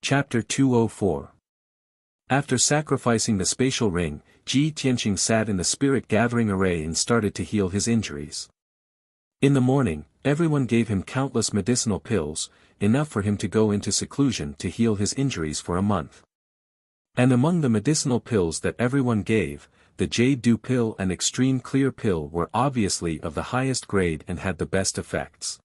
Chapter 204. After sacrificing the spatial ring, Ji Tianqing sat in the spirit-gathering array and started to heal his injuries. In the morning, everyone gave him countless medicinal pills, enough for him to go into seclusion to heal his injuries for a month. And among the medicinal pills that everyone gave, the Jade Dew pill and Extreme Clear pill were obviously of the highest grade and had the best effects.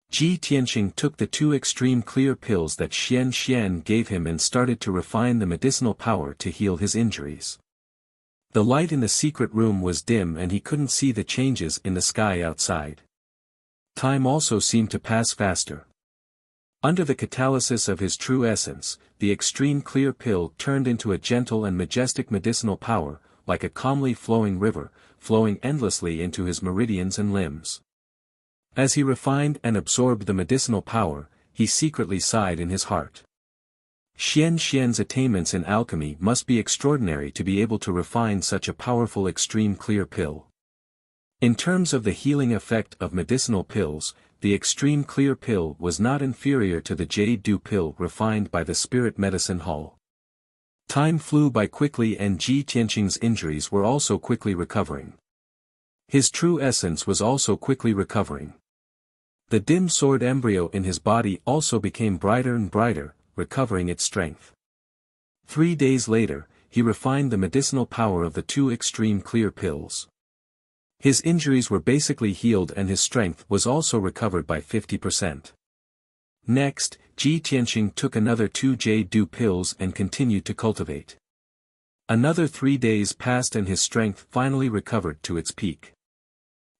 Ji Tianqing took the 2 Extreme Clear pills that Xian gave him and started to refine the medicinal power to heal his injuries. The light in the secret room was dim and he couldn't see the changes in the sky outside. Time also seemed to pass faster. Under the catalysis of his true essence, the Extreme Clear pill turned into a gentle and majestic medicinal power, like a calmly flowing river, flowing endlessly into his meridians and limbs. As he refined and absorbed the medicinal power, he secretly sighed in his heart. Xian's attainments in alchemy must be extraordinary to be able to refine such a powerful Extreme Clear pill. In terms of the healing effect of medicinal pills, the Extreme Clear pill was not inferior to the Jade Dew pill refined by the Spirit Medicine Hall. Time flew by quickly and Ji Tianqing's injuries were also quickly recovering. His true essence was also quickly recovering. The dim sword embryo in his body also became brighter and brighter, recovering its strength. 3 days later, he refined the medicinal power of the 2 Extreme Clear pills. His injuries were basically healed and his strength was also recovered by 50%. Next, Ji Tianqing took another 2 Jade Dew pills and continued to cultivate. Another 3 days passed and his strength finally recovered to its peak.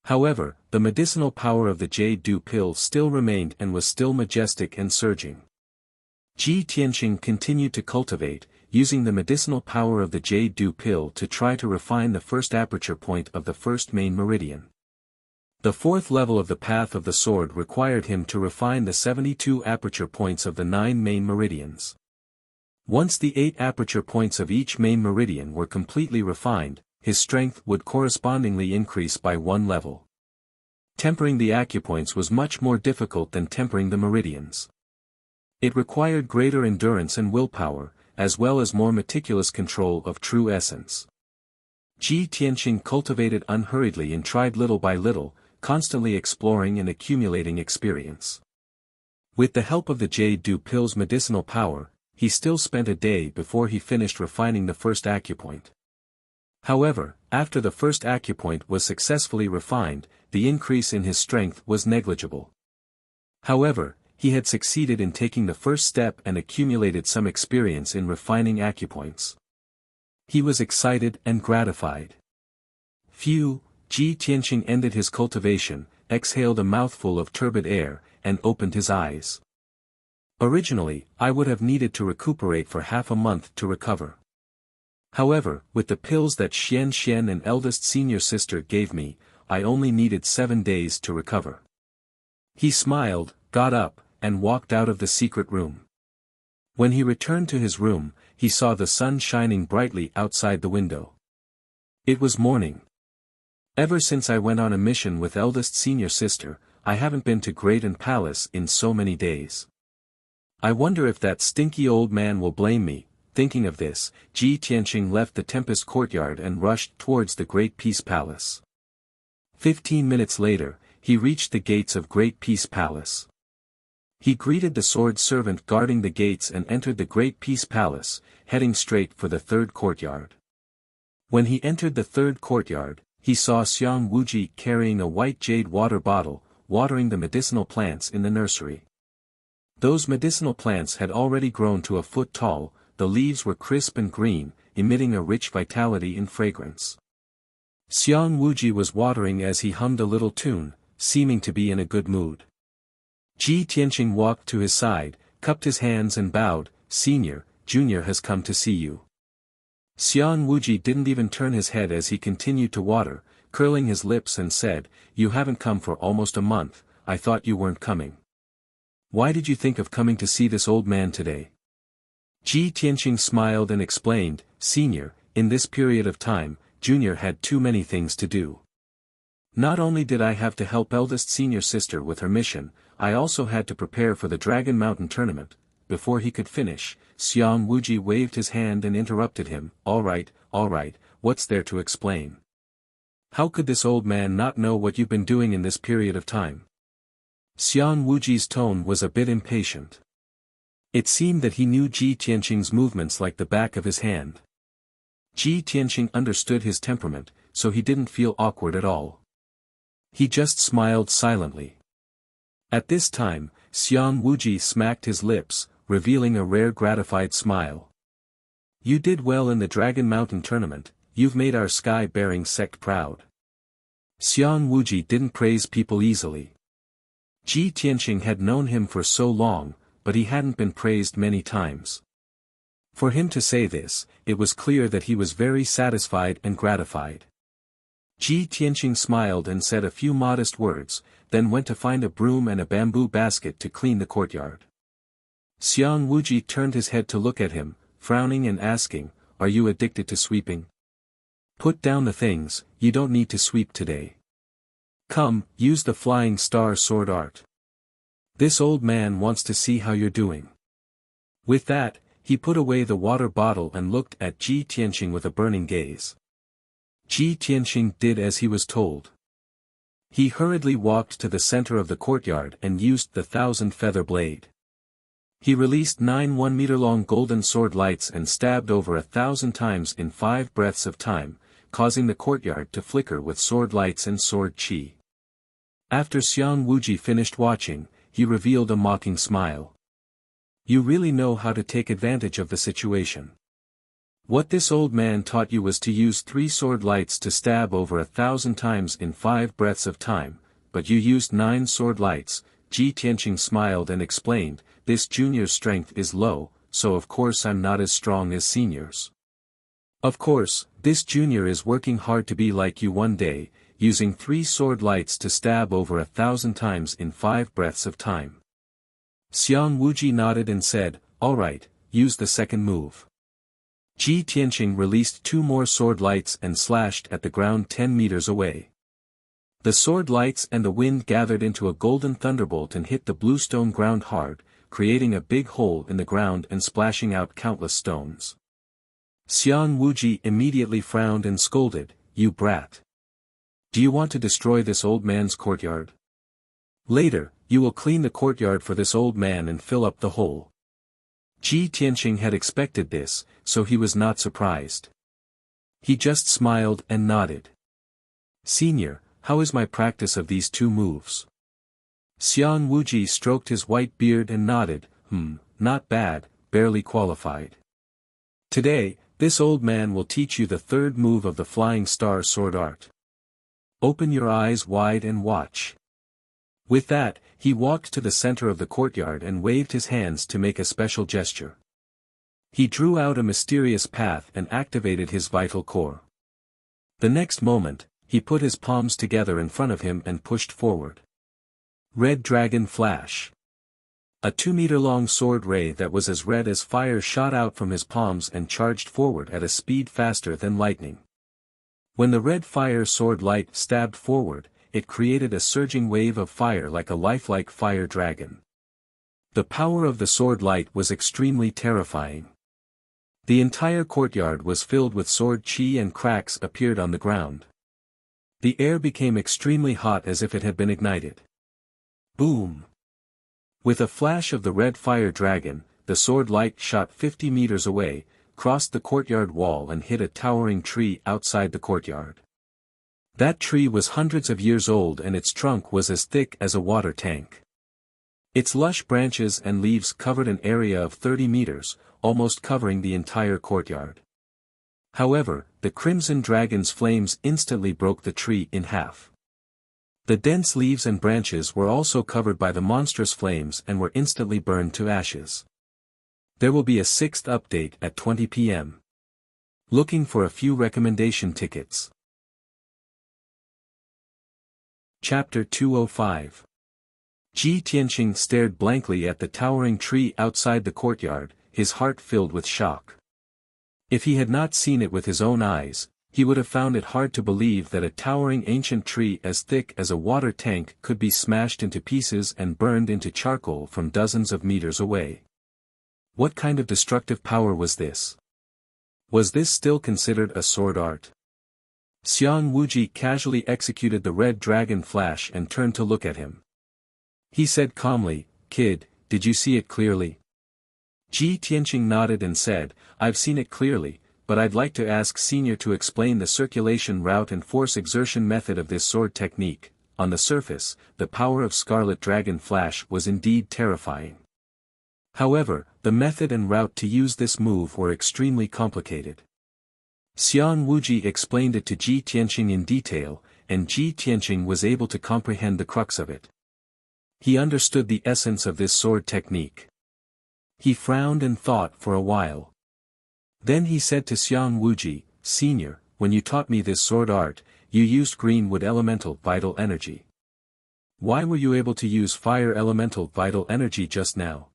However, the medicinal power of the Jade Dew pill still remained and was still majestic and surging. Ji Tianqing continued to cultivate, using the medicinal power of the Jade Dew pill to try to refine the first aperture point of the first main meridian. The 4th level of the path of the sword required him to refine the 72 aperture points of the 9 main meridians. Once the 8 aperture points of each main meridian were completely refined, his strength would correspondingly increase by 1 level. Tempering the acupoints was much more difficult than tempering the meridians. It required greater endurance and willpower, as well as more meticulous control of true essence. Ji Tianqing cultivated unhurriedly and tried little by little, constantly exploring and accumulating experience. With the help of the Jade Dew pill's medicinal power, he still spent a day before he finished refining the first acupoint. However, after the first acupoint was successfully refined, the increase in his strength was negligible. However, he had succeeded in taking the first step and accumulated some experience in refining acupoints. He was excited and gratified. Phew, Ji Tianqing ended his cultivation, exhaled a mouthful of turbid air, and opened his eyes. Originally, I would have needed to recuperate for half a month to recover. However, with the pills that Xian and eldest senior sister gave me, I only needed 7 days to recover. He smiled, got up, and walked out of the secret room. When he returned to his room, he saw the sun shining brightly outside the window. It was morning. Ever since I went on a mission with eldest senior sister, I haven't been to Great and Palace in so many days. I wonder if that stinky old man will blame me. Thinking of this, Ji Tianqing left the Tempest courtyard and rushed towards the Great Peace Palace. 15 minutes later, he reached the gates of Great Peace Palace. He greeted the sword servant guarding the gates and entered the Great Peace Palace, heading straight for the 3rd courtyard. When he entered the 3rd courtyard, he saw Xiang Wuji carrying a white jade water bottle, watering the medicinal plants in the nursery. Those medicinal plants had already grown to a foot tall, the leaves were crisp and green, emitting a rich vitality and fragrance. Xiang Wuji was watering as he hummed a little tune, seeming to be in a good mood. Ji Tianqing walked to his side, cupped his hands and bowed, "Senior, Junior has come to see you." Xiang Wuji didn't even turn his head as he continued to water, curling his lips and said, "You haven't come for almost a month, I thought you weren't coming. Why did you think of coming to see this old man today?" Ji Tianqing smiled and explained, "Senior, in this period of time, Junior had too many things to do. Not only did I have to help eldest senior sister with her mission, I also had to prepare for the Dragon Mountain tournament, before he could finish, Xiang Wuji waved his hand and interrupted him. All right, what's there to explain? How could this old man not know what you've been doing in this period of time? Xiang Wuji's tone was a bit impatient. It seemed that he knew Ji Tianqing's movements like the back of his hand. Ji Tianqing understood his temperament, so he didn't feel awkward at all. He just smiled silently. At this time, Xiang Wuji smacked his lips, revealing a rare gratified smile. You did well in the Dragon Mountain tournament, you've made our sky-bearing sect proud. Xiang Wuji didn't praise people easily. Ji Tianqing had known him for so long, but he hadn't been praised many times. For him to say this, it was clear that he was very satisfied and gratified. Ji Tianqing smiled and said a few modest words, then went to find a broom and a bamboo basket to clean the courtyard. Xiang Wuji turned his head to look at him, frowning and asking, "Are you addicted to sweeping? Put down the things, you don't need to sweep today. Come, use the flying star sword art. This old man wants to see how you're doing." With that, he put away the water bottle and looked at Ji Tianqing with a burning gaze. Ji Tianqing did as he was told. He hurriedly walked to the center of the courtyard and used the 1,000-feather blade. He released 9 1-meter-long golden sword lights and stabbed over 1,000 times in 5 breaths of time, causing the courtyard to flicker with sword lights and sword qi. After Xiang Wuji finished watching, he revealed a mocking smile. You really know how to take advantage of the situation. What this old man taught you was to use 3 sword lights to stab over 1,000 times in 5 breaths of time, but you used 9 sword lights. Ji Tianqing smiled and explained, this junior's strength is low, so of course I'm not as strong as seniors. Of course, this junior is working hard to be like you one day, using 3 sword lights to stab over 1,000 times in 5 breaths of time. Xiang Wuji nodded and said, all right, use the second move. Ji Tianqing released 2 more sword lights and slashed at the ground 10 meters away. The sword lights and the wind gathered into a golden thunderbolt and hit the bluestone ground hard, creating a big hole in the ground and splashing out countless stones. Xiang Wuji immediately frowned and scolded, you brat. Do you want to destroy this old man's courtyard? Later, you will clean the courtyard for this old man and fill up the hole. Ji Tianqing had expected this, so he was not surprised. He just smiled and nodded. Senior, how is my practice of these 2 moves? Xiang Wuji stroked his white beard and nodded, not bad, barely qualified. Today, this old man will teach you the 3rd move of the flying star sword art. Open your eyes wide and watch. With that, he walked to the center of the courtyard and waved his hands to make a special gesture. He drew out a mysterious path and activated his vital core. The next moment, he put his palms together in front of him and pushed forward. Red Dragon Flash. A 2-meter-long sword ray that was as red as fire shot out from his palms and charged forward at a speed faster than lightning. When the red fire sword light stabbed forward, it created a surging wave of fire like a lifelike fire dragon. The power of the sword light was extremely terrifying. The entire courtyard was filled with sword qi and cracks appeared on the ground. The air became extremely hot as if it had been ignited. Boom! With a flash of the red fire dragon, the sword light shot 50 meters away, crossed the courtyard wall and hit a towering tree outside the courtyard. That tree was hundreds of years old and its trunk was as thick as a water tank. Its lush branches and leaves covered an area of 30 meters, almost covering the entire courtyard. However, the crimson dragon's flames instantly broke the tree in half. The dense leaves and branches were also covered by the monstrous flames and were instantly burned to ashes. There will be a 6th update at 20 p.m. Looking for a few recommendation tickets. Chapter 205. Ji Tianqing stared blankly at the towering tree outside the courtyard, his heart filled with shock. If he had not seen it with his own eyes, he would have found it hard to believe that a towering ancient tree as thick as a water tank could be smashed into pieces and burned into charcoal from dozens of meters away. What kind of destructive power was this? Was this still considered a sword art? Xiang Wuji casually executed the red dragon flash and turned to look at him. He said calmly, "Kid, did you see it clearly?" Ji Tianqing nodded and said, "I've seen it clearly, but I'd like to ask Senior to explain the circulation route and force exertion method of this sword technique." On the surface, the power of Scarlet Dragon Flash was indeed terrifying. However, the method and route to use this move were extremely complicated. Xiang Wuji explained it to Ji Tianqing in detail, and Ji Tianqing was able to comprehend the crux of it. He understood the essence of this sword technique. He frowned and thought for a while. Then he said to Xiang Wuji, "Senior, when you taught me this sword art, you used green-wood elemental vital energy. Why were you able to use fire elemental vital energy just now?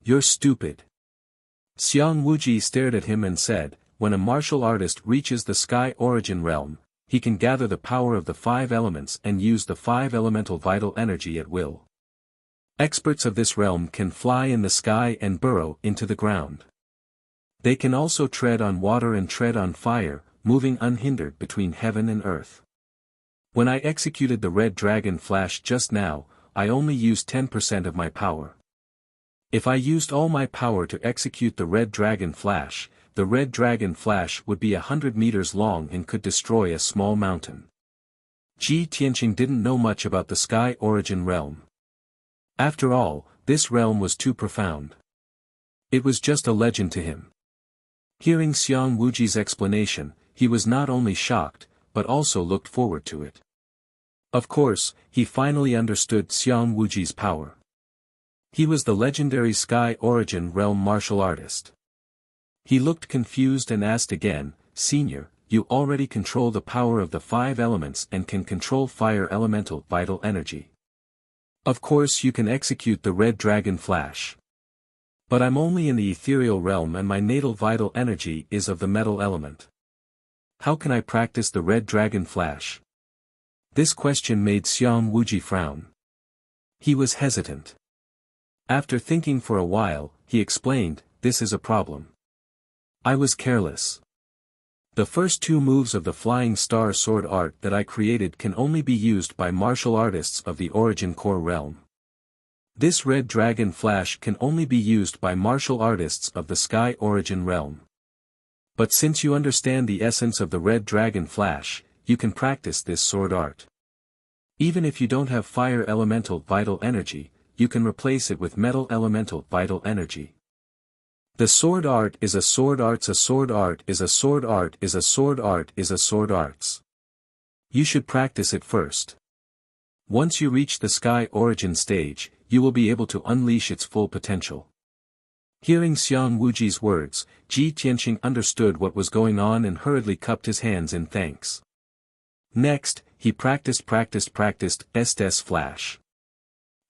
You're stupid." Xiang Wuji stared at him and said, "When a martial artist reaches the sky origin realm, he can gather the power of the 5 elements and use the 5 elemental vital energy at will. Experts of this realm can fly in the sky and burrow into the ground. They can also tread on water and tread on fire, moving unhindered between heaven and earth. When I executed the red dragon flash just now, I only used 10% of my power. If I used all my power to execute the red dragon flash, the red dragon flash would be 100 meters long and could destroy a small mountain." Ji Tianqing didn't know much about the sky origin realm. After all, this realm was too profound. It was just a legend to him. Hearing Xiang Wuji's explanation, he was not only shocked, but also looked forward to it. Of course, he finally understood Xiang Wuji's power. He was the legendary Sky Origin Realm martial artist. He looked confused and asked again, "Senior, you already control the power of the 5 elements and can control fire elemental vital energy. Of course you can execute the red dragon flash. But I'm only in the ethereal realm and my natal vital energy is of the metal element. How can I practice the red dragon flash?" This question made Xiang Wuji frown. He was hesitant. After thinking for a while, he explained, "This is a problem. I was careless. The first 2 moves of the Flying Star sword art that I created can only be used by martial artists of the Origin Core realm. This red dragon flash can only be used by martial artists of the Sky Origin realm. But since you understand the essence of the red dragon flash, you can practice this sword art. Even if you don't have fire elemental vital energy, you can replace it with metal elemental vital energy. The sword art is a sword arts, a sword art is a sword art is a sword art is a sword arts. You should practice it first. Once you reach the Sky Origin stage, you will be able to unleash its full potential." Hearing Xiang Wuji's words, Ji Tianqing understood what was going on and hurriedly cupped his hands in thanks. Next, he practiced Estes Flash.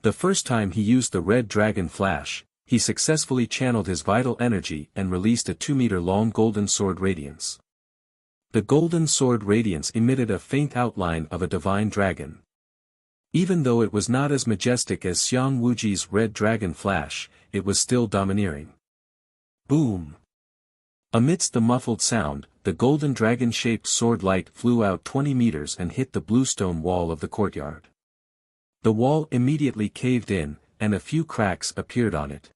The first time he used the red dragon flash, he successfully channeled his vital energy and released a 2-meter-long golden sword radiance. The golden sword radiance emitted a faint outline of a divine dragon. Even though it was not as majestic as Xiang Wuji's red dragon flash, it was still domineering. Boom! Amidst the muffled sound, the golden dragon-shaped sword light flew out 20 meters and hit the bluestone wall of the courtyard. The wall immediately caved in, and a few cracks appeared on it.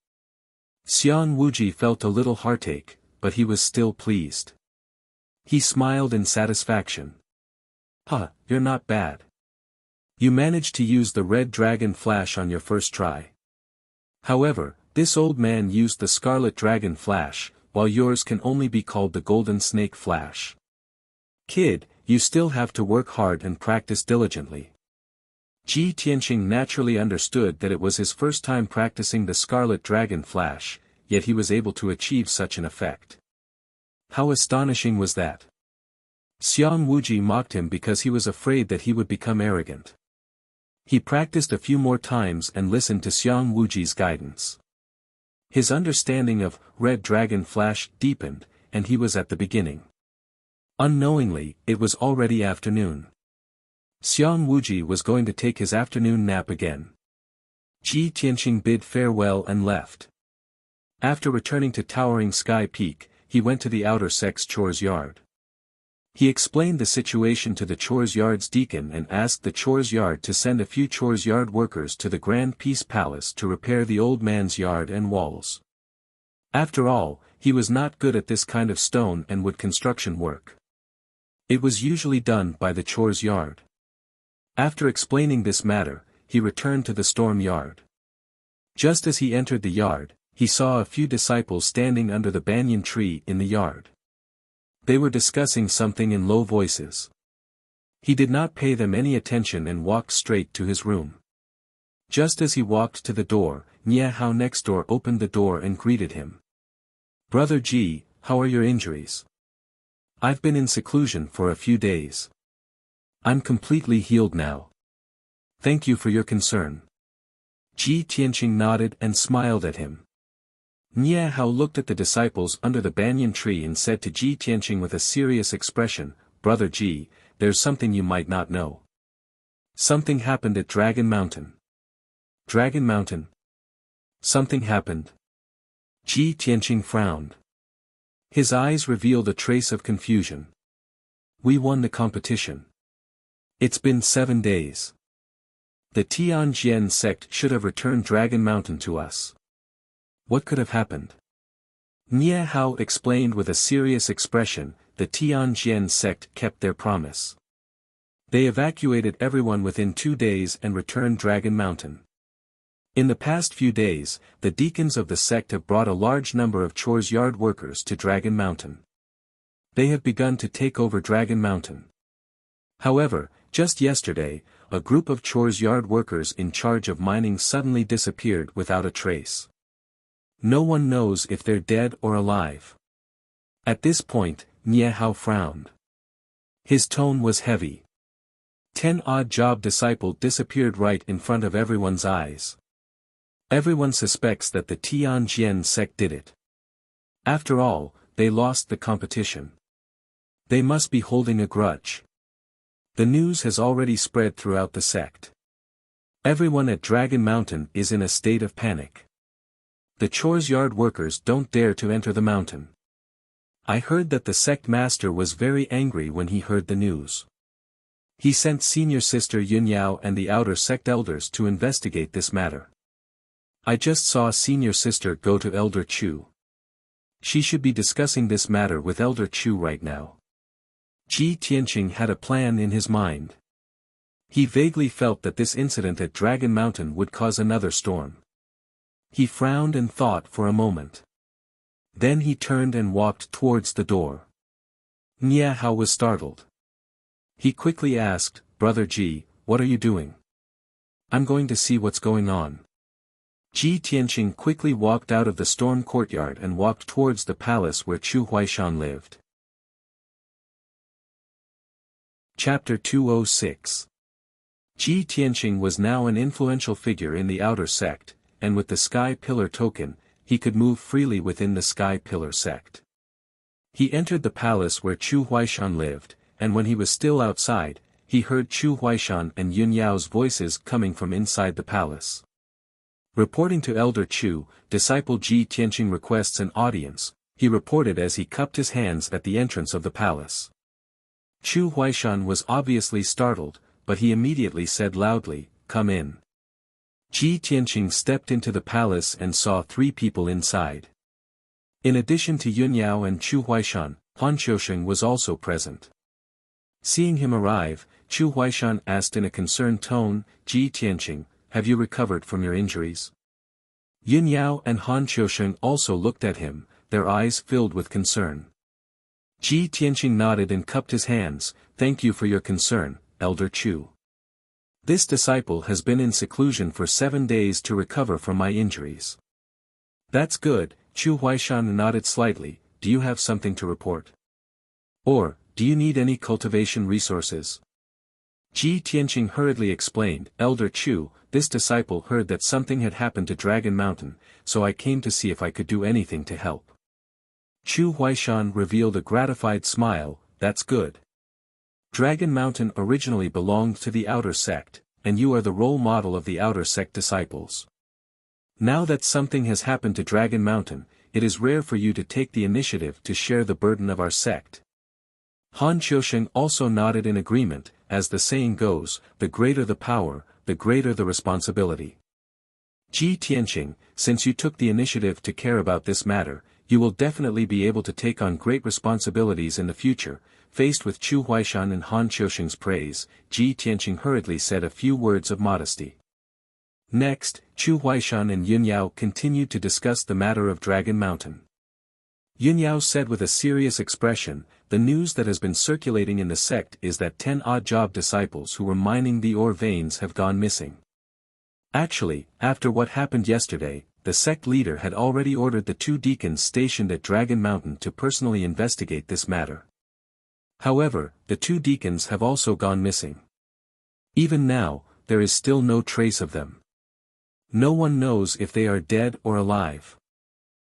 Xiang Wuji felt a little heartache, but he was still pleased. He smiled in satisfaction. "Huh, you're not bad. You managed to use the red dragon flash on your first try. However, this old man used the scarlet dragon flash, while yours can only be called the golden snake flash. Kid, you still have to work hard and practice diligently." Ji Tianqing naturally understood that it was his first time practicing the Scarlet Dragon Flash, yet he was able to achieve such an effect. How astonishing was that? Xiang Wuji mocked him because he was afraid that he would become arrogant. He practiced a few more times and listened to Xiang Wuji's guidance. His understanding of Red Dragon Flash deepened, and he was at the beginning. Unknowingly, it was already afternoon. Xiang Wuji was going to take his afternoon nap again. Ji Tianqing bid farewell and left. After returning to towering Sky Peak, he went to the outer sect's chores yard. He explained the situation to the chores yard's deacon and asked the chores yard to send a few chores yard workers to the Grand Peace Palace to repair the old man's yard and walls. After all, he was not good at this kind of stone and wood construction work. It was usually done by the chores yard. After explaining this matter, he returned to the storm yard. Just as he entered the yard, he saw a few disciples standing under the banyan tree in the yard. They were discussing something in low voices. He did not pay them any attention and walked straight to his room. Just as he walked to the door, Nia Hao next door opened the door and greeted him. "Brother Ji, how are your injuries? I've been in seclusion for a few days. I'm completely healed now. Thank you for your concern." Ji Tianqing nodded and smiled at him. Nia Hao looked at the disciples under the banyan tree and said to Ji Tianqing with a serious expression, "Brother Ji, there's something you might not know. Something happened at Dragon Mountain." "Dragon Mountain? Something happened?" Ji Tianqing frowned. His eyes revealed a trace of confusion. "We won the competition. It's been 7 days. The Tianjian sect should have returned Dragon Mountain to us. What could have happened?" Nia Hao explained with a serious expression, "The Tianjian sect kept their promise. They evacuated everyone within 2 days and returned Dragon Mountain. In the past few days, the deacons of the sect have brought a large number of chores yard workers to Dragon Mountain. They have begun to take over Dragon Mountain. However, just yesterday, a group of chores yard workers in charge of mining suddenly disappeared without a trace. No one knows if they're dead or alive." At this point, Nia Hao frowned. His tone was heavy. 10 odd job disciple disappeared right in front of everyone's eyes. Everyone suspects that the Tianjian sect did it. After all, they lost the competition. They must be holding a grudge. The news has already spread throughout the sect. Everyone at Dragon Mountain is in a state of panic. The chores yard workers don't dare to enter the mountain. I heard that the sect master was very angry when he heard the news. He sent senior sister Yunyao and the outer sect elders to investigate this matter. I just saw senior sister go to Elder Chu. She should be discussing this matter with Elder Chu right now." Ji Tianqing had a plan in his mind. He vaguely felt that this incident at Dragon Mountain would cause another storm. He frowned and thought for a moment. Then he turned and walked towards the door. Nia Hao was startled. He quickly asked, "Brother Ji, what are you doing?" "I'm going to see what's going on." Ji Tianqing quickly walked out of the storm courtyard and walked towards the palace where Chu Huaishan lived. Chapter 206. Ji Tianqing was now an influential figure in the outer sect, and with the Sky Pillar token, he could move freely within the Sky Pillar sect. He entered the palace where Chu Huaishan lived, and when he was still outside, he heard Chu Huaishan and Yun Yao's voices coming from inside the palace. Reporting to Elder Chu, disciple Ji Tianqing requests an audience, he reported as he cupped his hands at the entrance of the palace. Chu Huaishan was obviously startled, but he immediately said loudly, "Come in." Ji Tianqing stepped into the palace and saw 3 people inside. In addition to Yun Yao and Chu Huaishan, Han Qiusheng was also present. Seeing him arrive, Chu Huaishan asked in a concerned tone, "Ji Tianqing, have you recovered from your injuries?" Yun Yao and Han Qiusheng also looked at him, their eyes filled with concern. Ji Tianqing nodded and cupped his hands, "Thank you for your concern, Elder Chu. This disciple has been in seclusion for 7 days to recover from my injuries." "That's good," Chu Huaishan nodded slightly. "Do you have something to report? Or, do you need any cultivation resources?" Ji Tianqing hurriedly explained, "Elder Chu, this disciple heard that something had happened to Dragon Mountain, so I came to see if I could do anything to help." Chu Huaishan revealed a gratified smile, "That's good. Dragon Mountain originally belonged to the outer sect, and you are the role model of the outer sect disciples. Now that something has happened to Dragon Mountain, it is rare for you to take the initiative to share the burden of our sect. Han Qiusheng also nodded in agreement, as the saying goes, the greater the power, the greater the responsibility. Ji Tianqing, since you took the initiative to care about this matter, you will definitely be able to take on great responsibilities in the future. Faced with Chu Huaishan and Han Qiusheng's praise, Ji Tianqing hurriedly said a few words of modesty. Next, Chu Huaishan and Yun Yao continued to discuss the matter of Dragon Mountain. Yun Yao said with a serious expression, the news that has been circulating in the sect is that 10 odd job disciples who were mining the ore veins have gone missing. Actually, after what happened yesterday, the sect leader had already ordered the 2 deacons stationed at Dragon Mountain to personally investigate this matter. However, the 2 deacons have also gone missing. Even now, there is still no trace of them. No one knows if they are dead or alive.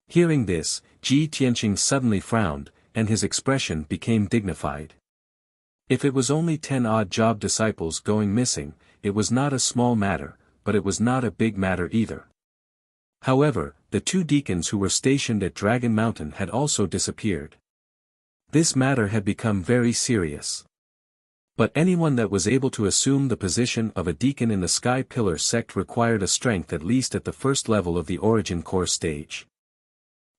Hearing this, Ji Tianqing suddenly frowned, and his expression became dignified. If it was only 10 odd job disciples going missing, it was not a small matter, but it was not a big matter either. However, the 2 deacons who were stationed at Dragon Mountain had also disappeared. This matter had become very serious. But anyone that was able to assume the position of a deacon in the Sky Pillar sect required a strength at least at the first level of the Origin Core stage.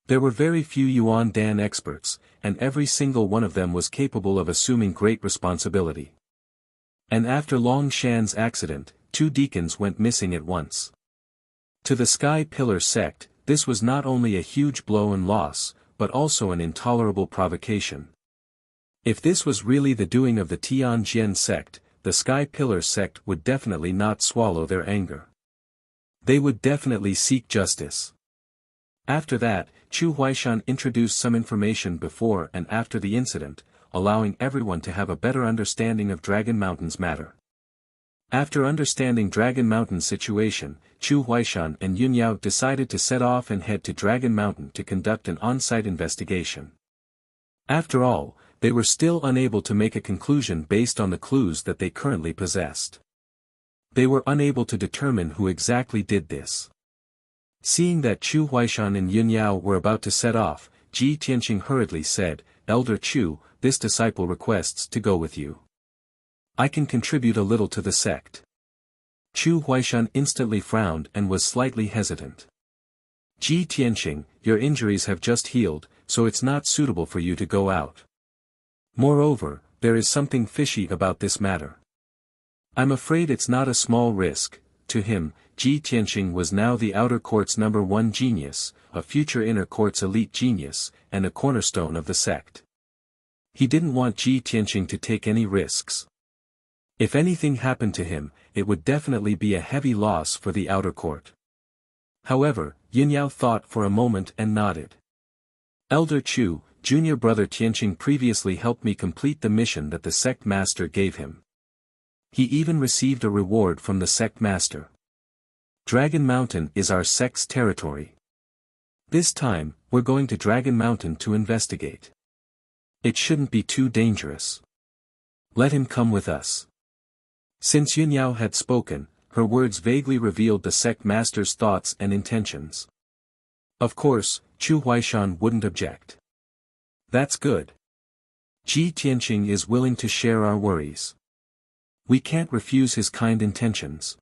There were very few Yuan Dan experts, and every single one of them was capable of assuming great responsibility. And after Long Shan's accident, 2 deacons went missing at once. To the Sky Pillar sect, this was not only a huge blow and loss, but also an intolerable provocation. If this was really the doing of the Tianjian sect, the Sky Pillar sect would definitely not swallow their anger. They would definitely seek justice. After that, Chu Huaishan introduced some information before and after the incident, allowing everyone to have a better understanding of Dragon Mountain's matter. After understanding Dragon Mountain's situation, Chu Huaishan and Yun Yao decided to set off and head to Dragon Mountain to conduct an on-site investigation. After all, they were still unable to make a conclusion based on the clues that they currently possessed. They were unable to determine who exactly did this. Seeing that Chu Huaishan and Yun Yao were about to set off, Ji Tianqing hurriedly said, "Elder Chu, this disciple requests to go with you. I can contribute a little to the sect." Chu Huaishan instantly frowned and was slightly hesitant. "Ji Tianqing, your injuries have just healed, so it's not suitable for you to go out. Moreover, there is something fishy about this matter. I'm afraid it's not a small risk." To him, Ji Tianqing was now the outer court's #1 genius, a future inner court's elite genius, and a cornerstone of the sect. He didn't want Ji Tianqing to take any risks. If anything happened to him, it would definitely be a heavy loss for the outer court. However, Yin Yao thought for a moment and nodded. "Elder Chu, junior brother Tianqing previously helped me complete the mission that the sect master gave him. He even received a reward from the sect master. Dragon Mountain is our sect's territory. This time, we're going to Dragon Mountain to investigate. It shouldn't be too dangerous. Let him come with us." Since Yun Yao had spoken, her words vaguely revealed the sect master's thoughts and intentions. Of course, Chu Huaishan wouldn't object. "That's good. Ji Tianqing is willing to share our worries. We can't refuse his kind intentions."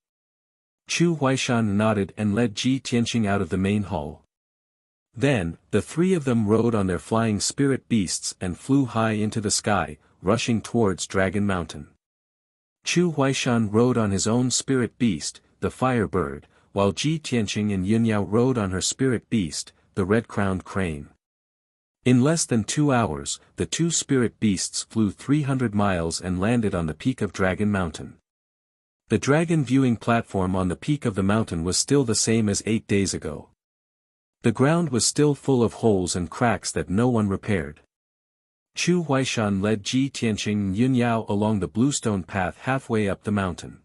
Chu Huaishan nodded and led Ji Tianqing out of the main hall. Then, the 3 of them rode on their flying spirit beasts and flew high into the sky, rushing towards Dragon Mountain. Chu Huaishan rode on his own spirit beast, the fire bird, while Ji Tianqing and Yun Yao rode on her spirit beast, the red-crowned crane. In less than 2 hours, the 2 spirit beasts flew 300 miles and landed on the peak of Dragon Mountain. The dragon viewing platform on the peak of the mountain was still the same as 8 days ago. The ground was still full of holes and cracks that no one repaired. Chu Huaishan led Ji Tianqing and Yun Yao along the bluestone path halfway up the mountain.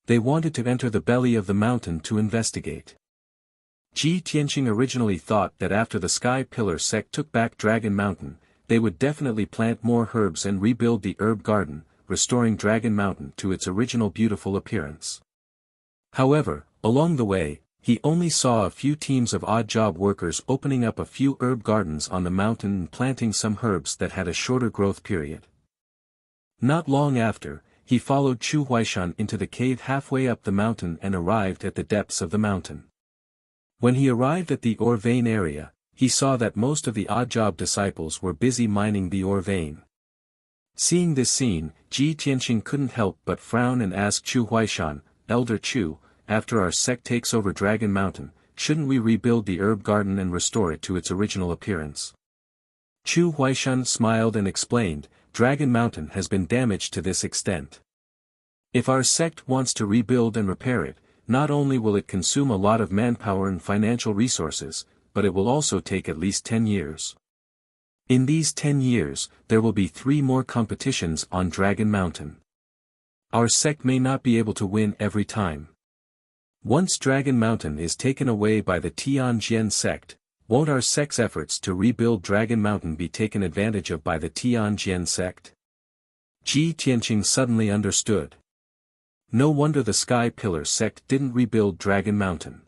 They wanted to enter the belly of the mountain to investigate. Ji Tianqing originally thought that after the Sky Pillar sect took back Dragon Mountain, they would definitely plant more herbs and rebuild the herb garden, restoring Dragon Mountain to its original beautiful appearance. However, along the way, he only saw a few teams of odd job workers opening up a few herb gardens on the mountain and planting some herbs that had a shorter growth period. Not long after, he followed Chu Huaishan into the cave halfway up the mountain and arrived at the depths of the mountain. When he arrived at the ore vein area, he saw that most of the odd job disciples were busy mining the ore vein. Seeing this scene, Ji Tianqing couldn't help but frown and ask Chu Huaishan, "Elder Chu, after our sect takes over Dragon Mountain, shouldn't we rebuild the herb garden and restore it to its original appearance?" Chu Huaishan smiled and explained, "Dragon Mountain has been damaged to this extent. If our sect wants to rebuild and repair it, not only will it consume a lot of manpower and financial resources, but it will also take at least 10 years. In these 10 years, there will be 3 more competitions on Dragon Mountain. Our sect may not be able to win every time. Once Dragon Mountain is taken away by the Tianjian sect, won't our sect's efforts to rebuild Dragon Mountain be taken advantage of by the Tianjian sect?" Ji Tianqing suddenly understood. No wonder the Sky Pillar sect didn't rebuild Dragon Mountain.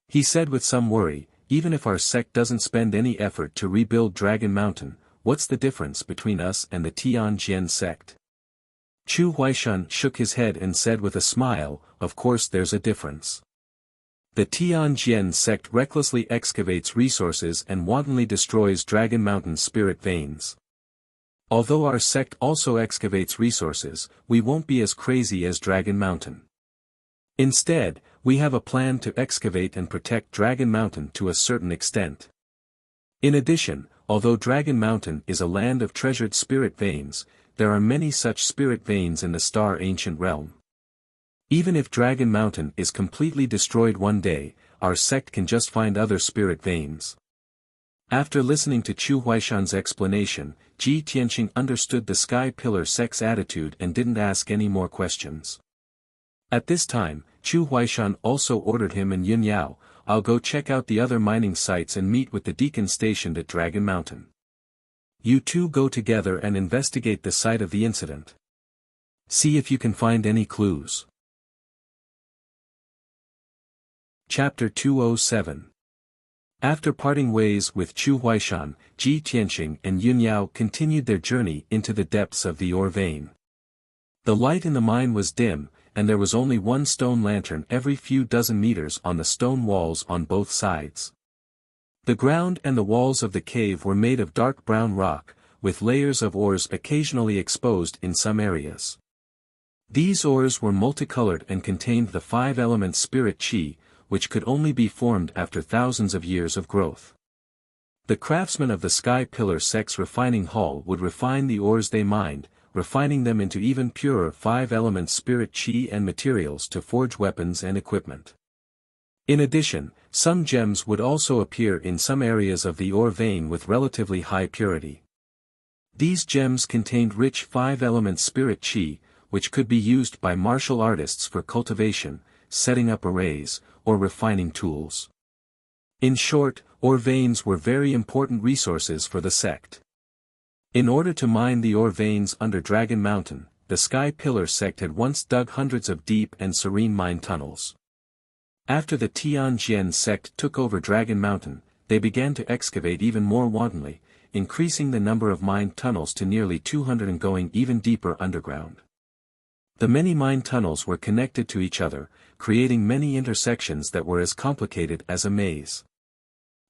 He said with some worry, "Even if our sect doesn't spend any effort to rebuild Dragon Mountain, what's the difference between us and the Tianjian sect?" Chu Huaishan shook his head and said with a smile, "Of course there's a difference. The Tianjian sect recklessly excavates resources and wantonly destroys Dragon Mountain's spirit veins. Although our sect also excavates resources, we won't be as crazy as Dragon Mountain. Instead, we have a plan to excavate and protect Dragon Mountain to a certain extent. In addition, although Dragon Mountain is a land of treasured spirit veins, there are many such spirit veins in the Star Ancient Realm. Even if Dragon Mountain is completely destroyed one day, our sect can just find other spirit veins." After listening to Chu Huaishan's explanation, Ji Tianqing understood the Sky Pillar sect's attitude and didn't ask any more questions. At this time, Chu Huaishan also ordered him and Yun Yao, "I'll go check out the other mining sites and meet with the deacon stationed at Dragon Mountain. You two go together and investigate the site of the incident. See if you can find any clues." Chapter 207. After parting ways with Chu Huaishan, Ji Tianqing and Yun Yao continued their journey into the depths of the ore vein. The light in the mine was dim, and there was only one stone lantern every few dozen meters on the stone walls on both sides. The ground and the walls of the cave were made of dark brown rock, with layers of ores occasionally exposed in some areas. These ores were multicolored and contained the 5-element spirit qi, which could only be formed after thousands of years of growth. The craftsmen of the Sky Pillar sect's refining hall would refine the ores they mined, refining them into even purer 5-element spirit qi and materials to forge weapons and equipment. In addition, some gems would also appear in some areas of the ore vein with relatively high purity. These gems contained rich 5-element spirit qi, which could be used by martial artists for cultivation, setting up arrays, or refining tools. In short, ore veins were very important resources for the sect. In order to mine the ore veins under Dragon Mountain, the Sky Pillar sect had once dug hundreds of deep and serene mine tunnels. After the Tianjian sect took over Dragon Mountain, they began to excavate even more wantonly, increasing the number of mine tunnels to nearly 200 and going even deeper underground. The many mine tunnels were connected to each other, creating many intersections that were as complicated as a maze.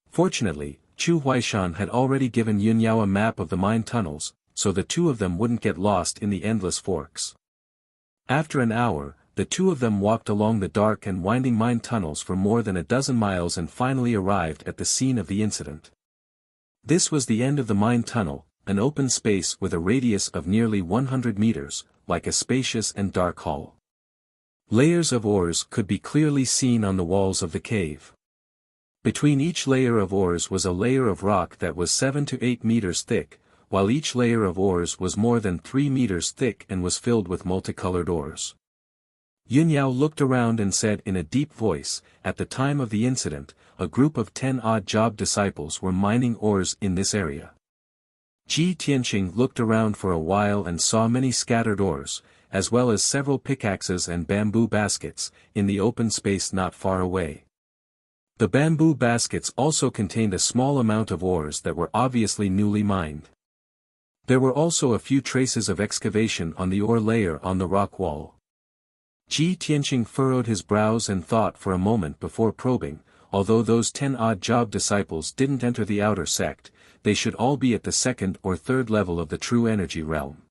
Fortunately, Chu Huaishan had already given Yun Yao a map of the mine tunnels, so the two of them wouldn't get lost in the endless forks. After an hour, the two of them walked along the dark and winding mine tunnels for more than a dozen miles and finally arrived at the scene of the incident. This was the end of the mine tunnel, an open space with a radius of nearly 100 meters, like a spacious and dark hall. Layers of ores could be clearly seen on the walls of the cave. Between each layer of ores was a layer of rock that was 7 to 8 meters thick, while each layer of ores was more than 3 meters thick and was filled with multicolored ores. Yun Yao looked around and said in a deep voice, "At the time of the incident, a group of 10 odd job disciples were mining ores in this area." Ji Tianqing looked around for a while and saw many scattered ores, as well as several pickaxes and bamboo baskets, in the open space not far away. The bamboo baskets also contained a small amount of ores that were obviously newly mined. There were also a few traces of excavation on the ore layer on the rock wall. Ji Tianqing furrowed his brows and thought for a moment before probing. Although those 10-odd job disciples didn't enter the outer sect, they should all be at the second or third level of the true energy realm.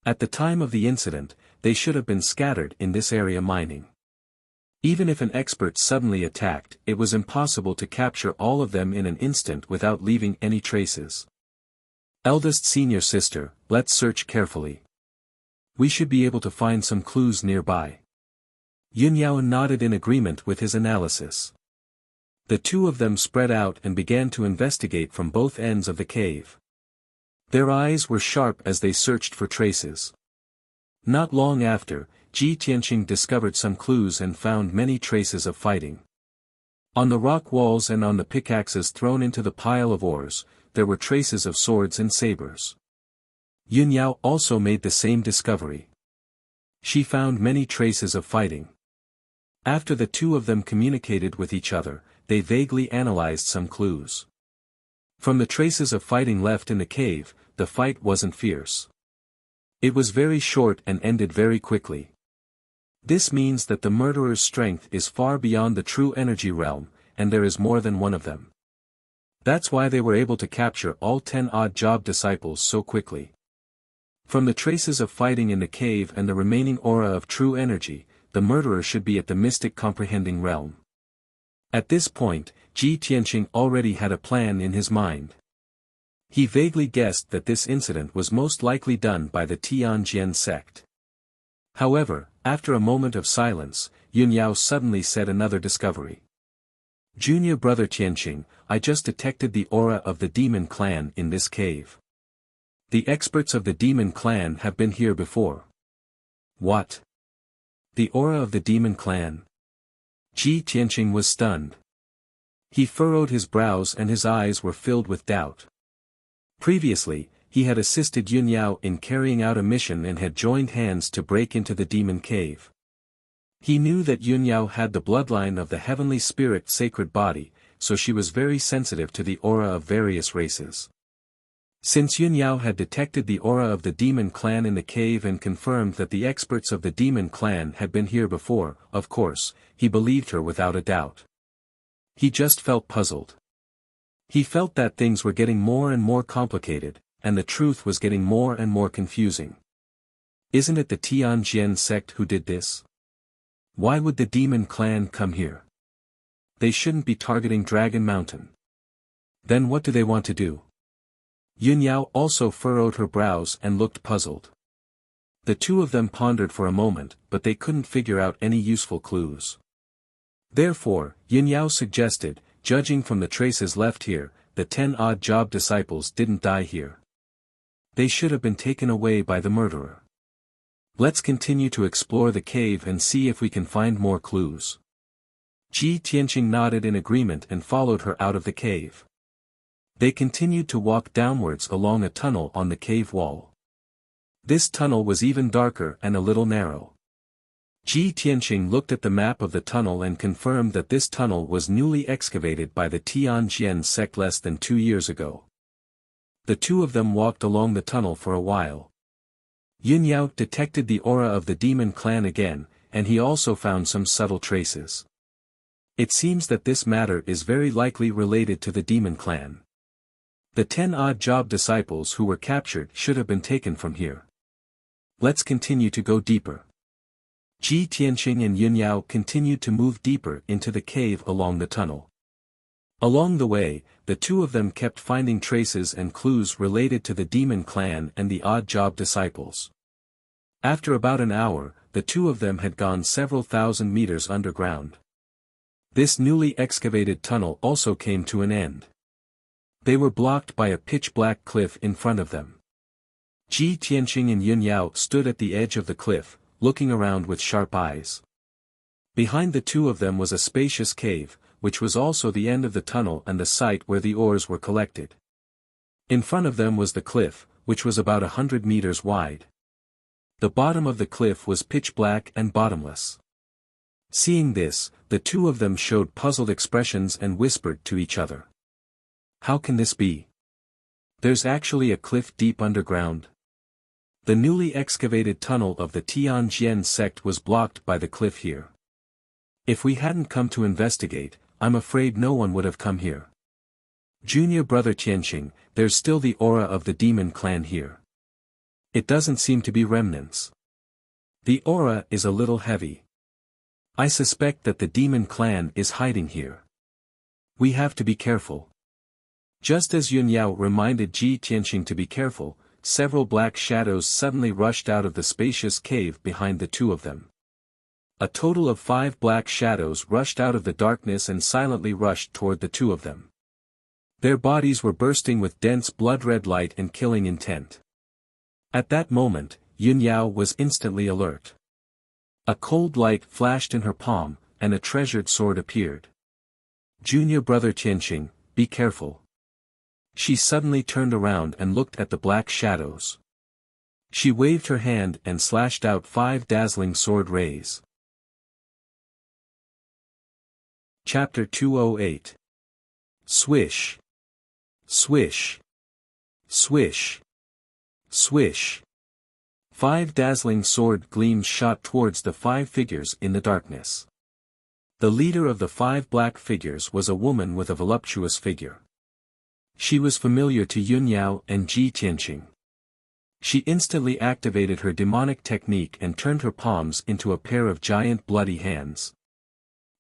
At the time of the incident, they should have been scattered in this area mining. Even if an expert suddenly attacked, it was impossible to capture all of them in an instant without leaving any traces. Eldest senior sister, let's search carefully. We should be able to find some clues nearby. Yunyao nodded in agreement with his analysis. The two of them spread out and began to investigate from both ends of the cave. Their eyes were sharp as they searched for traces. Not long after, Ji Tianqing discovered some clues and found many traces of fighting. On the rock walls and on the pickaxes thrown into the pile of ores, there were traces of swords and sabers. Yunyao also made the same discovery. She found many traces of fighting. After the two of them communicated with each other, they vaguely analyzed some clues. From the traces of fighting left in the cave, the fight wasn't fierce. It was very short and ended very quickly. This means that the murderer's strength is far beyond the true energy realm, and there is more than one of them. That's why they were able to capture all 10-odd job disciples so quickly. From the traces of fighting in the cave and the remaining aura of true energy, the murderer should be at the mystic comprehending realm. At this point, Ji Tianqing already had a plan in his mind. He vaguely guessed that this incident was most likely done by the Tianjian sect. However, after a moment of silence, Yunyao suddenly said another discovery. Junior brother Tianqing, I just detected the aura of the demon clan in this cave. The experts of the demon clan have been here before. What? The aura of the demon clan? Ji Tianqing was stunned. He furrowed his brows and his eyes were filled with doubt. Previously, he had assisted Yunyao in carrying out a mission and had joined hands to break into the demon cave. He knew that Yunyao had the bloodline of the heavenly spirit sacred body, so she was very sensitive to the aura of various races. Since Yunyao had detected the aura of the demon clan in the cave and confirmed that the experts of the demon clan had been here before, of course, he believed her without a doubt. He just felt puzzled. He felt that things were getting more and more complicated, and the truth was getting more and more confusing. Isn't it the Tianjian sect who did this? Why would the demon clan come here? They shouldn't be targeting Dragon Mountain. Then what do they want to do? Yunyao also furrowed her brows and looked puzzled. The two of them pondered for a moment, but they couldn't figure out any useful clues. Therefore, Yunyao suggested, judging from the traces left here, the 10-odd job disciples didn't die here. They should have been taken away by the murderer. Let's continue to explore the cave and see if we can find more clues. Ji Tianqing nodded in agreement and followed her out of the cave. They continued to walk downwards along a tunnel on the cave wall. This tunnel was even darker and a little narrow. Ji Tianqing looked at the map of the tunnel and confirmed that this tunnel was newly excavated by the Tianjian sect less than 2 years ago. The two of them walked along the tunnel for a while. Yunyao detected the aura of the demon clan again, and he also found some subtle traces. It seems that this matter is very likely related to the demon clan. The 10-odd job disciples who were captured should have been taken from here. Let's continue to go deeper. Ji Tianqing and Yunyao continued to move deeper into the cave along the tunnel. Along the way, the two of them kept finding traces and clues related to the demon clan and the odd job disciples. After about an hour, the two of them had gone several thousand meters underground. This newly excavated tunnel also came to an end. They were blocked by a pitch-black cliff in front of them. Ji Tianqing and Yunyao stood at the edge of the cliff, looking around with sharp eyes. Behind the two of them was a spacious cave, which was also the end of the tunnel and the site where the ores were collected. In front of them was the cliff, which was about 100 meters wide. The bottom of the cliff was pitch black and bottomless. Seeing this, the two of them showed puzzled expressions and whispered to each other. How can this be? There's actually a cliff deep underground. The newly excavated tunnel of the Tianjian sect was blocked by the cliff here. If we hadn't come to investigate, I'm afraid no one would have come here. Junior brother Tianqing, there's still the aura of the demon clan here. It doesn't seem to be remnants. The aura is a little heavy. I suspect that the demon clan is hiding here. We have to be careful. Just as Yun Yao reminded Ji Tianqing to be careful, several black shadows suddenly rushed out of the spacious cave behind the two of them. A total of 5 black shadows rushed out of the darkness and silently rushed toward the two of them. Their bodies were bursting with dense blood-red light and killing intent. At that moment, Yun Yao was instantly alert. A cold light flashed in her palm, and a treasured sword appeared. Junior brother Tianqing, be careful. She suddenly turned around and looked at the black shadows. She waved her hand and slashed out 5 dazzling sword rays. Chapter 208. Swish. Swish. Swish. Swish. 5 dazzling sword gleams shot towards the 5 figures in the darkness. The leader of the 5 black figures was a woman with a voluptuous figure. She was familiar to Yun Yao and Ji Tianqing. She instantly activated her demonic technique and turned her palms into a pair of giant bloody hands.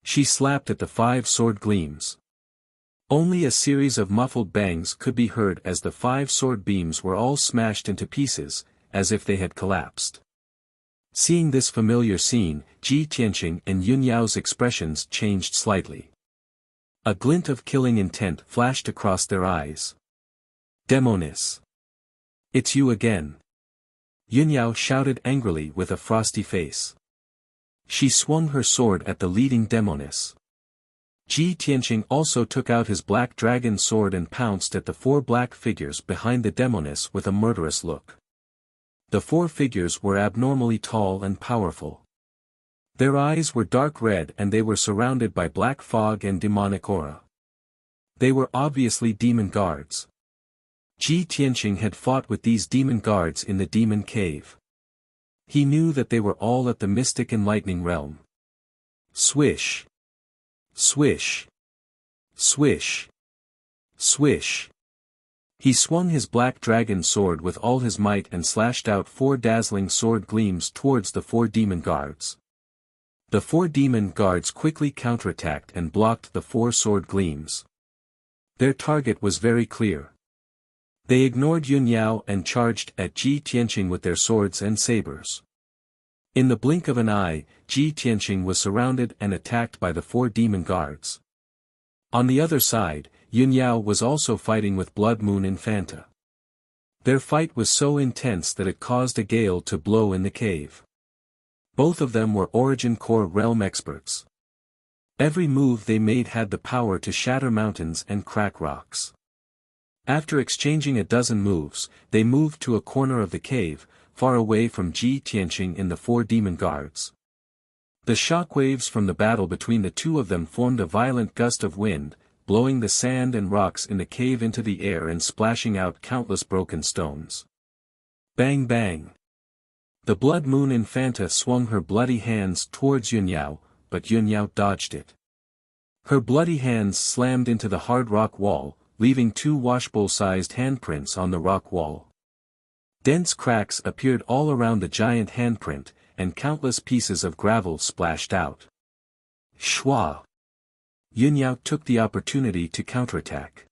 She slapped at the 5 sword gleams. Only a series of muffled bangs could be heard as the 5 sword beams were all smashed into pieces, as if they had collapsed. Seeing this familiar scene, Ji Tianqing and Yun Yao's expressions changed slightly. A glint of killing intent flashed across their eyes. Demonis! It's you again! Yun Yao shouted angrily with a frosty face. She swung her sword at the leading demonis. Ji Tianqing also took out his black dragon sword and pounced at the 4 black figures behind the demonis with a murderous look. The 4 figures were abnormally tall and powerful. Their eyes were dark red and they were surrounded by black fog and demonic aura. They were obviously demon guards. Ji Tianqing had fought with these demon guards in the demon cave. He knew that they were all at the mystic enlightening realm. Swish. Swish. Swish. Swish. He swung his black dragon sword with all his might and slashed out 4 dazzling sword gleams towards the 4 demon guards. The 4 demon guards quickly counterattacked and blocked the 4 sword gleams. Their target was very clear. They ignored Yun Yao and charged at Ji Tianqing with their swords and sabers. In the blink of an eye, Ji Tianqing was surrounded and attacked by the 4 demon guards. On the other side, Yun Yao was also fighting with Blood Moon Infanta. Their fight was so intense that it caused a gale to blow in the cave. Both of them were Origin Core realm experts. Every move they made had the power to shatter mountains and crack rocks. After exchanging a dozen moves, they moved to a corner of the cave, far away from Ji Tianqing and the 4 demon guards. The shockwaves from the battle between the two of them formed a violent gust of wind, blowing the sand and rocks in the cave into the air and splashing out countless broken stones. Bang bang! The Blood Moon Infanta swung her bloody hands towards Yun Yao, but Yun Yao dodged it. Her bloody hands slammed into the hard rock wall, leaving 2 washbowl-sized handprints on the rock wall. Dense cracks appeared all around the giant handprint, and countless pieces of gravel splashed out. Shwa! Yun Yao took the opportunity to counterattack.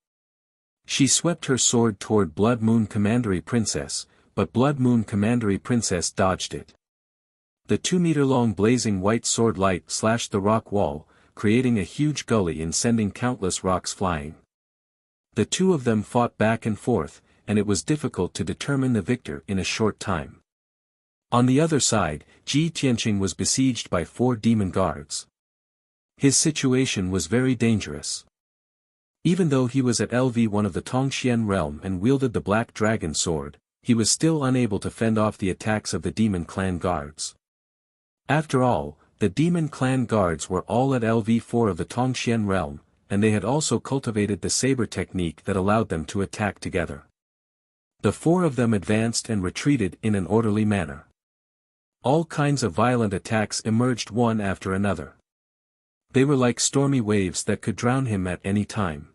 She swept her sword toward Blood Moon Commandery Princess, but Blood Moon Commandery Princess dodged it. The 2-meter-long blazing white sword light slashed the rock wall, creating a huge gully and sending countless rocks flying. The two of them fought back and forth, and it was difficult to determine the victor in a short time. On the other side, Ji Tianqing was besieged by 4 demon guards. His situation was very dangerous. Even though he was at LV1 of the Tongxian realm and wielded the Black Dragon sword, he was still unable to fend off the attacks of the demon clan guards. After all, The demon clan guards were all at LV4 of the Tongxian realm, and they had also cultivated the saber technique that allowed them to attack together. The four of them advanced and retreated in an orderly manner. All kinds of violent attacks emerged one after another. They were like stormy waves that could drown him at any time.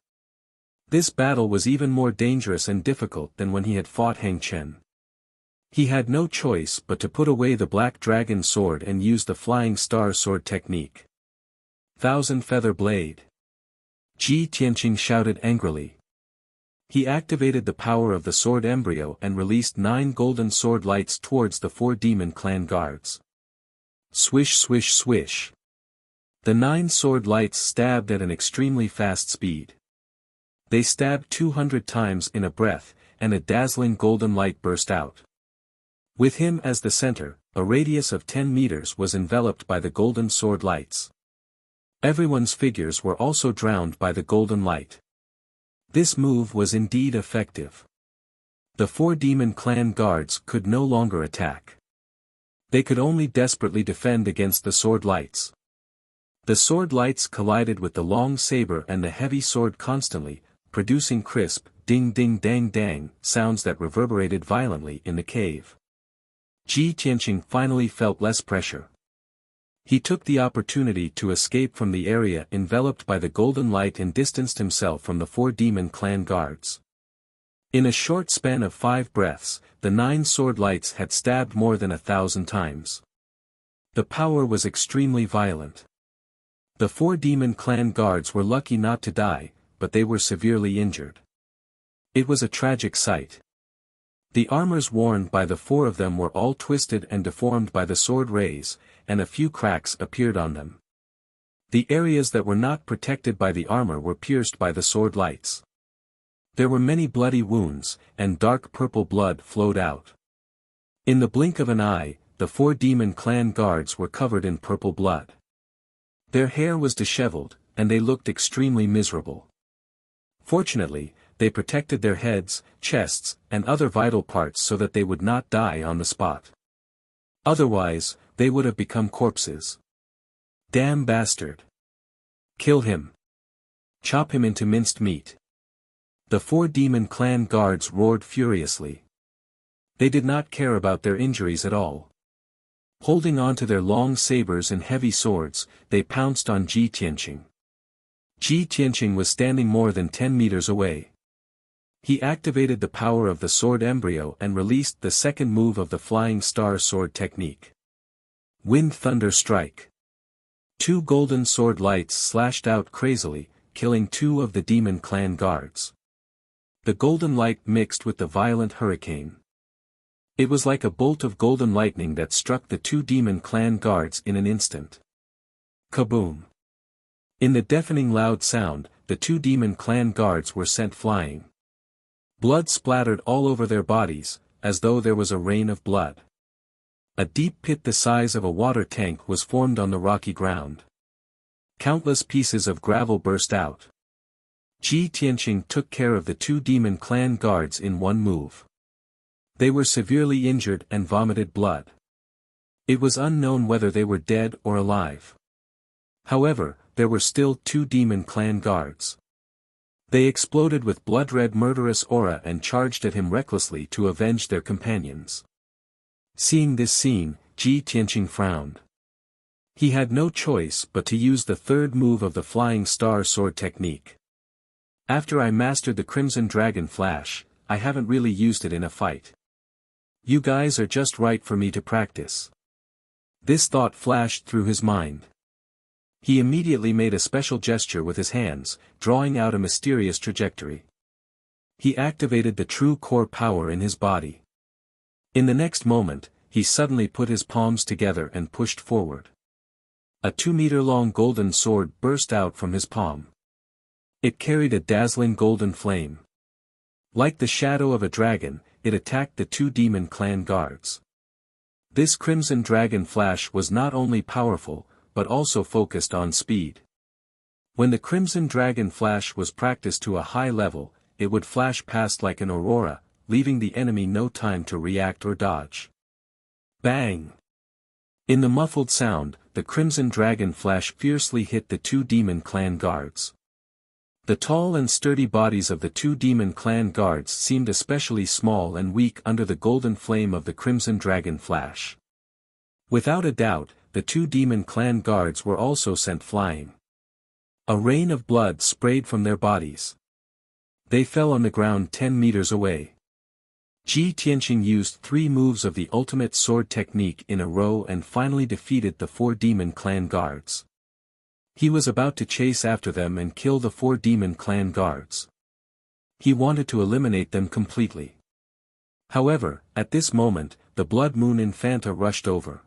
This battle was even more dangerous and difficult than when he had fought Heng Chen. He had no choice but to put away the Black Dragon sword and use the Flying Star sword technique. Thousand Feather Blade! Ji Tianqing shouted angrily. He activated the power of the sword embryo and released 9 golden sword lights towards the 4 demon clan guards. Swish swish swish! The 9 sword lights stabbed at an extremely fast speed. They stabbed 200 times in a breath, and a dazzling golden light burst out. With him as the center, a radius of 10 meters was enveloped by the golden sword lights. Everyone's figures were also drowned by the golden light. This move was indeed effective. The 4 demon clan guards could no longer attack. They could only desperately defend against the sword lights. The sword lights collided with the long saber and the heavy sword constantly, producing crisp, ding ding dang dang, sounds that reverberated violently in the cave. Ji Tianqing finally felt less pressure. He took the opportunity to escape from the area enveloped by the golden light and distanced himself from the 4 demon clan guards. In a short span of 5 breaths, the 9 sword lights had stabbed more than 1,000 times. The power was extremely violent. The 4 demon clan guards were lucky not to die, but they were severely injured. It was a tragic sight. The armors worn by the 4 of them were all twisted and deformed by the sword rays, and a few cracks appeared on them. The areas that were not protected by the armor were pierced by the sword lights. There were many bloody wounds, and dark purple blood flowed out. In the blink of an eye, the 4 demon clan guards were covered in purple blood. Their hair was disheveled, and they looked extremely miserable. Fortunately, they protected their heads, chests, and other vital parts so that they would not die on the spot. Otherwise, they would have become corpses. Damn bastard! Kill him! Chop him into minced meat! The 4 demon clan guards roared furiously. They did not care about their injuries at all. Holding on to their long sabers and heavy swords, they pounced on Ji Tianqing. Ji Tianqing was standing more than 10 meters away. He activated the power of the sword embryo and released the second move of the Flying Star sword technique. Wind Thunder Strike! 2 golden sword lights slashed out crazily, killing 2 of the demon clan guards. The golden light mixed with the violent hurricane. It was like a bolt of golden lightning that struck the 2 demon clan guards in an instant. Kaboom! In the deafening loud sound, the 2 demon clan guards were sent flying. Blood splattered all over their bodies, as though there was a rain of blood. A deep pit the size of a water tank was formed on the rocky ground. Countless pieces of gravel burst out. Ji Tianqing took care of the 2 demon clan guards in one move. They were severely injured and vomited blood. It was unknown whether they were dead or alive. However, there were still 2 demon clan guards. They exploded with blood-red murderous aura and charged at him recklessly to avenge their companions. Seeing this scene, Ji Tianqing frowned. He had no choice but to use the 3rd move of the Flying Star sword technique. After I mastered the Crimson Dragon Flash, I haven't really used it in a fight. You guys are just right for me to practice. This thought flashed through his mind. He immediately made a special gesture with his hands, drawing out a mysterious trajectory. He activated the true core power in his body. In the next moment, he suddenly put his palms together and pushed forward. A 2-meter-long golden sword burst out from his palm. It carried a dazzling golden flame. Like the shadow of a dragon, it attacked the 2 demon clan guards. This Crimson Dragon Flash was not only powerful, but also focused on speed. When the Crimson Dragon Flash was practiced to a high level, it would flash past like an aurora, leaving the enemy no time to react or dodge. Bang! In the muffled sound, the crimson dragon flash fiercely hit the two demon clan guards. The tall and sturdy bodies of the two demon clan guards seemed especially small and weak under the golden flame of the crimson dragon flash. Without a doubt, the two demon clan guards were also sent flying. A rain of blood sprayed from their bodies. They fell on the ground 10 meters away. Ji Tianqing used 3 moves of the ultimate sword technique in a row and finally defeated the 4 demon clan guards. He was about to chase after them and kill the 4 demon clan guards. He wanted to eliminate them completely. However, at this moment, the Blood Moon Infanta rushed over.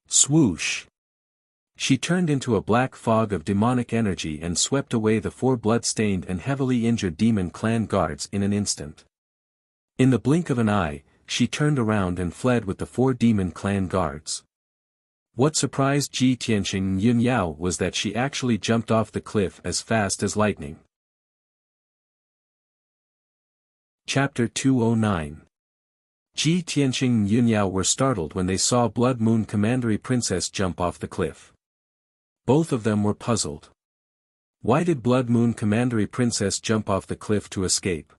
Swoosh! She turned into a black fog of demonic energy and swept away the 4 blood-stained and heavily injured demon clan guards in an instant. In the blink of an eye, she turned around and fled with the 4 demon clan guards. What surprised Ji Tianqing and Yun Yao was that she actually jumped off the cliff as fast as lightning. Chapter 209. Ji Tianqing and Yun Yao were startled when they saw Blood Moon Commandery Princess jump off the cliff. Both of them were puzzled. Why did Blood Moon Commandery Princess jump off the cliff to escape?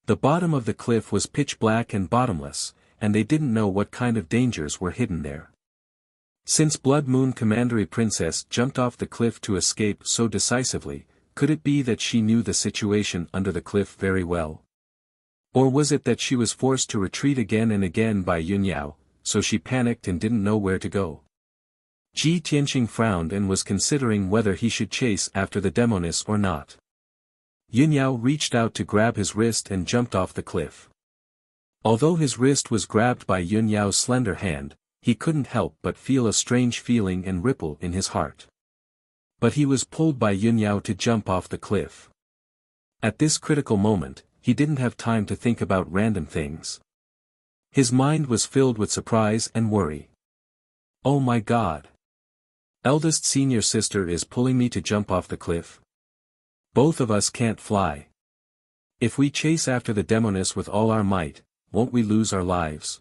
The bottom of the cliff was pitch black and bottomless, and they didn't know what kind of dangers were hidden there. Since Blood Moon Commandery Princess jumped off the cliff to escape so decisively, could it be that she knew the situation under the cliff very well? Or was it that she was forced to retreat again and again by Yun Yao, so she panicked and didn't know where to go? Ji Tianqing frowned and was considering whether he should chase after the demoness or not. Yun Yao reached out to grab his wrist and jumped off the cliff. Although his wrist was grabbed by Yun Yao's slender hand, he couldn't help but feel a strange feeling and ripple in his heart. But he was pulled by Yun Yao to jump off the cliff. At this critical moment, he didn't have time to think about random things. His mind was filled with surprise and worry. Oh my God! Eldest senior sister is pulling me to jump off the cliff. Both of us can't fly. If we chase after the demoness with all our might, won't we lose our lives?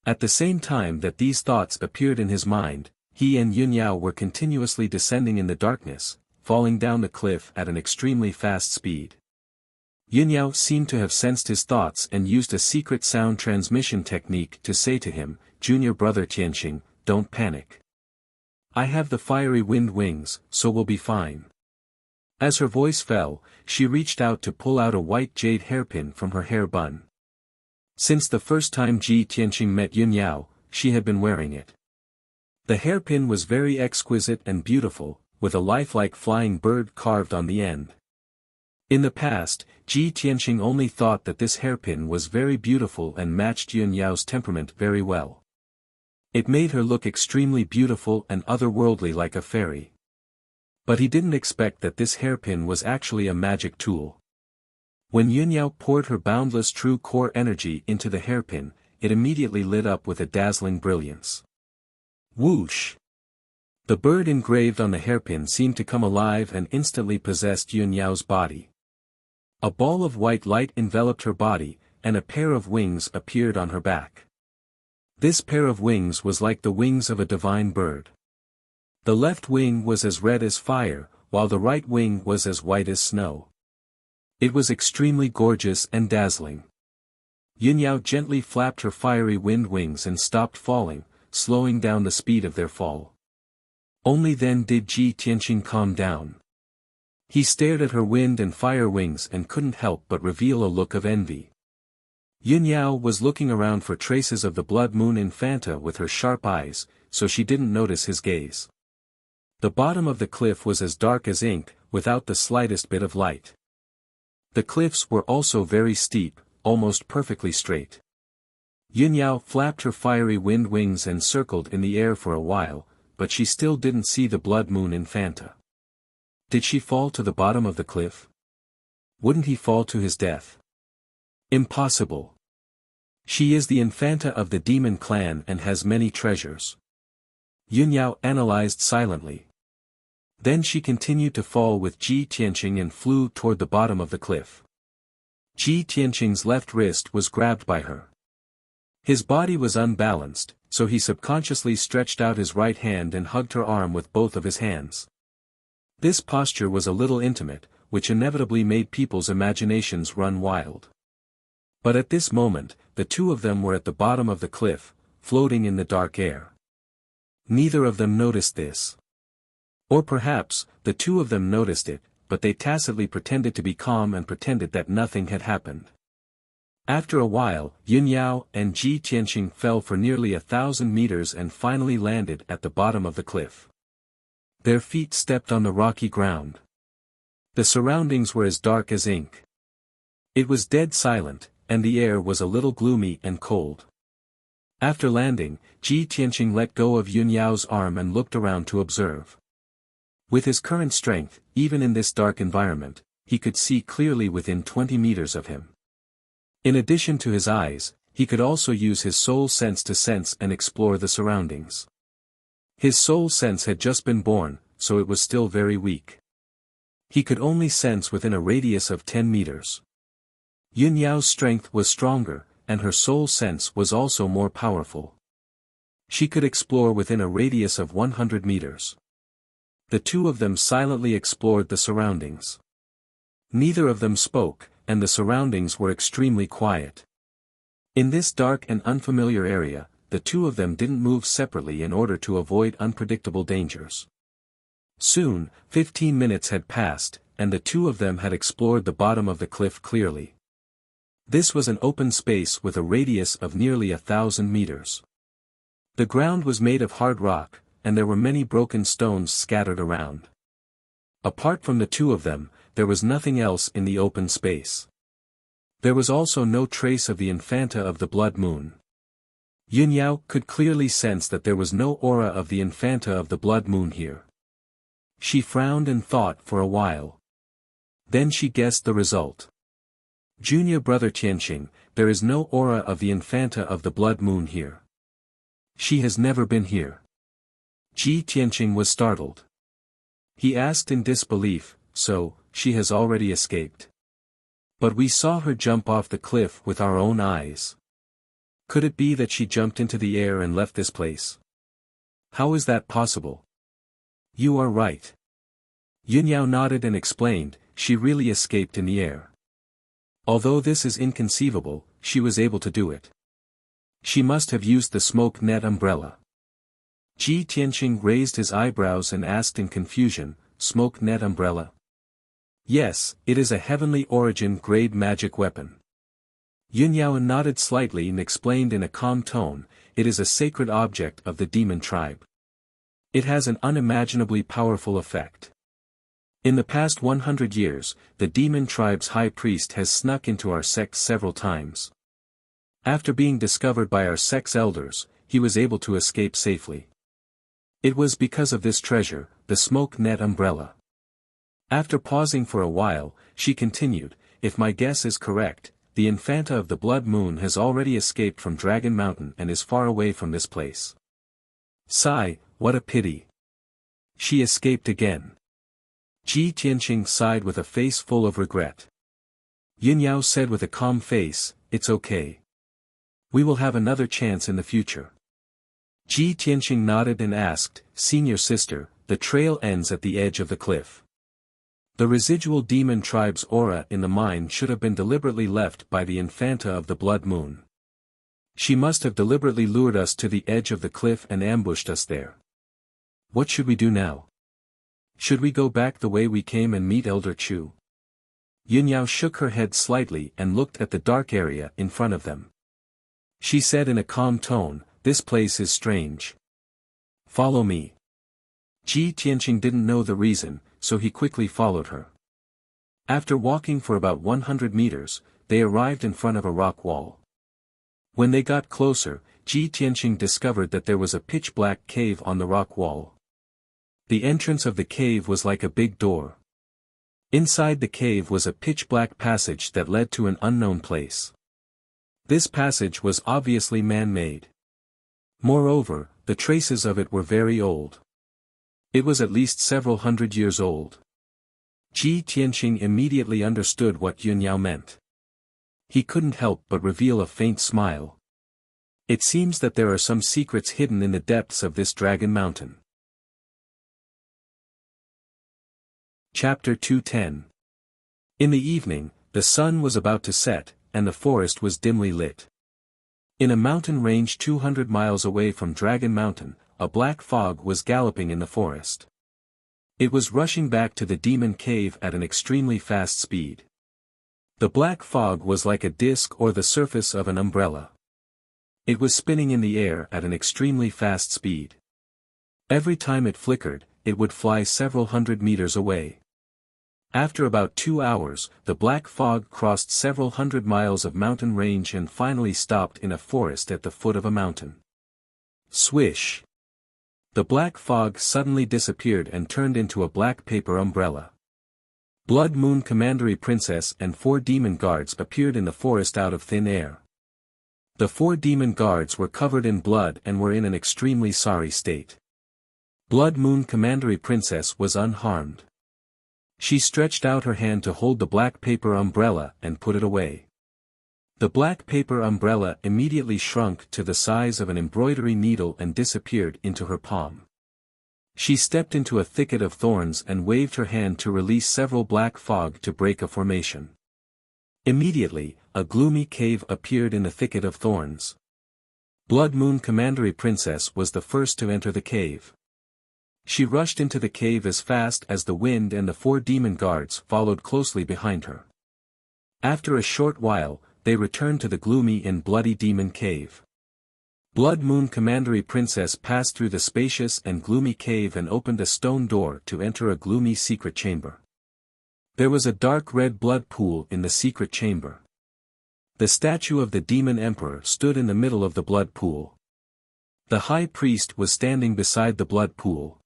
At the same time that these thoughts appeared in his mind, he and Yun Yao were continuously descending in the darkness, falling down the cliff at an extremely fast speed. Yun Yao seemed to have sensed his thoughts and used a secret sound transmission technique to say to him, "Junior brother Tianqing, don't panic. I have the fiery wind wings, so we'll be fine." As her voice fell, she reached out to pull out a white jade hairpin from her hair bun. Since the first time Ji Tianqing met Yun Yao, she had been wearing it. The hairpin was very exquisite and beautiful, with a lifelike flying bird carved on the end. In the past, Ji Tianqing only thought that this hairpin was very beautiful and matched Yun Yao's temperament very well. It made her look extremely beautiful and otherworldly like a fairy. But he didn't expect that this hairpin was actually a magic tool. When Yun Yao poured her boundless true core energy into the hairpin, it immediately lit up with a dazzling brilliance. Whoosh! The bird engraved on the hairpin seemed to come alive and instantly possessed Yun Yao's body. A ball of white light enveloped her body, and a pair of wings appeared on her back. This pair of wings was like the wings of a divine bird. The left wing was as red as fire, while the right wing was as white as snow. It was extremely gorgeous and dazzling. Yun Yao gently flapped her fiery wind wings and stopped falling, slowing down the speed of their fall. Only then did Ji Tianqing calm down. He stared at her wind and fire wings and couldn't help but reveal a look of envy. Yun Yao was looking around for traces of the Blood Moon Infanta with her sharp eyes, so she didn't notice his gaze. The bottom of the cliff was as dark as ink, without the slightest bit of light. The cliffs were also very steep, almost perfectly straight. Yun Yao flapped her fiery wind wings and circled in the air for a while, but she still didn't see the Blood Moon Infanta. Did she fall to the bottom of the cliff? Wouldn't he fall to his death? Impossible. She is the Infanta of the Demon Clan and has many treasures. Yun Yao analyzed silently. Then she continued to fall with Ji Tianqing and flew toward the bottom of the cliff. Ji Tianqing's left wrist was grabbed by her. His body was unbalanced, so he subconsciously stretched out his right hand and hugged her arm with both of his hands. This posture was a little intimate, which inevitably made people's imaginations run wild. But at this moment, the two of them were at the bottom of the cliff, floating in the dark air. Neither of them noticed this. Or perhaps, the two of them noticed it, but they tacitly pretended to be calm and pretended that nothing had happened. After a while, Yun Yao and Ji Tianqing fell for nearly 1,000 meters and finally landed at the bottom of the cliff. Their feet stepped on the rocky ground. The surroundings were as dark as ink. It was dead silent, and the air was a little gloomy and cold. After landing, Ji Tianqing let go of Yun Yao's arm and looked around to observe. With his current strength, even in this dark environment, he could see clearly within 20 meters of him. In addition to his eyes, he could also use his soul sense to sense and explore the surroundings. His soul sense had just been born, so it was still very weak. He could only sense within a radius of 10 meters. Yun Yao's strength was stronger, and her soul sense was also more powerful. She could explore within a radius of 100 meters. The two of them silently explored the surroundings. Neither of them spoke, and the surroundings were extremely quiet. In this dark and unfamiliar area, the two of them didn't move separately in order to avoid unpredictable dangers. Soon, 15 minutes had passed, and the two of them had explored the bottom of the cliff clearly. This was an open space with a radius of nearly 1,000 meters. The ground was made of hard rock, and there were many broken stones scattered around. Apart from the two of them, there was nothing else in the open space. There was also no trace of the Infanta of the Blood Moon. Yun Yao could clearly sense that there was no aura of the Infanta of the Blood Moon here. She frowned and thought for a while. Then she guessed the result. Junior brother Tianqing, there is no aura of the Infanta of the Blood Moon here. She has never been here. Ji Tianqing was startled. He asked in disbelief, so, she has already escaped. But we saw her jump off the cliff with our own eyes. Could it be that she jumped into the air and left this place? How is that possible? You are right. Yun Yao nodded and explained, she really escaped in the air. Although this is inconceivable, she was able to do it. She must have used the smoke net umbrella. Ji Tianqing raised his eyebrows and asked in confusion, smoke net umbrella? Yes, it is a heavenly origin grade magic weapon. Yun Yao nodded slightly and explained in a calm tone, it is a sacred object of the demon tribe. It has an unimaginably powerful effect. In the past 100 years, the demon tribe's high priest has snuck into our sect several times. After being discovered by our sect's elders, he was able to escape safely. It was because of this treasure, the smoke net umbrella. After pausing for a while, she continued, if my guess is correct, the Infanta of the Blood Moon has already escaped from Dragon Mountain and is far away from this place. Sigh, what a pity. She escaped again. Ji Tianqing sighed with a face full of regret. Yun Yao said with a calm face, it's okay. We will have another chance in the future. Ji Tianqing nodded and asked, Senior sister, the trail ends at the edge of the cliff. The residual demon tribe's aura in the mine should have been deliberately left by the Infanta of the Blood Moon. She must have deliberately lured us to the edge of the cliff and ambushed us there. What should we do now? Should we go back the way we came and meet Elder Chu? Yun Yao shook her head slightly and looked at the dark area in front of them. She said in a calm tone, this place is strange. Follow me. Ji Tianqing didn't know the reason, so he quickly followed her. After walking for about 100 meters, they arrived in front of a rock wall. When they got closer, Ji Tianqing discovered that there was a pitch-black cave on the rock wall. The entrance of the cave was like a big door. Inside the cave was a pitch-black passage that led to an unknown place. This passage was obviously man-made. Moreover, the traces of it were very old. It was at least several hundred years old. Ji Tianqing immediately understood what Yun Yao meant. He couldn't help but reveal a faint smile. It seems that there are some secrets hidden in the depths of this Dragon Mountain. Chapter 210. In the evening, the sun was about to set, and the forest was dimly lit. In a mountain range 200 miles away from Dragon Mountain, a black fog was galloping in the forest. It was rushing back to the demon cave at an extremely fast speed. The black fog was like a disk or the surface of an umbrella. It was spinning in the air at an extremely fast speed. Every time it flickered, it would fly several hundred meters away. After about 2 hours, the black fog crossed several hundred miles of mountain range and finally stopped in a forest at the foot of a mountain. Swish! The black fog suddenly disappeared and turned into a black paper umbrella. Blood Moon Commandery Princess and 4 demon guards appeared in the forest out of thin air. The 4 demon guards were covered in blood and were in an extremely sorry state. Blood Moon Commandery Princess was unharmed. She stretched out her hand to hold the black paper umbrella and put it away. The black paper umbrella immediately shrunk to the size of an embroidery needle and disappeared into her palm. She stepped into a thicket of thorns and waved her hand to release several black fog to break a formation. Immediately, a gloomy cave appeared in the thicket of thorns. Blood Moon Commandery Princess was the first to enter the cave. She rushed into the cave as fast as the wind and the 4 demon guards followed closely behind her. After a short while, they returned to the gloomy and bloody demon cave. Blood Moon Commandery Princess passed through the spacious and gloomy cave and opened a stone door to enter a gloomy secret chamber. There was a dark red blood pool in the secret chamber. The statue of the demon emperor stood in the middle of the blood pool. The high priest was standing beside the blood pool.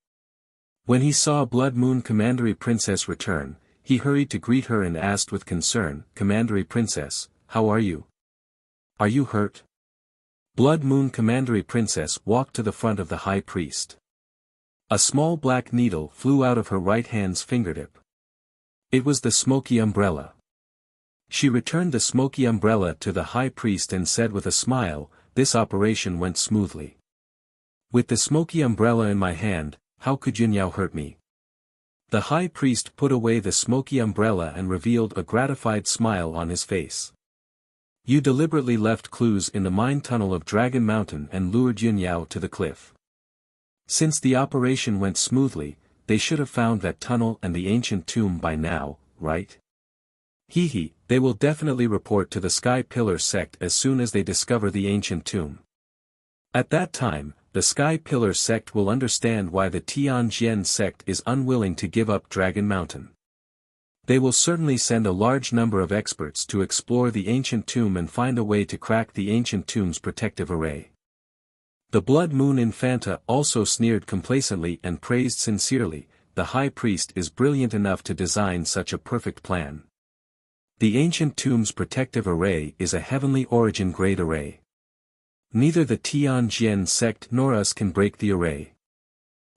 When he saw Blood Moon Commandery Princess return, he hurried to greet her and asked with concern, "Commandery Princess, how are you? Are you hurt?" Blood Moon Commandery Princess walked to the front of the high priest. A small black needle flew out of her right hand's fingertip. It was the smoky umbrella. She returned the smoky umbrella to the high priest and said with a smile, "This operation went smoothly. With the smoky umbrella in my hand, how could Yunyao hurt me?" The high priest put away the smoky umbrella and revealed a gratified smile on his face. "You deliberately left clues in the mine tunnel of Dragon Mountain and lured Yunyao to the cliff. Since the operation went smoothly, they should have found that tunnel and the ancient tomb by now, right? Hehe, they will definitely report to the Sky Pillar sect as soon as they discover the ancient tomb. At that time, the Sky Pillar sect will understand why the Tianjin sect is unwilling to give up Dragon Mountain. They will certainly send a large number of experts to explore the ancient tomb and find a way to crack the ancient tomb's protective array." The Blood Moon Infanta also sneered complacently and praised sincerely, "The high priest is brilliant enough to design such a perfect plan. The ancient tomb's protective array is a heavenly origin grade array. Neither the Tianjin sect nor us can break the array.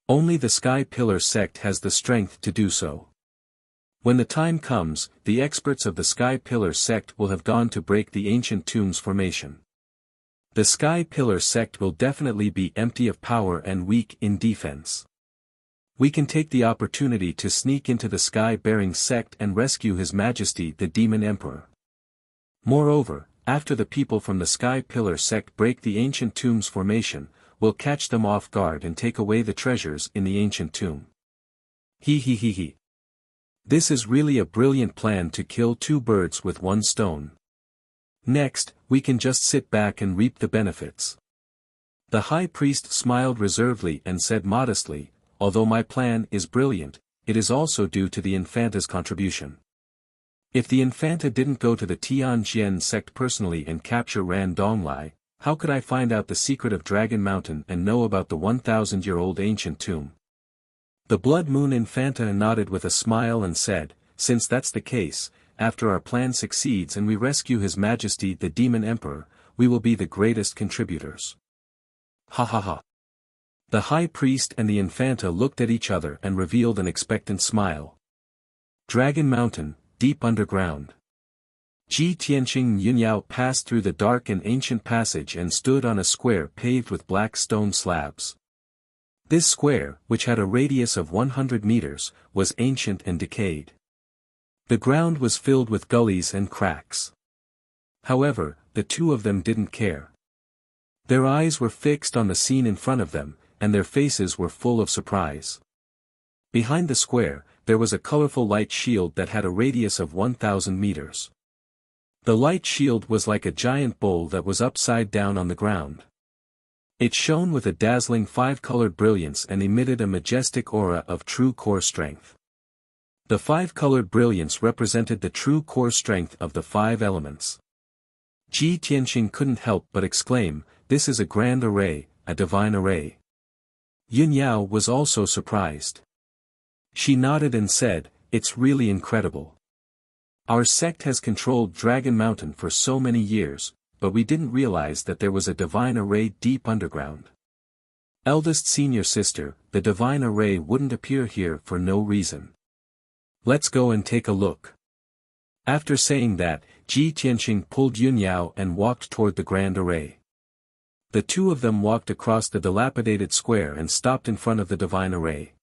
Only the Sky Pillar sect has the strength to do so. When the time comes, the experts of the Sky Pillar sect will have gone to break the ancient tomb's formation. The Sky Pillar sect will definitely be empty of power and weak in defense. We can take the opportunity to sneak into the Sky-bearing sect and rescue His Majesty the Demon Emperor. Moreover, after the people from the Sky Pillar sect break the ancient tomb's formation, we'll catch them off guard and take away the treasures in the ancient tomb. He. This is really a brilliant plan to kill 2 birds with 1 stone. Next, we can just sit back and reap the benefits." The high priest smiled reservedly and said modestly, "Although my plan is brilliant, it is also due to the Infanta's contribution. If the Infanta didn't go to the Tianjin sect personally and capture Ran Donglai, how could I find out the secret of Dragon Mountain and know about the 1,000-year-old ancient tomb?" The Blood Moon Infanta nodded with a smile and said, "Since that's the case, after our plan succeeds and we rescue His Majesty the Demon Emperor, we will be the greatest contributors." Ha ha ha. The high priest and the Infanta looked at each other and revealed an expectant smile. Dragon Mountain, deep underground. Ji Tianqing and Yunyao passed through the dark and ancient passage and stood on a square paved with black stone slabs. This square, which had a radius of 100 meters, was ancient and decayed. The ground was filled with gullies and cracks. However, the two of them didn't care. Their eyes were fixed on the scene in front of them, and their faces were full of surprise. Behind the square, there was a colorful light shield that had a radius of 1,000 meters. The light shield was like a giant bowl that was upside down on the ground. It shone with a dazzling five-colored brilliance and emitted a majestic aura of true core strength. The five-colored brilliance represented the true core strength of the five elements. Ji Tianqing couldn't help but exclaim, "This is a grand array, a divine array." Yunyao was also surprised. She nodded and said, "It's really incredible. Our sect has controlled Dragon Mountain for so many years, but we didn't realize that there was a divine array deep underground. Eldest senior sister, the divine array wouldn't appear here for no reason. Let's go and take a look." After saying that, Ji Tianqing pulled Yunyao and walked toward the grand array. The two of them walked across the dilapidated square and stopped in front of the divine array.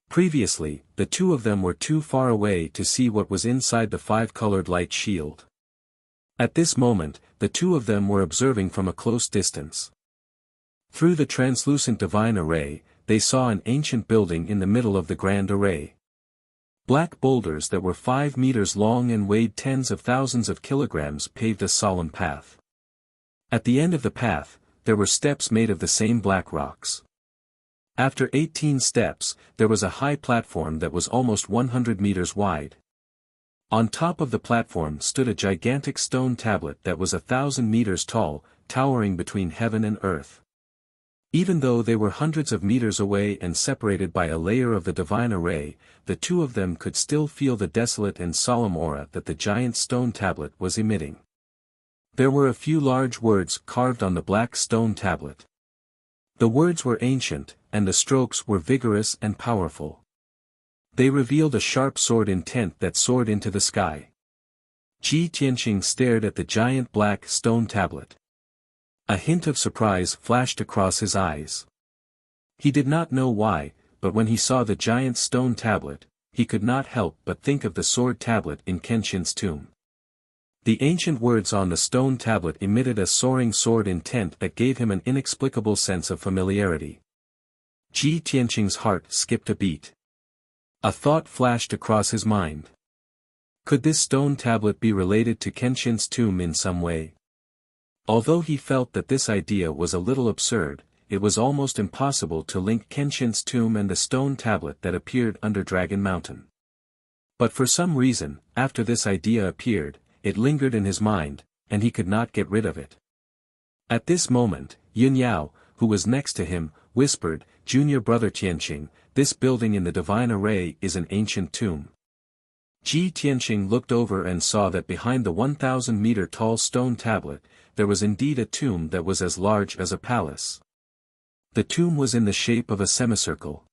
Previously, the two of them were too far away to see what was inside the five-colored light shield. At this moment, the two of them were observing from a close distance. Through the translucent divine array, they saw an ancient building in the middle of the grand array. Black boulders that were 5 meters long and weighed tens of thousands of kilograms paved a solemn path. At the end of the path, there were steps made of the same black rocks. After 18 steps, there was a high platform that was almost 100 meters wide. On top of the platform stood a gigantic stone tablet that was 1,000 meters tall, towering between heaven and earth. Even though they were hundreds of meters away and separated by a layer of the divine array, the two of them could still feel the desolate and solemn aura that the giant stone tablet was emitting. There were a few large words carved on the black stone tablet. The words were ancient, and the strokes were vigorous and powerful. They revealed a sharp sword intent that soared into the sky. Ji Tianqing stared at the giant black stone tablet. A hint of surprise flashed across his eyes. He did not know why, but when he saw the giant stone tablet, he could not help but think of the sword tablet in Kenshin's tomb. The ancient words on the stone tablet emitted a soaring sword intent that gave him an inexplicable sense of familiarity. Ji Tianqing's heart skipped a beat. A thought flashed across his mind. Could this stone tablet be related to Kenshin's tomb in some way? Although he felt that this idea was a little absurd, it was almost impossible to link Kenshin's tomb and the stone tablet that appeared under Dragon Mountain. But for some reason, after this idea appeared, it lingered in his mind, and he could not get rid of it. At this moment, Yunyao, who was next to him, whispered, "Junior brother Tianqing, this building in the divine array is an ancient tomb." Ji Tianqing looked over and saw that behind the 1,000-meter tall stone tablet, there was indeed a tomb that was as large as a palace. The tomb was in the shape of a semicircle.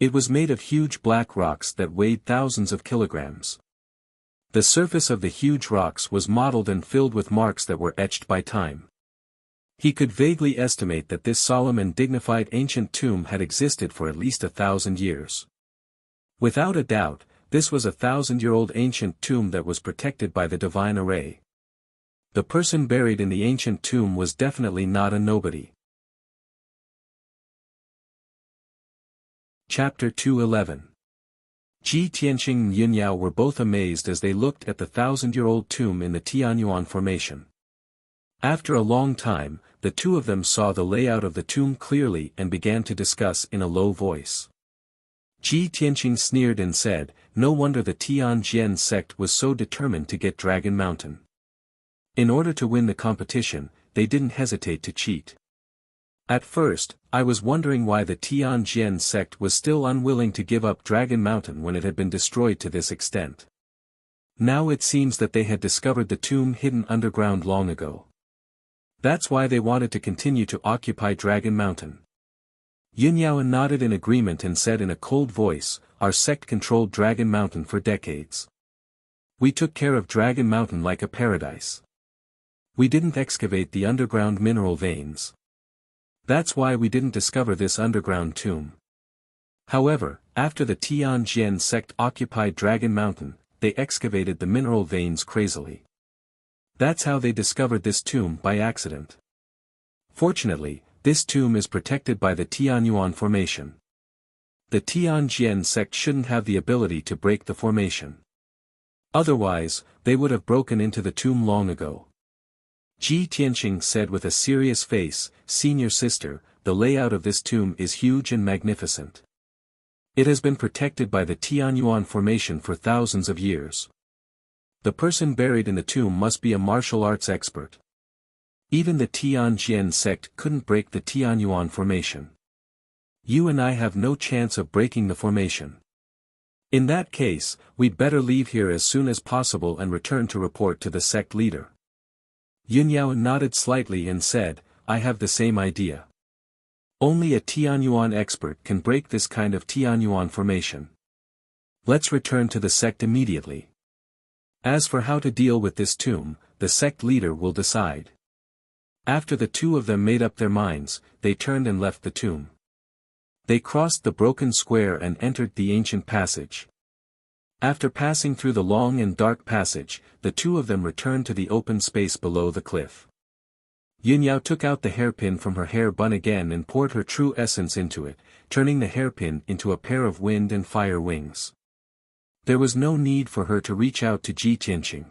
It was made of huge black rocks that weighed thousands of kilograms. The surface of the huge rocks was mottled and filled with marks that were etched by time. He could vaguely estimate that this solemn and dignified ancient tomb had existed for at least 1,000 years. Without a doubt, this was a 1,000-year-old ancient tomb that was protected by the divine array. The person buried in the ancient tomb was definitely not a nobody. Chapter 211. Ji Tianqing and Yunyao were both amazed as they looked at the 1,000-year-old tomb in the Tianyuan Formation. After a long time, the two of them saw the layout of the tomb clearly and began to discuss in a low voice. Ji Tianqing sneered and said, "No wonder the Tianjian sect was so determined to get Dragon Mountain. In order to win the competition, they didn't hesitate to cheat. At first, I was wondering why the Tianjian sect was still unwilling to give up Dragon Mountain when it had been destroyed to this extent. Now it seems that they had discovered the tomb hidden underground long ago. That's why they wanted to continue to occupy Dragon Mountain." Yunyao nodded in agreement and said in a cold voice, "Our sect controlled Dragon Mountain for decades. We took care of Dragon Mountain like a paradise. We didn't excavate the underground mineral veins. That's why we didn't discover this underground tomb. However, after the Tianjin sect occupied Dragon Mountain, they excavated the mineral veins crazily. That's how they discovered this tomb by accident. Fortunately, this tomb is protected by the Tianyuan formation. The Tianjin sect shouldn't have the ability to break the formation. Otherwise, they would have broken into the tomb long ago. Ji Tianqing said with a serious face, "Senior sister, the layout of this tomb is huge and magnificent. It has been protected by the Tianyuan formation for thousands of years. The person buried in the tomb must be a martial arts expert. Even the Tianjin sect couldn't break the Tianyuan formation. You and I have no chance of breaking the formation. In that case, we'd better leave here as soon as possible and return to report to the sect leader." Yunyao nodded slightly and said, "I have the same idea. Only a Tianyuan expert can break this kind of Tianyuan formation. Let's return to the sect immediately. As for how to deal with this tomb, the sect leader will decide." After the two of them made up their minds, they turned and left the tomb. They crossed the broken square and entered the ancient passage. After passing through the long and dark passage, the two of them returned to the open space below the cliff. Yunyao took out the hairpin from her hair bun again and poured her true essence into it, turning the hairpin into a pair of wind and fire wings. There was no need for her to reach out to Ji Tianqing.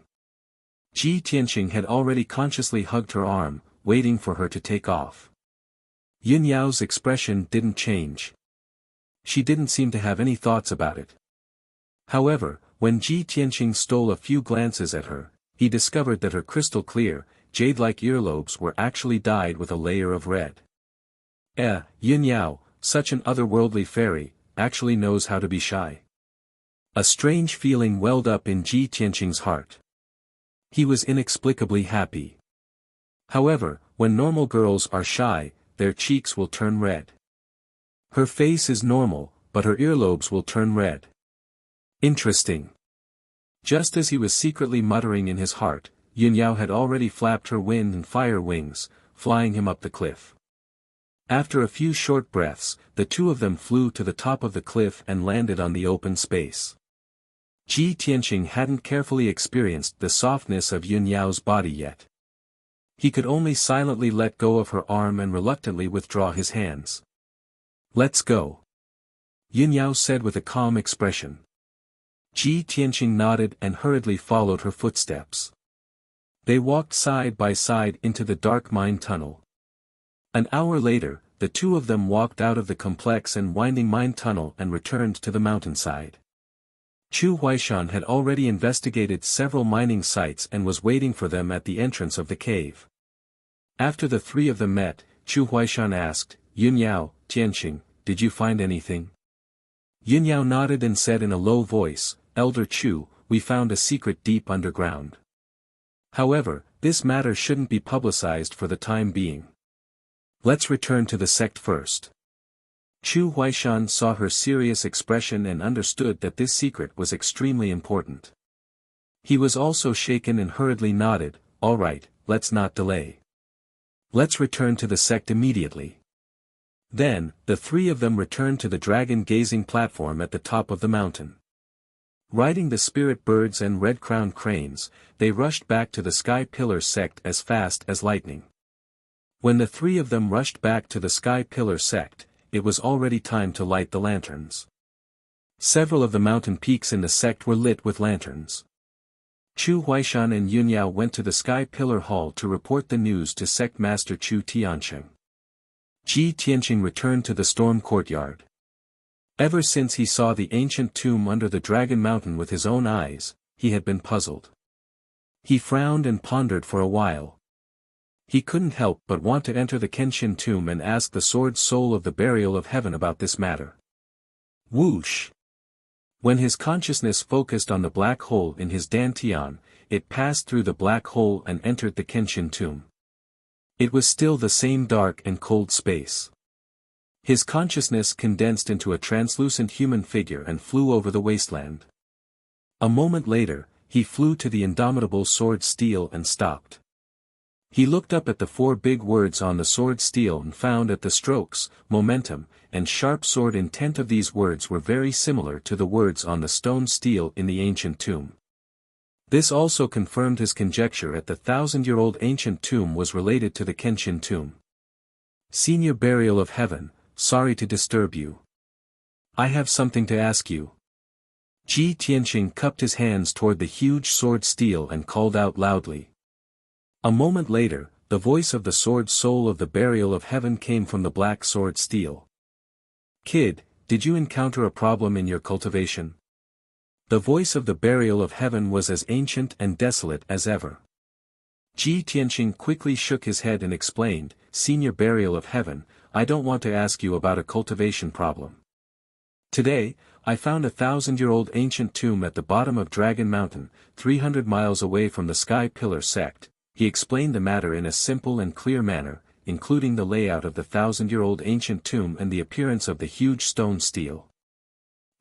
Ji Tianqing had already consciously hugged her arm, waiting for her to take off. Yunyao's expression didn't change. She didn't seem to have any thoughts about it. However, when Ji Tianqing stole a few glances at her, he discovered that her crystal-clear, jade-like earlobes were actually dyed with a layer of red. Yunyao, such an otherworldly fairy, actually knows how to be shy. A strange feeling welled up in Ji Tianqing's heart. He was inexplicably happy. However, when normal girls are shy, their cheeks will turn red. Her face is normal, but her earlobes will turn red. Interesting. Just as he was secretly muttering in his heart, Yunyao had already flapped her wind and fire wings, flying him up the cliff. After a few short breaths, the two of them flew to the top of the cliff and landed on the open space. Ji Tianqing hadn't carefully experienced the softness of Yunyao's body yet. He could only silently let go of her arm and reluctantly withdraw his hands. "Let's go," Yunyao said with a calm expression. Ji Tianqing nodded and hurriedly followed her footsteps. They walked side by side into the dark mine tunnel. An hour later, the two of them walked out of the complex and winding mine tunnel and returned to the mountainside. Chu Huaishan had already investigated several mining sites and was waiting for them at the entrance of the cave. After the three of them met, Chu Huaishan asked, "Yunyao, Tianqing, did you find anything?" Yunyao nodded and said in a low voice, "Elder Chu, we found a secret deep underground. However, this matter shouldn't be publicized for the time being. Let's return to the sect first." Chu Huaishan saw her serious expression and understood that this secret was extremely important. He was also shaken and hurriedly nodded, "All right, let's not delay. Let's return to the sect immediately." Then, the three of them returned to the dragon-gazing platform at the top of the mountain. Riding the spirit birds and red-crowned cranes, they rushed back to the Sky Pillar sect as fast as lightning. When the three of them rushed back to the Sky Pillar sect, it was already time to light the lanterns. Several of the mountain peaks in the sect were lit with lanterns. Chu Huaishan and Yunyao went to the Sky Pillar Hall to report the news to Sect Master Chu Tianqing. Ji Tianqing returned to the storm courtyard. Ever since he saw the ancient tomb under the Dragon Mountain with his own eyes, he had been puzzled. He frowned and pondered for a while. He couldn't help but want to enter the Kenshin tomb and ask the sword soul of the burial of heaven about this matter. Whoosh! When his consciousness focused on the black hole in his dantian, it passed through the black hole and entered the Kenshin tomb. It was still the same dark and cold space. His consciousness condensed into a translucent human figure and flew over the wasteland. A moment later, he flew to the indomitable sword steel and stopped. He looked up at the 4 big words on the sword steel and found that the strokes, momentum, and sharp sword intent of these words were very similar to the words on the stone steel in the ancient tomb. This also confirmed his conjecture that the 1,000-year-old ancient tomb was related to the Kenshin tomb. Senior Burial of Heaven, sorry to disturb you. I have something to ask you. Ji Tianqing cupped his hands toward the huge sword steel and called out loudly. A moment later, the voice of the sword soul of the Burial of Heaven came from the black sword steel. Kid, did you encounter a problem in your cultivation? The voice of the Burial of Heaven was as ancient and desolate as ever. Ji Tianqing quickly shook his head and explained, Senior Burial of Heaven, I don't want to ask you about a cultivation problem. Today, I found a 1,000-year-old ancient tomb at the bottom of Dragon Mountain, 300 miles away from the Sky Pillar sect. He explained the matter in a simple and clear manner, including the layout of the 1,000-year-old ancient tomb and the appearance of the huge stone steel.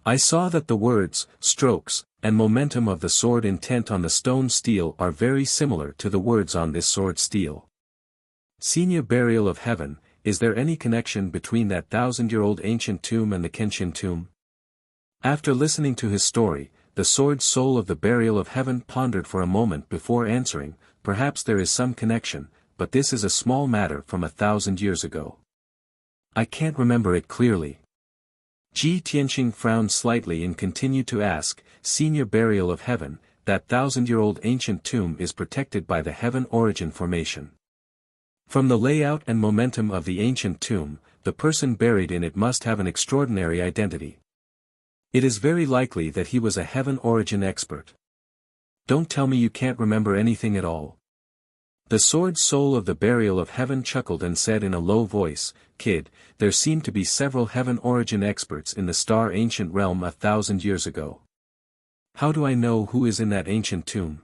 I saw that the words, strokes, and momentum of the sword intent on the stone steel are very similar to the words on this sword steel. Senior Burial of Heaven, is there any connection between that 1,000-year-old ancient tomb and the Kenshin tomb? After listening to his story, the sword soul of the Burial of Heaven pondered for a moment before answering, perhaps there is some connection, but this is a small matter from 1,000 years ago. I can't remember it clearly. Ji Tianqing frowned slightly and continued to ask, Senior Burial of Heaven, that 1,000-year-old ancient tomb is protected by the Heaven Origin Formation. From the layout and momentum of the ancient tomb, the person buried in it must have an extraordinary identity. It is very likely that he was a Heaven Origin expert. Don't tell me you can't remember anything at all. The sword soul of the Burial of Heaven chuckled and said in a low voice, Kid, there seem to be several Heaven Origin experts in the Star Ancient Realm 1,000 years ago. How do I know who is in that ancient tomb?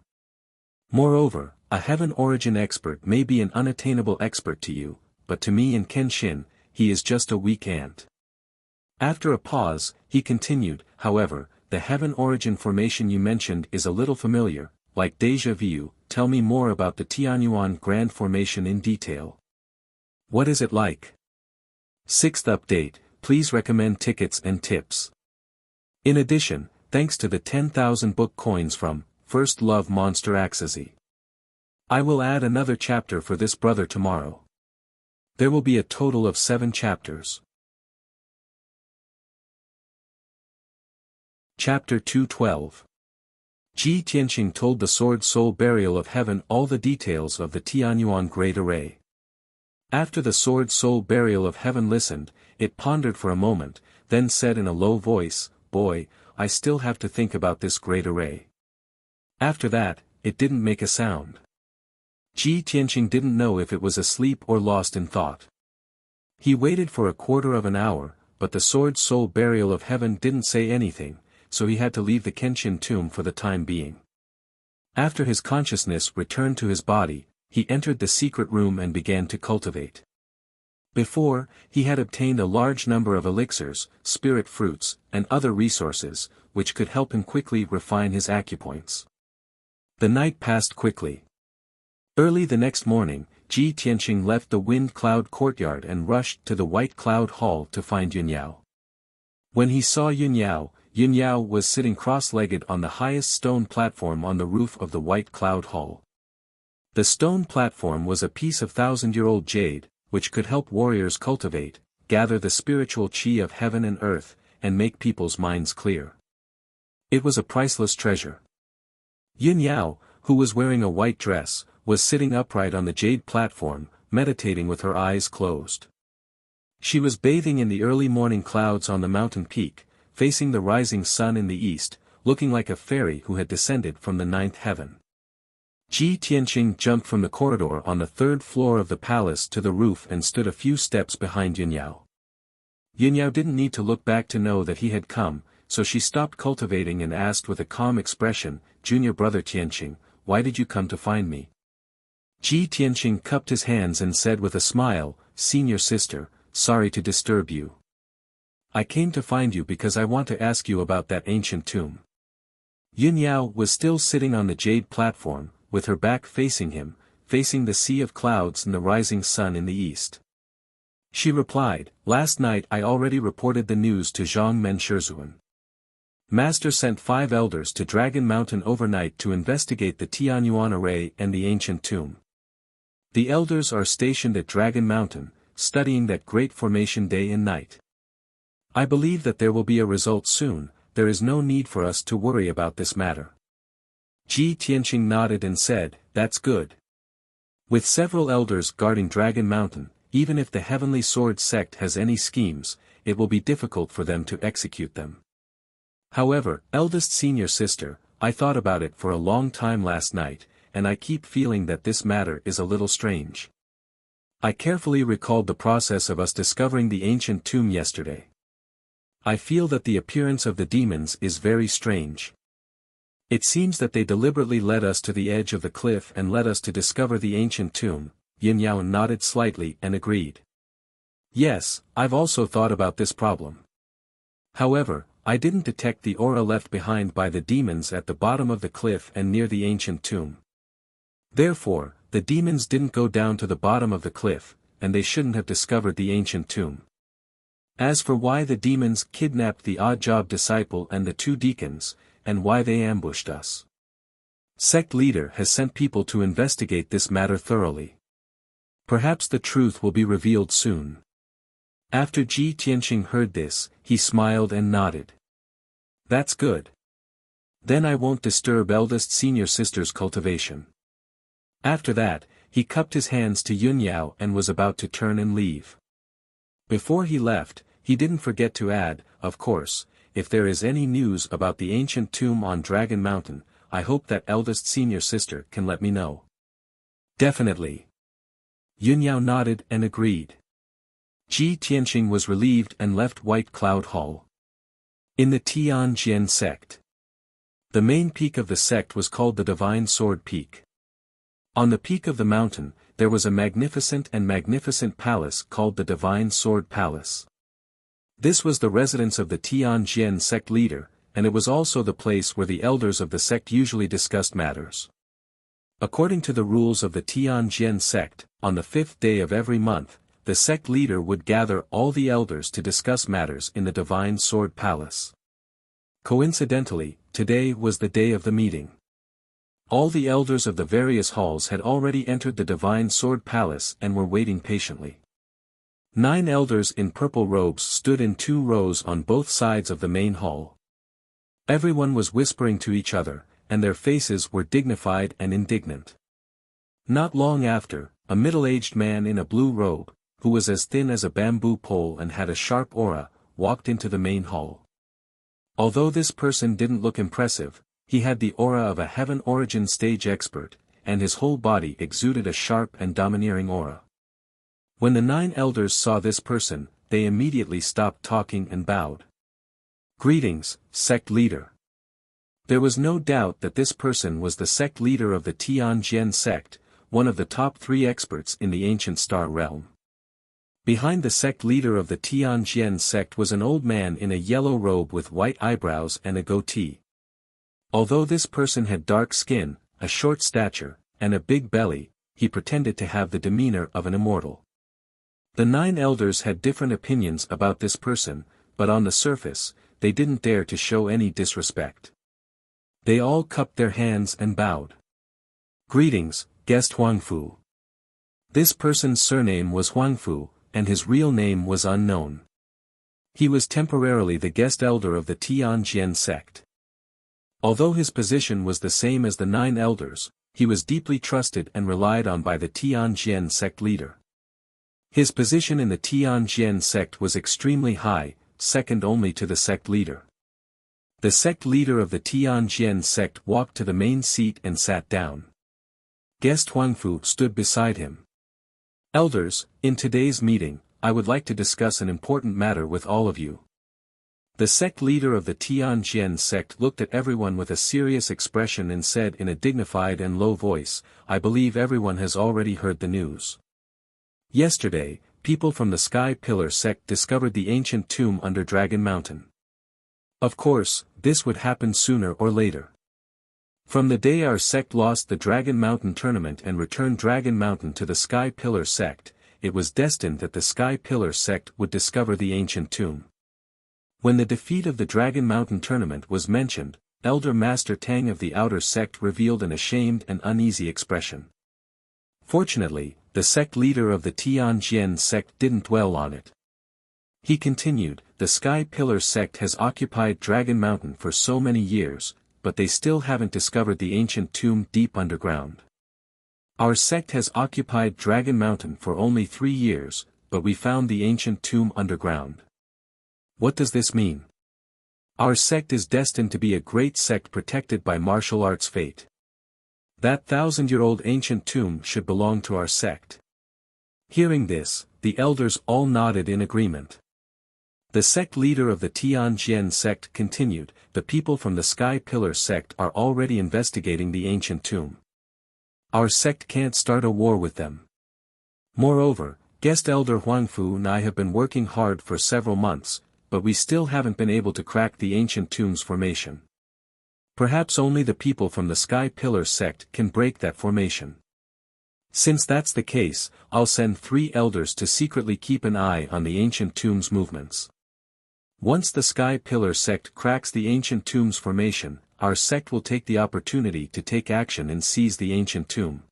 Moreover, a Heaven Origin expert may be an unattainable expert to you, but to me in Kenshin, he is just a weak ant. After a pause, he continued, however, the Heaven Origin Formation you mentioned is a little familiar, like déjà vu. Tell me more about the Tianyuan Grand Formation in detail. What is it like? 6th update, please recommend tickets and tips. In addition, thanks to the 10,000 book coins from First Love Monster Axezy. I will add another chapter for this brother tomorrow. There will be a total of 7 chapters. Chapter 212. Ji Tianqing told the Sword Soul Burial of Heaven all the details of the Tianyuan Great Array. After the Sword Soul Burial of Heaven listened, it pondered for a moment, then said in a low voice, Boy, I still have to think about this Great Array. After that, it didn't make a sound. Ji Tianqing didn't know if it was asleep or lost in thought. He waited for a quarter of an hour, but the Sword Soul Burial of Heaven didn't say anything, so he had to leave the Kenshin tomb for the time being. After his consciousness returned to his body, he entered the secret room and began to cultivate. Before, he had obtained a large number of elixirs, spirit fruits, and other resources, which could help him quickly refine his acupoints. The night passed quickly. Early the next morning, Ji Tianqing left the Wind Cloud courtyard and rushed to the White Cloud Hall to find Yunyao. When he saw Yunyao was sitting cross-legged on the highest stone platform on the roof of the White Cloud Hall. The stone platform was a piece of 1,000-year-old jade, which could help warriors cultivate, gather the spiritual qi of heaven and earth, and make people's minds clear. It was a priceless treasure. Yunyao, who was wearing a white dress, was sitting upright on the jade platform, meditating with her eyes closed. She was bathing in the early morning clouds on the mountain peak, facing the rising sun in the east, looking like a fairy who had descended from the 9th heaven. Ji Tianqing jumped from the corridor on the 3rd floor of the palace to the roof and stood a few steps behind Yunyao. Yunyao didn't need to look back to know that he had come, so she stopped cultivating and asked with a calm expression, Junior brother Tianqing, why did you come to find me? Ji Tianqing cupped his hands and said with a smile, Senior sister, sorry to disturb you. I came to find you because I want to ask you about that ancient tomb. Yunyao was still sitting on the jade platform, with her back facing him, facing the sea of clouds and the rising sun in the east. She replied, "Last night I already reported the news to Zhang Menshizuan. Master sent 5 elders to Dragon Mountain overnight to investigate the Tianyuan array and the ancient tomb. The elders are stationed at Dragon Mountain, studying that great formation day and night. I believe that there will be a result soon. There is no need for us to worry about this matter." Ji Tianqing nodded and said, "That's good." With several elders guarding Dragon Mountain, even if the Heavenly Sword sect has any schemes, it will be difficult for them to execute them. However, eldest senior sister, I thought about it for a long time last night, and I keep feeling that this matter is a little strange. I carefully recalled the process of us discovering the ancient tomb yesterday. I feel that the appearance of the demons is very strange. It seems that they deliberately led us to the edge of the cliff and led us to discover the ancient tomb. Yunyao nodded slightly and agreed. Yes, I've also thought about this problem. However, I didn't detect the aura left behind by the demons at the bottom of the cliff and near the ancient tomb. Therefore, the demons didn't go down to the bottom of the cliff, and they shouldn't have discovered the ancient tomb. As for why the demons kidnapped the odd-job disciple and the 2 deacons, and why they ambushed us. Sect leader has sent people to investigate this matter thoroughly. Perhaps the truth will be revealed soon. After Ji Tianqing heard this, he smiled and nodded. That's good. Then I won't disturb eldest senior sister's cultivation. After that, he cupped his hands to Yunyao and was about to turn and leave. Before he left, he didn't forget to add, of course, if there is any news about the ancient tomb on Dragon Mountain, I hope that eldest senior sister can let me know. Definitely. Yunyao nodded and agreed. Ji Tianqing was relieved and left White Cloud Hall. In the Tianjian sect. The main peak of the sect was called the Divine Sword Peak. On the peak of the mountain, there was a magnificent palace called the Divine Sword Palace. This was the residence of the Tianjian sect leader, and it was also the place where the elders of the sect usually discussed matters. According to the rules of the Tianjian sect, on the 5th day of every month, the sect leader would gather all the elders to discuss matters in the Divine Sword Palace. Coincidentally, today was the day of the meeting. All the elders of the various halls had already entered the Divine Sword Palace and were waiting patiently. 9 elders in purple robes stood in 2 rows on both sides of the main hall. Everyone was whispering to each other, and their faces were dignified and indignant. Not long after, a middle-aged man in a blue robe, who was as thin as a bamboo pole and had a sharp aura, walked into the main hall. Although this person didn't look impressive, he had the aura of a heaven origin stage expert, and his whole body exuded a sharp and domineering aura. When the 9 elders saw this person, they immediately stopped talking and bowed. Greetings, sect leader. There was no doubt that this person was the sect leader of the Tianjian sect, one of the top 3 experts in the ancient star realm. Behind the sect leader of the Tianjian sect was an old man in a yellow robe with white eyebrows and a goatee. Although this person had dark skin, a short stature, and a big belly, he pretended to have the demeanor of an immortal. The 9 elders had different opinions about this person, but on the surface, they didn't dare to show any disrespect. They all cupped their hands and bowed. Greetings, guest Huangfu. This person's surname was Huangfu, and his real name was unknown. He was temporarily the guest elder of the Tianjian sect. Although his position was the same as the 9 elders, he was deeply trusted and relied on by the Tianjian sect leader. His position in the Tianjian sect was extremely high, second only to the sect leader. The sect leader of the Tianjian sect walked to the main seat and sat down. Guest Huangfu stood beside him. Elders, in today's meeting, I would like to discuss an important matter with all of you. The sect leader of the Tianjian sect looked at everyone with a serious expression and said in a dignified and low voice, I believe everyone has already heard the news. Yesterday, people from the Sky Pillar sect discovered the ancient tomb under Dragon Mountain. Of course, this would happen sooner or later. From the day our sect lost the Dragon Mountain tournament and returned Dragon Mountain to the Sky Pillar sect, it was destined that the Sky Pillar sect would discover the ancient tomb. When the defeat of the Dragon Mountain tournament was mentioned, Elder Master Tang of the Outer Sect revealed an ashamed and uneasy expression. Fortunately, the sect leader of the Tianjian sect didn't dwell on it. He continued, the Sky Pillar sect has occupied Dragon Mountain for so many years, but they still haven't discovered the ancient tomb deep underground. Our sect has occupied Dragon Mountain for only 3 years, but we found the ancient tomb underground. What does this mean? Our sect is destined to be a great sect protected by martial arts fate. That 1,000-year-old ancient tomb should belong to our sect. Hearing this, the elders all nodded in agreement. The sect leader of the Tianjian sect continued, the people from the Sky Pillar sect are already investigating the ancient tomb. Our sect can't start a war with them. Moreover, guest elder Huangfu and I have been working hard for several months, but we still haven't been able to crack the ancient tomb's formation. Perhaps only the people from the Sky Pillar sect can break that formation. Since that's the case, I'll send 3 elders to secretly keep an eye on the ancient tomb's movements. Once the Sky Pillar sect cracks the ancient tomb's formation, our sect will take the opportunity to take action and seize the ancient tomb.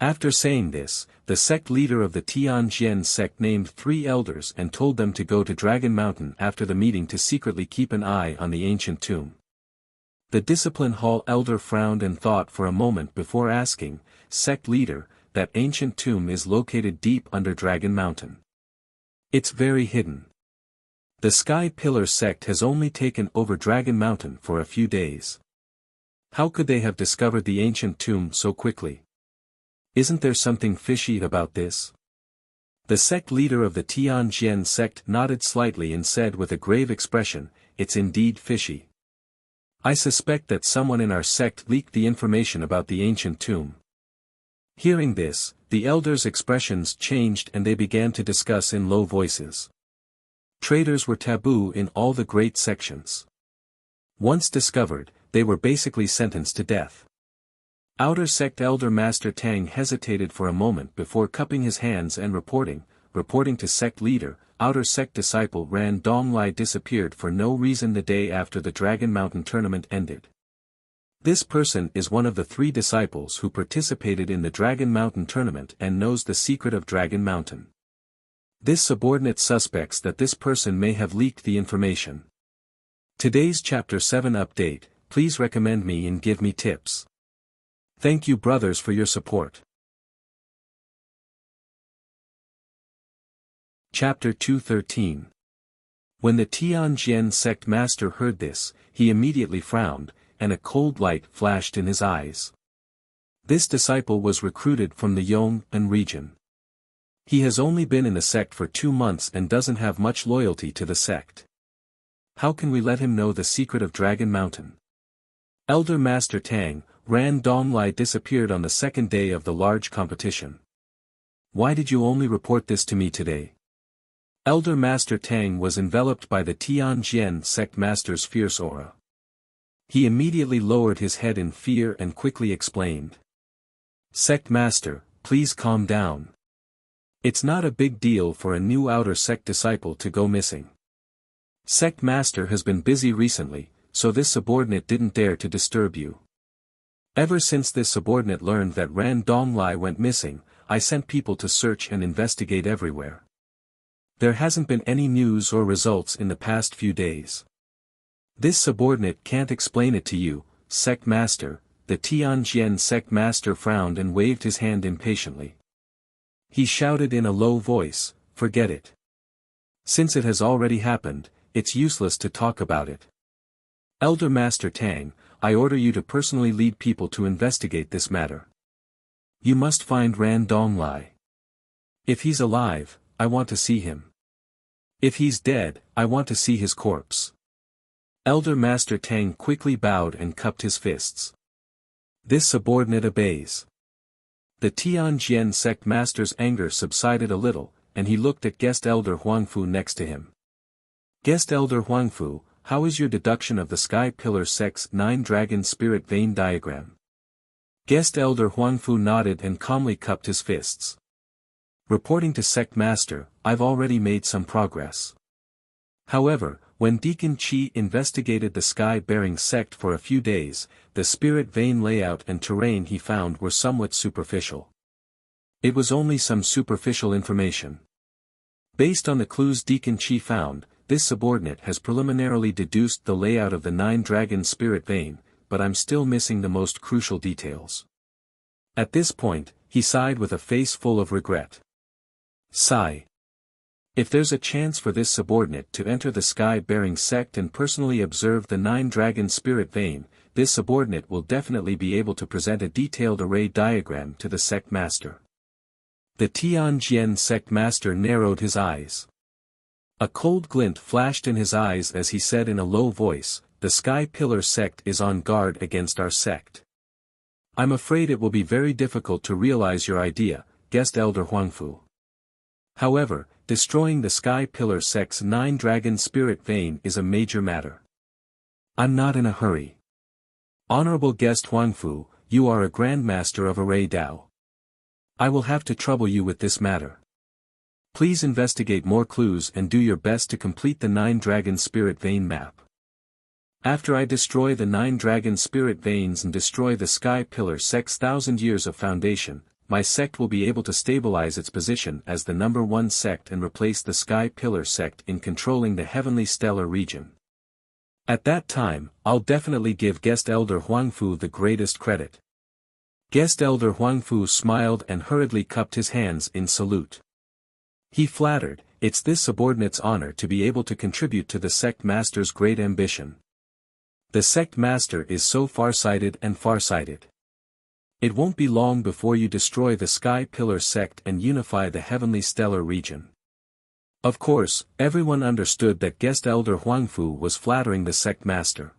After saying this, the sect leader of the Tianjian sect named 3 elders and told them to go to Dragon Mountain after the meeting to secretly keep an eye on the ancient tomb. The Discipline Hall elder frowned and thought for a moment before asking, "Sect leader, that ancient tomb is located deep under Dragon Mountain. It's very hidden. The Sky Pillar sect has only taken over Dragon Mountain for a few days. How could they have discovered the ancient tomb so quickly? Isn't there something fishy about this?" The sect leader of the Tianjian sect nodded slightly and said with a grave expression, "It's indeed fishy. I suspect that someone in our sect leaked the information about the ancient tomb." Hearing this, the elders' expressions changed and they began to discuss in low voices. Traitors were taboo in all the great sections. Once discovered, they were basically sentenced to death. Outer Sect Elder Master Tang hesitated for a moment before cupping his hands and reporting to Sect Leader, Outer Sect Disciple Ran Donglai disappeared for no reason the day after the Dragon Mountain tournament ended. This person is one of the 3 disciples who participated in the Dragon Mountain tournament and knows the secret of Dragon Mountain. This subordinate suspects that this person may have leaked the information. Today's Chapter 7 update, please recommend me and give me tips. Thank you brothers for your support. Chapter 213. When the Tianjian sect master heard this, he immediately frowned, and a cold light flashed in his eyes. This disciple was recruited from the Yong'an region. He has only been in the sect for 2 months and doesn't have much loyalty to the sect. How can we let him know the secret of Dragon Mountain? Elder Master Tang, Ran Donglai disappeared on the 2nd day of the large competition. Why did you only report this to me today? Elder Master Tang was enveloped by the Tianjian sect master's fierce aura. He immediately lowered his head in fear and quickly explained. Sect master, please calm down. It's not a big deal for a new outer sect disciple to go missing. Sect master has been busy recently, so this subordinate didn't dare to disturb you. Ever since this subordinate learned that Ran Donglai went missing, I sent people to search and investigate everywhere. There hasn't been any news or results in the past few days. This subordinate can't explain it to you, sect master. The Tianjian sect master frowned and waved his hand impatiently. He shouted in a low voice, forget it. Since it has already happened, it's useless to talk about it. Elder Master Tang, I order you to personally lead people to investigate this matter. You must find Ran Donglai. If he's alive, I want to see him. If he's dead, I want to see his corpse. Elder Master Tang quickly bowed and cupped his fists. This subordinate obeys. The Tianjian sect master's anger subsided a little, and he looked at guest elder Huangfu next to him. Guest elder Huangfu, how is your deduction of the Sky Pillar Sect's 9-Dragon Spirit Vein diagram? Guest Elder Huangfu nodded and calmly cupped his fists. Reporting to Sect Master, I've already made some progress. However, when Deacon Qi investigated the sky-bearing sect for a few days, the spirit vein layout and terrain he found were somewhat superficial. It was only some superficial information. Based on the clues Deacon Qi found, this subordinate has preliminarily deduced the layout of the 9-Dragon Spirit Vein, but I'm still missing the most crucial details. At this point, he sighed with a face full of regret. Sigh. If there's a chance for this subordinate to enter the sky-bearing sect and personally observe the 9-Dragon Spirit Vein, this subordinate will definitely be able to present a detailed array diagram to the sect master. The Tianjian sect master narrowed his eyes. A cold glint flashed in his eyes as he said in a low voice, "The Sky Pillar sect is on guard against our sect. I'm afraid it will be very difficult to realize your idea, Guest Elder Huangfu. However, destroying the Sky Pillar sect's 9-Dragon Spirit Vein is a major matter. I'm not in a hurry. Honorable Guest Huangfu, you are a Grandmaster of Array Dao. I will have to trouble you with this matter. Please investigate more clues and do your best to complete the 9-Dragon Spirit Vein map. After I destroy the 9-Dragon Spirit Veins and destroy the Sky Pillar sect's 1,000 years of foundation, my sect will be able to stabilize its position as the #1 sect and replace the Sky Pillar sect in controlling the Heavenly Stellar region. At that time, I'll definitely give Guest Elder Huangfu the greatest credit." Guest Elder Huangfu smiled and hurriedly cupped his hands in salute. He flattered, it's this subordinate's honor to be able to contribute to the sect master's great ambition. The sect master is so farsighted and farsighted. It won't be long before you destroy the Sky Pillar sect and unify the Heavenly Stellar region. Of course, everyone understood that Guest Elder Huangfu was flattering the sect master.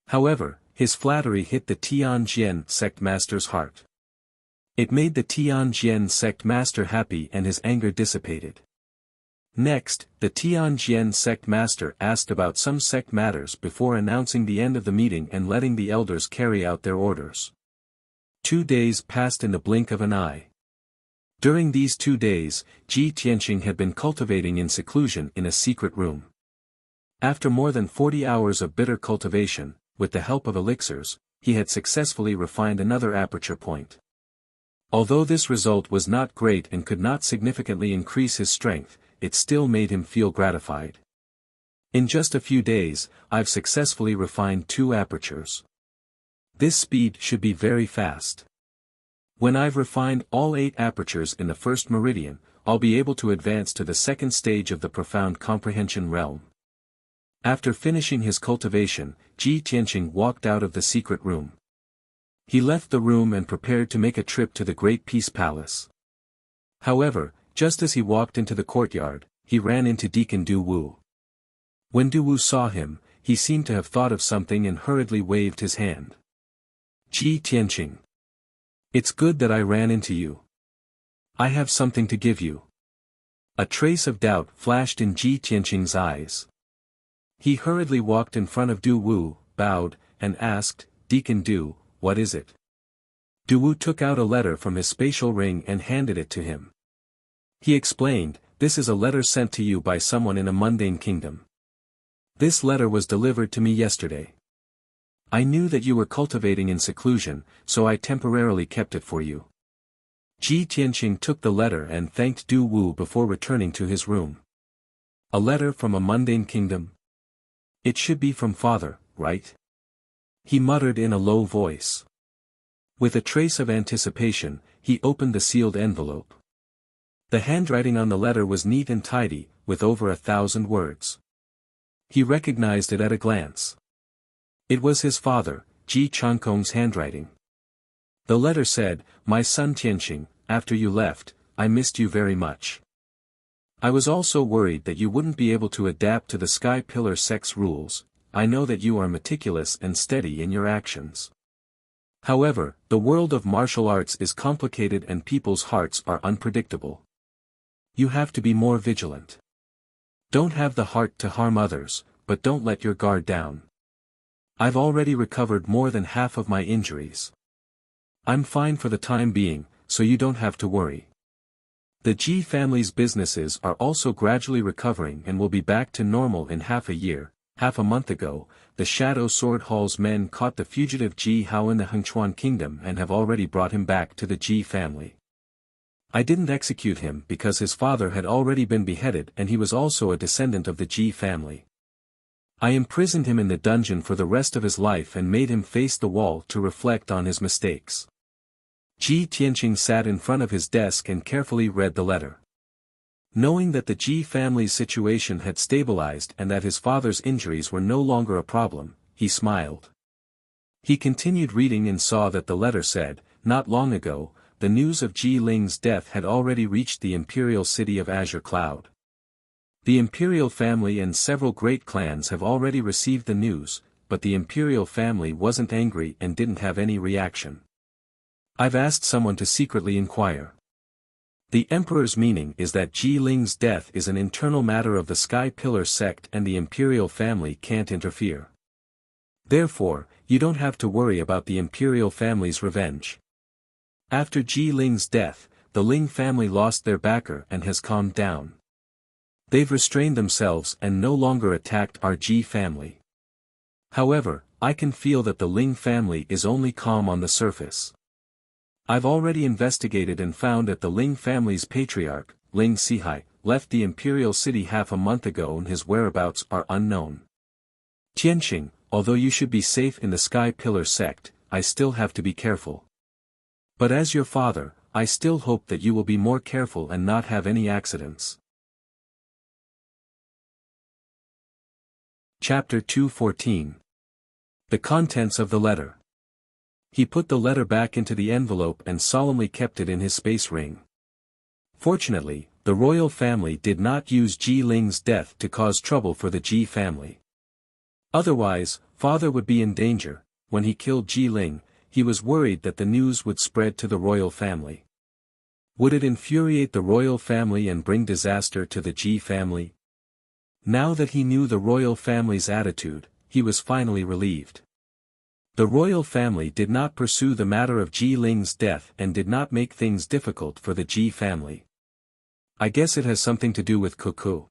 However, his flattery hit the Tianjian sect master's heart. It made the Tianjian sect master happy and his anger dissipated. Next, the Tianjian sect master asked about some sect matters before announcing the end of the meeting and letting the elders carry out their orders. 2 days passed in the blink of an eye. During these 2 days, Ji Tianqing had been cultivating in seclusion in a secret room. After more than 40 hours of bitter cultivation, with the help of elixirs, he had successfully refined another aperture point. Although this result was not great and could not significantly increase his strength, it still made him feel gratified. In just a few days, I've successfully refined 2 apertures. This speed should be very fast. When I've refined all 8 apertures in the first meridian, I'll be able to advance to the second stage of the profound comprehension realm. After finishing his cultivation, Ji Tianqing walked out of the secret room. He left the room and prepared to make a trip to the Great Peace Palace. However, just as he walked into the courtyard, he ran into Deacon Du Wu. When Du Wu saw him, he seemed to have thought of something and hurriedly waved his hand. "Ji Tianqing. It's good that I ran into you. I have something to give you." A trace of doubt flashed in Ji Tianqing's eyes. He hurriedly walked in front of Du Wu, bowed, and asked, "Deacon Du, what is it?" Du Wu took out a letter from his spatial ring and handed it to him. He explained, "This is a letter sent to you by someone in a mundane kingdom. This letter was delivered to me yesterday. I knew that you were cultivating in seclusion, so I temporarily kept it for you." Ji Tianqing took the letter and thanked Du Wu before returning to his room. A letter from a mundane kingdom? It should be from father, right? He muttered in a low voice. With a trace of anticipation, he opened the sealed envelope. The handwriting on the letter was neat and tidy, with over 1,000 words. He recognized it at a glance. It was his father, Ji Chankong's handwriting. The letter said, "My son Tianqing, after you left, I missed you very much. I was also worried that you wouldn't be able to adapt to the Sky Pillar sect's rules. I know that you are meticulous and steady in your actions. However, the world of martial arts is complicated and people's hearts are unpredictable. You have to be more vigilant. Don't have the heart to harm others, but don't let your guard down. I've already recovered more than half of my injuries. I'm fine for the time being, so you don't have to worry. The Ji family's businesses are also gradually recovering and will be back to normal in half a year. Half a month ago, the Shadow Sword Hall's men caught the fugitive Ji Hao in the Hengchuan kingdom and have already brought him back to the Ji family. I didn't execute him because his father had already been beheaded and he was also a descendant of the Ji family. I imprisoned him in the dungeon for the rest of his life and made him face the wall to reflect on his mistakes. Ji Tianqing sat in front of his desk and carefully read the letter. Knowing that the Ji family's situation had stabilized and that his father's injuries were no longer a problem, he smiled. He continued reading and saw that the letter said, "Not long ago, the news of Ji Ling's death had already reached the imperial city of Azure Cloud. The imperial family and several great clans have already received the news, but the imperial family wasn't angry and didn't have any reaction. I've asked someone to secretly inquire. The emperor's meaning is that Ji Ling's death is an internal matter of the Sky Pillar sect and the imperial family can't interfere. Therefore, you don't have to worry about the imperial family's revenge. After Ji Ling's death, the Ling family lost their backer and has calmed down. They've restrained themselves and no longer attacked our Ji family. However, I can feel that the Ling family is only calm on the surface. I've already investigated and found that the Ling family's patriarch, Ling Sihai, left the imperial city half a month ago and his whereabouts are unknown. Tianqing, although you should be safe in the Sky Pillar sect, I still have to be careful. But as your father, I still hope that you will be more careful and not have any accidents." Chapter 214. The contents of the letter. He put the letter back into the envelope and solemnly kept it in his space ring. Fortunately, the royal family did not use Ji Ling's death to cause trouble for the Ji family. Otherwise, father would be in danger. When he killed Ji Ling, he was worried that the news would spread to the royal family. Would it infuriate the royal family and bring disaster to the Ji family? Now that he knew the royal family's attitude, he was finally relieved. The royal family did not pursue the matter of Ji Ling's death and did not make things difficult for the Ji family. I guess it has something to do with Cuckoo.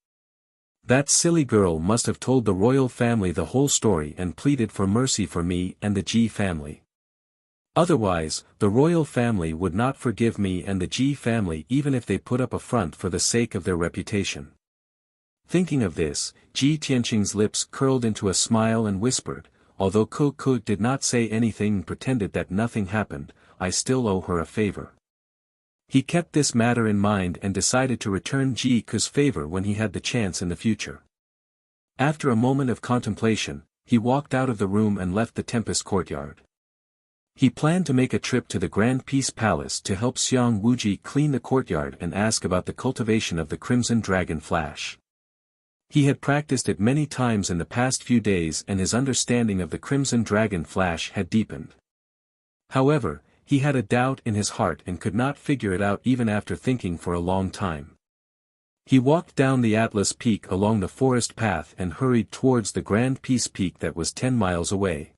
That silly girl must have told the royal family the whole story and pleaded for mercy for me and the Ji family. Otherwise, the royal family would not forgive me and the Ji family even if they put up a front for the sake of their reputation. Thinking of this, Ji Tianqing's lips curled into a smile and whispered, "Although Cuckoo did not say anything and pretended that nothing happened, I still owe her a favor." He kept this matter in mind and decided to return Ji Ku's favor when he had the chance in the future. After a moment of contemplation, he walked out of the room and left the Tempest courtyard. He planned to make a trip to the Grand Peace Palace to help Xiang Wuji clean the courtyard and ask about the cultivation of the Crimson Dragon Flash. He had practiced it many times in the past few days and his understanding of the Crimson Dragon Flash had deepened. However, he had a doubt in his heart and could not figure it out even after thinking for a long time. He walked down the Atlas Peak along the forest path and hurried towards the Grand Peace Peak that was 10 miles away.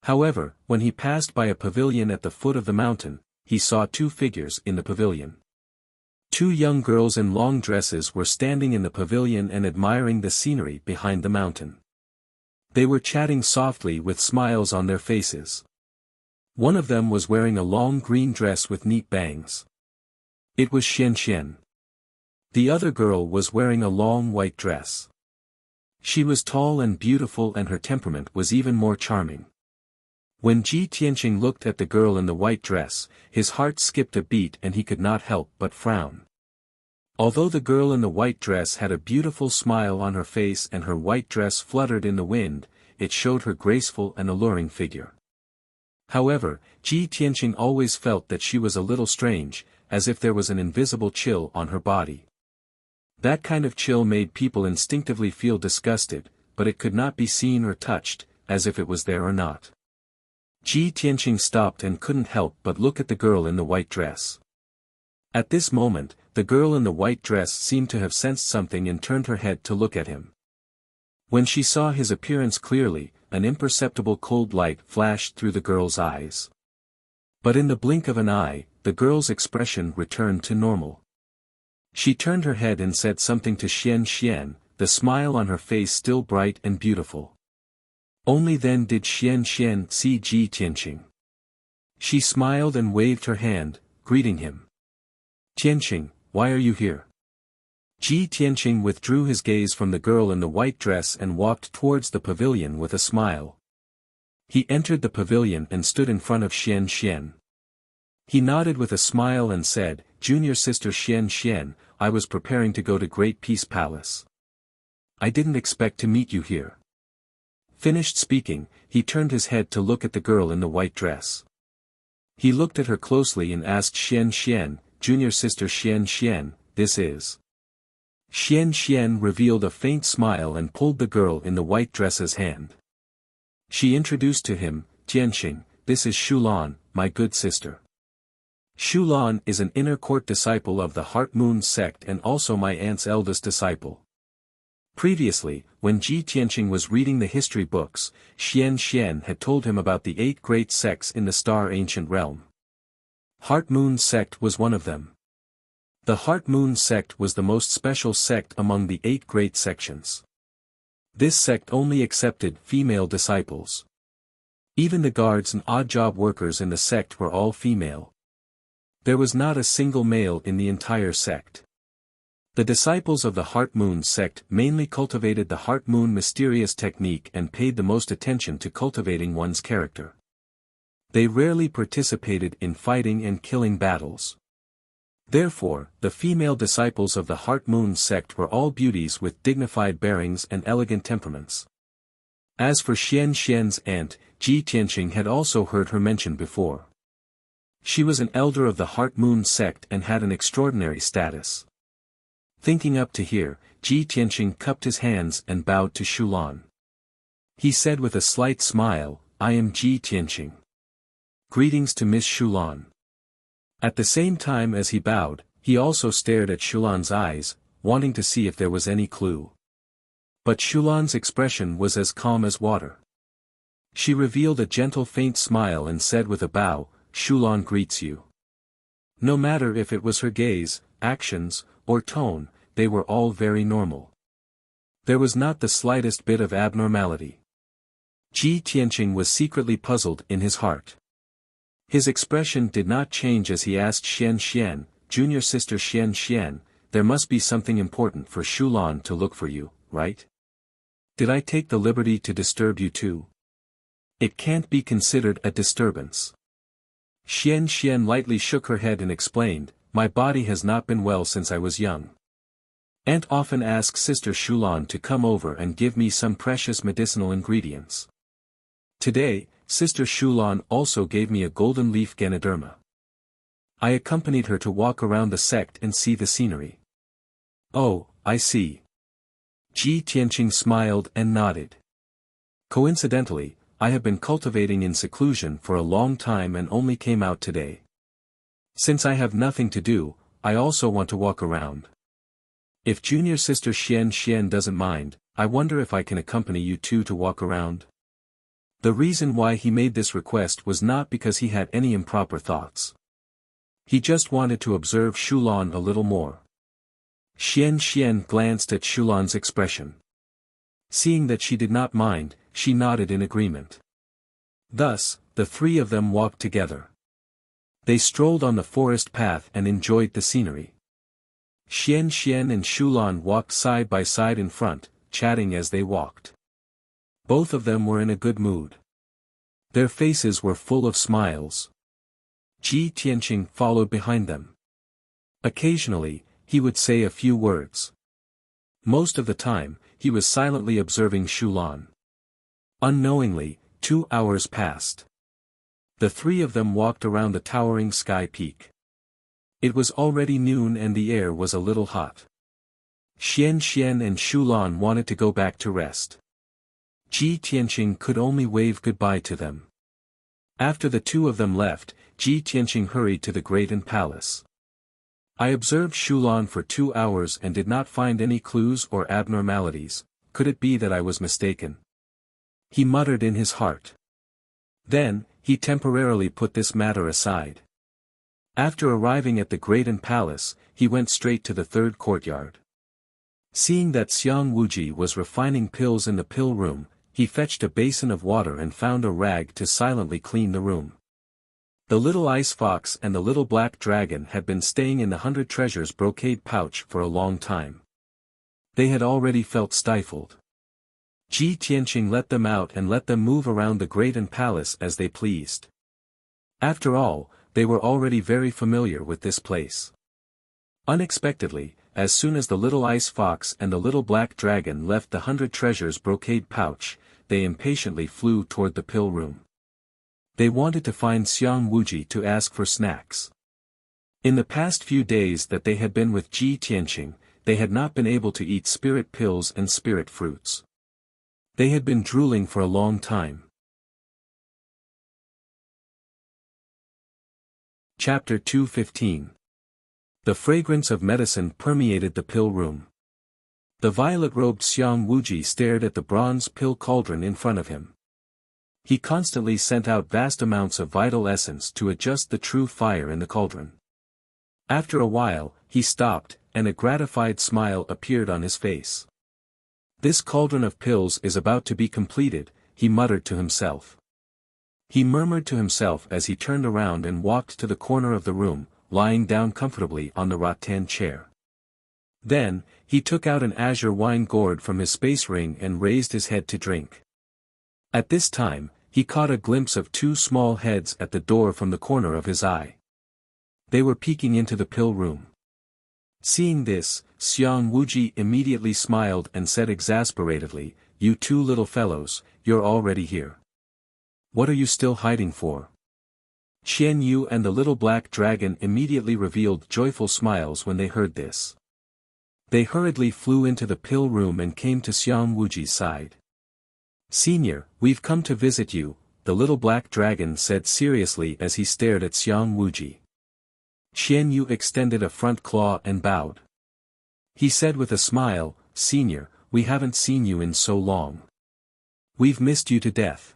However, when he passed by a pavilion at the foot of the mountain, he saw two figures in the pavilion. Two young girls in long dresses were standing in the pavilion and admiring the scenery behind the mountain. They were chatting softly with smiles on their faces. One of them was wearing a long green dress with neat bangs. It was Xian Xian. The other girl was wearing a long white dress. She was tall and beautiful and her temperament was even more charming. When Ji Tianqing looked at the girl in the white dress, his heart skipped a beat and he could not help but frown. Although the girl in the white dress had a beautiful smile on her face and her white dress fluttered in the wind, it showed her graceful and alluring figure. However, Ji Tianqing always felt that she was a little strange, as if there was an invisible chill on her body. That kind of chill made people instinctively feel disgusted, but it could not be seen or touched, as if it was there or not. Ji Tianqing stopped and couldn't help but look at the girl in the white dress. At this moment, the girl in the white dress seemed to have sensed something and turned her head to look at him. When she saw his appearance clearly, an imperceptible cold light flashed through the girl's eyes. But in the blink of an eye, the girl's expression returned to normal. She turned her head and said something to Xian, the smile on her face still bright and beautiful. Only then did Xian see Ji Tianqing. She smiled and waved her hand, greeting him. Tianqing, why are you here? Ji Tianqing withdrew his gaze from the girl in the white dress and walked towards the pavilion with a smile. He entered the pavilion and stood in front of Xian. He nodded with a smile and said, Junior sister Xian, I was preparing to go to Great Peace Palace. I didn't expect to meet you here. Finished speaking, he turned his head to look at the girl in the white dress. He looked at her closely and asked Xian, Junior sister Xian, this is. Xian revealed a faint smile and pulled the girl in the white dress's hand. She introduced to him, Tianqing, this is Shulan, my good sister. Shulan is an inner court disciple of the Heart Moon sect and also my aunt's eldest disciple. Previously, when Ji Tianqing was reading the history books, Xian had told him about the 8 great sects in the Star Ancient Realm. Heart Moon sect was one of them. The Heart Moon sect was the most special sect among the 8 great sections. This sect only accepted female disciples. Even the guards and odd-job workers in the sect were all female. There was not a single male in the entire sect. The disciples of the Heart Moon sect mainly cultivated the Heart Moon mysterious technique and paid the most attention to cultivating one's character. They rarely participated in fighting and killing battles. Therefore, the female disciples of the Heart Moon sect were all beauties with dignified bearings and elegant temperaments. As for Xian's aunt, Ji Tianqing had also heard her mentioned before. She was an elder of the Heart Moon sect and had an extraordinary status. Thinking up to here, Ji Tianqing cupped his hands and bowed to Shulan. He said with a slight smile, I am Ji Tianqing. Greetings to Miss Shulan. At the same time as he bowed, he also stared at Shulan's eyes, wanting to see if there was any clue. But Shulan's expression was as calm as water. She revealed a gentle faint smile and said with a bow, Shulan greets you. No matter if it was her gaze, actions, or tone, they were all very normal. There was not the slightest bit of abnormality. Ji Tianqing was secretly puzzled in his heart. His expression did not change as he asked Xian, Junior sister Xian, there must be something important for Shulan to look for you, right? Did I take the liberty to disturb you too? It can't be considered a disturbance. Xian lightly shook her head and explained, my body has not been well since I was young. Aunt often asks Sister Shulan to come over and give me some precious medicinal ingredients. Today, Sister Shulan also gave me a golden leaf Ganoderma. I accompanied her to walk around the sect and see the scenery. Oh, I see. Ji Tianqing smiled and nodded. Coincidentally, I have been cultivating in seclusion for a long time and only came out today. Since I have nothing to do, I also want to walk around. If Junior Sister Xian doesn't mind, I wonder if I can accompany you two to walk around? The reason why he made this request was not because he had any improper thoughts. He just wanted to observe Shulan a little more. Xian glanced at Shulan's expression. Seeing that she did not mind, she nodded in agreement. Thus, the 3 of them walked together. They strolled on the forest path and enjoyed the scenery. Xian and Shulan walked side by side in front, chatting as they walked. Both of them were in a good mood. Their faces were full of smiles. Ji Tianqing followed behind them. Occasionally, he would say a few words. Most of the time, he was silently observing Shulan. Unknowingly, 2 hours passed. The 3 of them walked around the towering sky peak. It was already noon and the air was a little hot. Xian and Shulan wanted to go back to rest. Ji Tianqing could only wave goodbye to them. After the 2 of them left, Ji Tianqing hurried to the Great Palace. I observed Shulan for 2 hours and did not find any clues or abnormalities, could it be that I was mistaken? He muttered in his heart. Then, he temporarily put this matter aside. After arriving at the Great Palace, he went straight to the third courtyard. Seeing that Xiang Wuji was refining pills in the pill room, he fetched a basin of water and found a rag to silently clean the room. The little ice fox and the little black dragon had been staying in the 100 treasures brocade pouch for a long time. They had already felt stifled. Ji Tianqing let them out and let them move around the Great Palace as they pleased. After all, they were already very familiar with this place. Unexpectedly, as soon as the little ice fox and the little black dragon left the 100 treasures brocade pouch, they impatiently flew toward the pill room. They wanted to find Xiang Wuji to ask for snacks. In the past few days that they had been with Ji Tianqing, they had not been able to eat spirit pills and spirit fruits. They had been drooling for a long time. Chapter 2:15. The fragrance of medicine permeated the pill room. The violet-robed Xiang Wuji stared at the bronze pill cauldron in front of him. He constantly sent out vast amounts of vital essence to adjust the true fire in the cauldron. After a while, he stopped, and a gratified smile appeared on his face. This cauldron of pills is about to be completed, he muttered to himself. He murmured to himself as he turned around and walked to the corner of the room, lying down comfortably on the rattan chair. Then, he took out an azure wine gourd from his space ring and raised his head to drink. At this time, he caught a glimpse of two small heads at the door from the corner of his eye. They were peeking into the pill room. Seeing this, Xiang Wuji immediately smiled and said exasperatedly, "You two little fellows, you're already here. What are you still hiding for?" Qian Yu and the little black dragon immediately revealed joyful smiles when they heard this. They hurriedly flew into the pill room and came to Xiang Wuji's side. "Senior, we've come to visit you," the little black dragon said seriously as he stared at Xiang Wuji. Qian Yu extended a front claw and bowed. He said with a smile, "Senior, we haven't seen you in so long. We've missed you to death."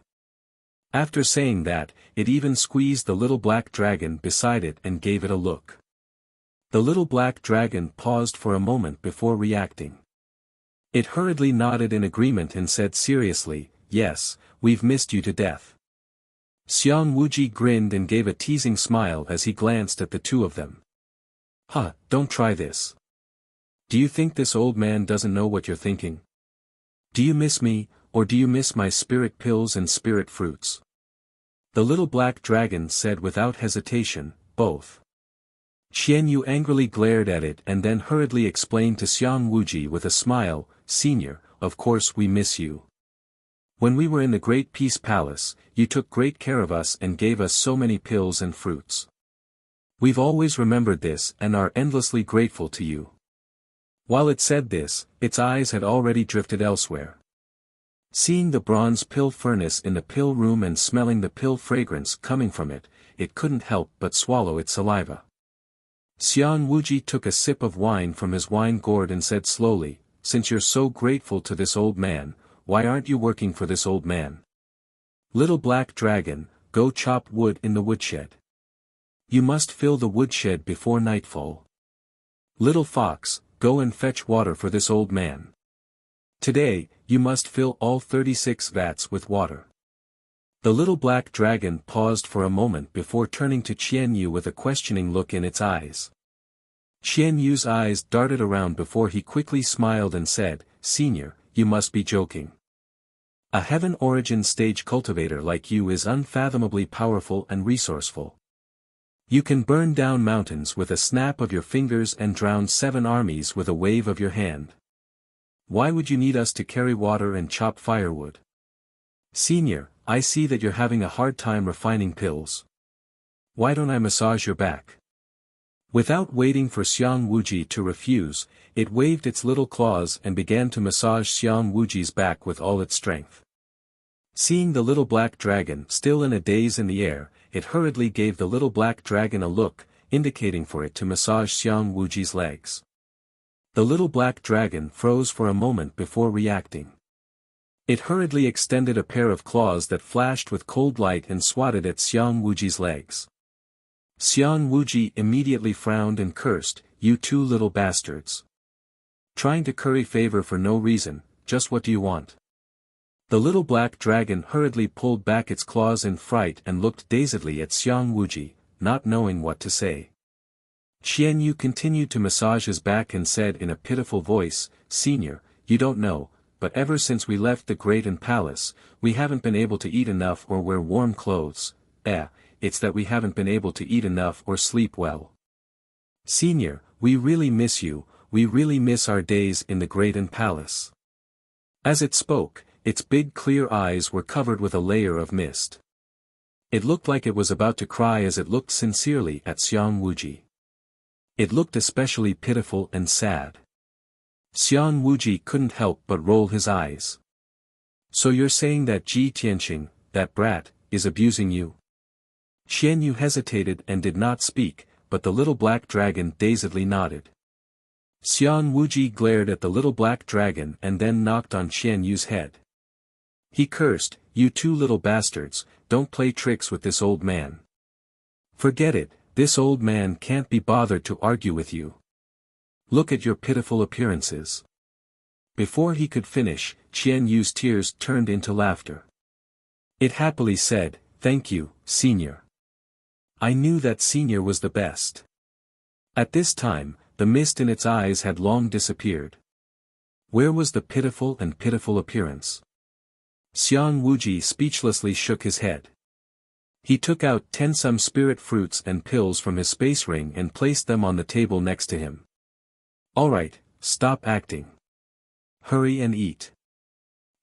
After saying that, it even squeezed the little black dragon beside it and gave it a look. The little black dragon paused for a moment before reacting. It hurriedly nodded in agreement and said seriously, "Yes, we've missed you to death." Xiang Wuji grinned and gave a teasing smile as he glanced at the two of them. "Huh, don't try this. Do you think this old man doesn't know what you're thinking? Do you miss me, or do you miss my spirit pills and spirit fruits?" The little black dragon said without hesitation, "Both." Qian Yu angrily glared at it and then hurriedly explained to Xiang Wuji with a smile, "Senior, of course we miss you. When we were in the Great Peace Palace, you took great care of us and gave us so many pills and fruits. We've always remembered this and are endlessly grateful to you." While it said this, its eyes had already drifted elsewhere. Seeing the bronze pill furnace in the pill room and smelling the pill fragrance coming from it, it couldn't help but swallow its saliva. Xiang Wuji took a sip of wine from his wine gourd and said slowly, "Since you're so grateful to this old man, why aren't you working for this old man? Little black dragon, go chop wood in the woodshed. You must fill the woodshed before nightfall. Little fox, go and fetch water for this old man. Today, you must fill all 36 vats with water." The little black dragon paused for a moment before turning to Qian Yu with a questioning look in its eyes. Qian Yu's eyes darted around before he quickly smiled and said, "Senior, you must be joking. A heaven origin stage cultivator like you is unfathomably powerful and resourceful. You can burn down mountains with a snap of your fingers and drown 7 armies with a wave of your hand. Why would you need us to carry water and chop firewood? Senior, I see that you're having a hard time refining pills. Why don't I massage your back?" Without waiting for Xiang Wuji to refuse, it waved its little claws and began to massage Xiang Wuji's back with all its strength. Seeing the little black dragon still in a daze in the air, it hurriedly gave the little black dragon a look, indicating for it to massage Xiang Wuji's legs. The little black dragon froze for a moment before reacting. It hurriedly extended a pair of claws that flashed with cold light and swatted at Xiang Wuji's legs. Xiang Wuji immediately frowned and cursed, "You two little bastards. Trying to curry favor for no reason, just what do you want?" The little black dragon hurriedly pulled back its claws in fright and looked dazedly at Xiang Wuji, not knowing what to say. Qian Yu continued to massage his back and said in a pitiful voice, "Senior, you don't know, but ever since we left the Great Palace, we haven't been able to eat enough or wear warm clothes. It's that we haven't been able to eat enough or sleep well. Senior, we really miss you, we really miss our days in the Great Palace." As it spoke, its big clear eyes were covered with a layer of mist. It looked like it was about to cry as it looked sincerely at Xiang Wuji. It looked especially pitiful and sad. Xiang Wuji couldn't help but roll his eyes. "So you're saying that Ji Tianqing, that brat, is abusing you?" Qian Yu hesitated and did not speak, but the little black dragon dazedly nodded. Xiang Wuji glared at the little black dragon and then knocked on Qian Yu's head. He cursed, "You two little bastards, don't play tricks with this old man. Forget it, this old man can't be bothered to argue with you. Look at your pitiful appearances." Before he could finish, Qian Yu's tears turned into laughter. It happily said, "Thank you, Senior. I knew that Senior was the best." At this time, the mist in its eyes had long disappeared. Where was the pitiful appearance? Xiang Wuji speechlessly shook his head. He took out 10 some spirit fruits and pills from his space ring and placed them on the table next to him. "Alright, stop acting. Hurry and eat."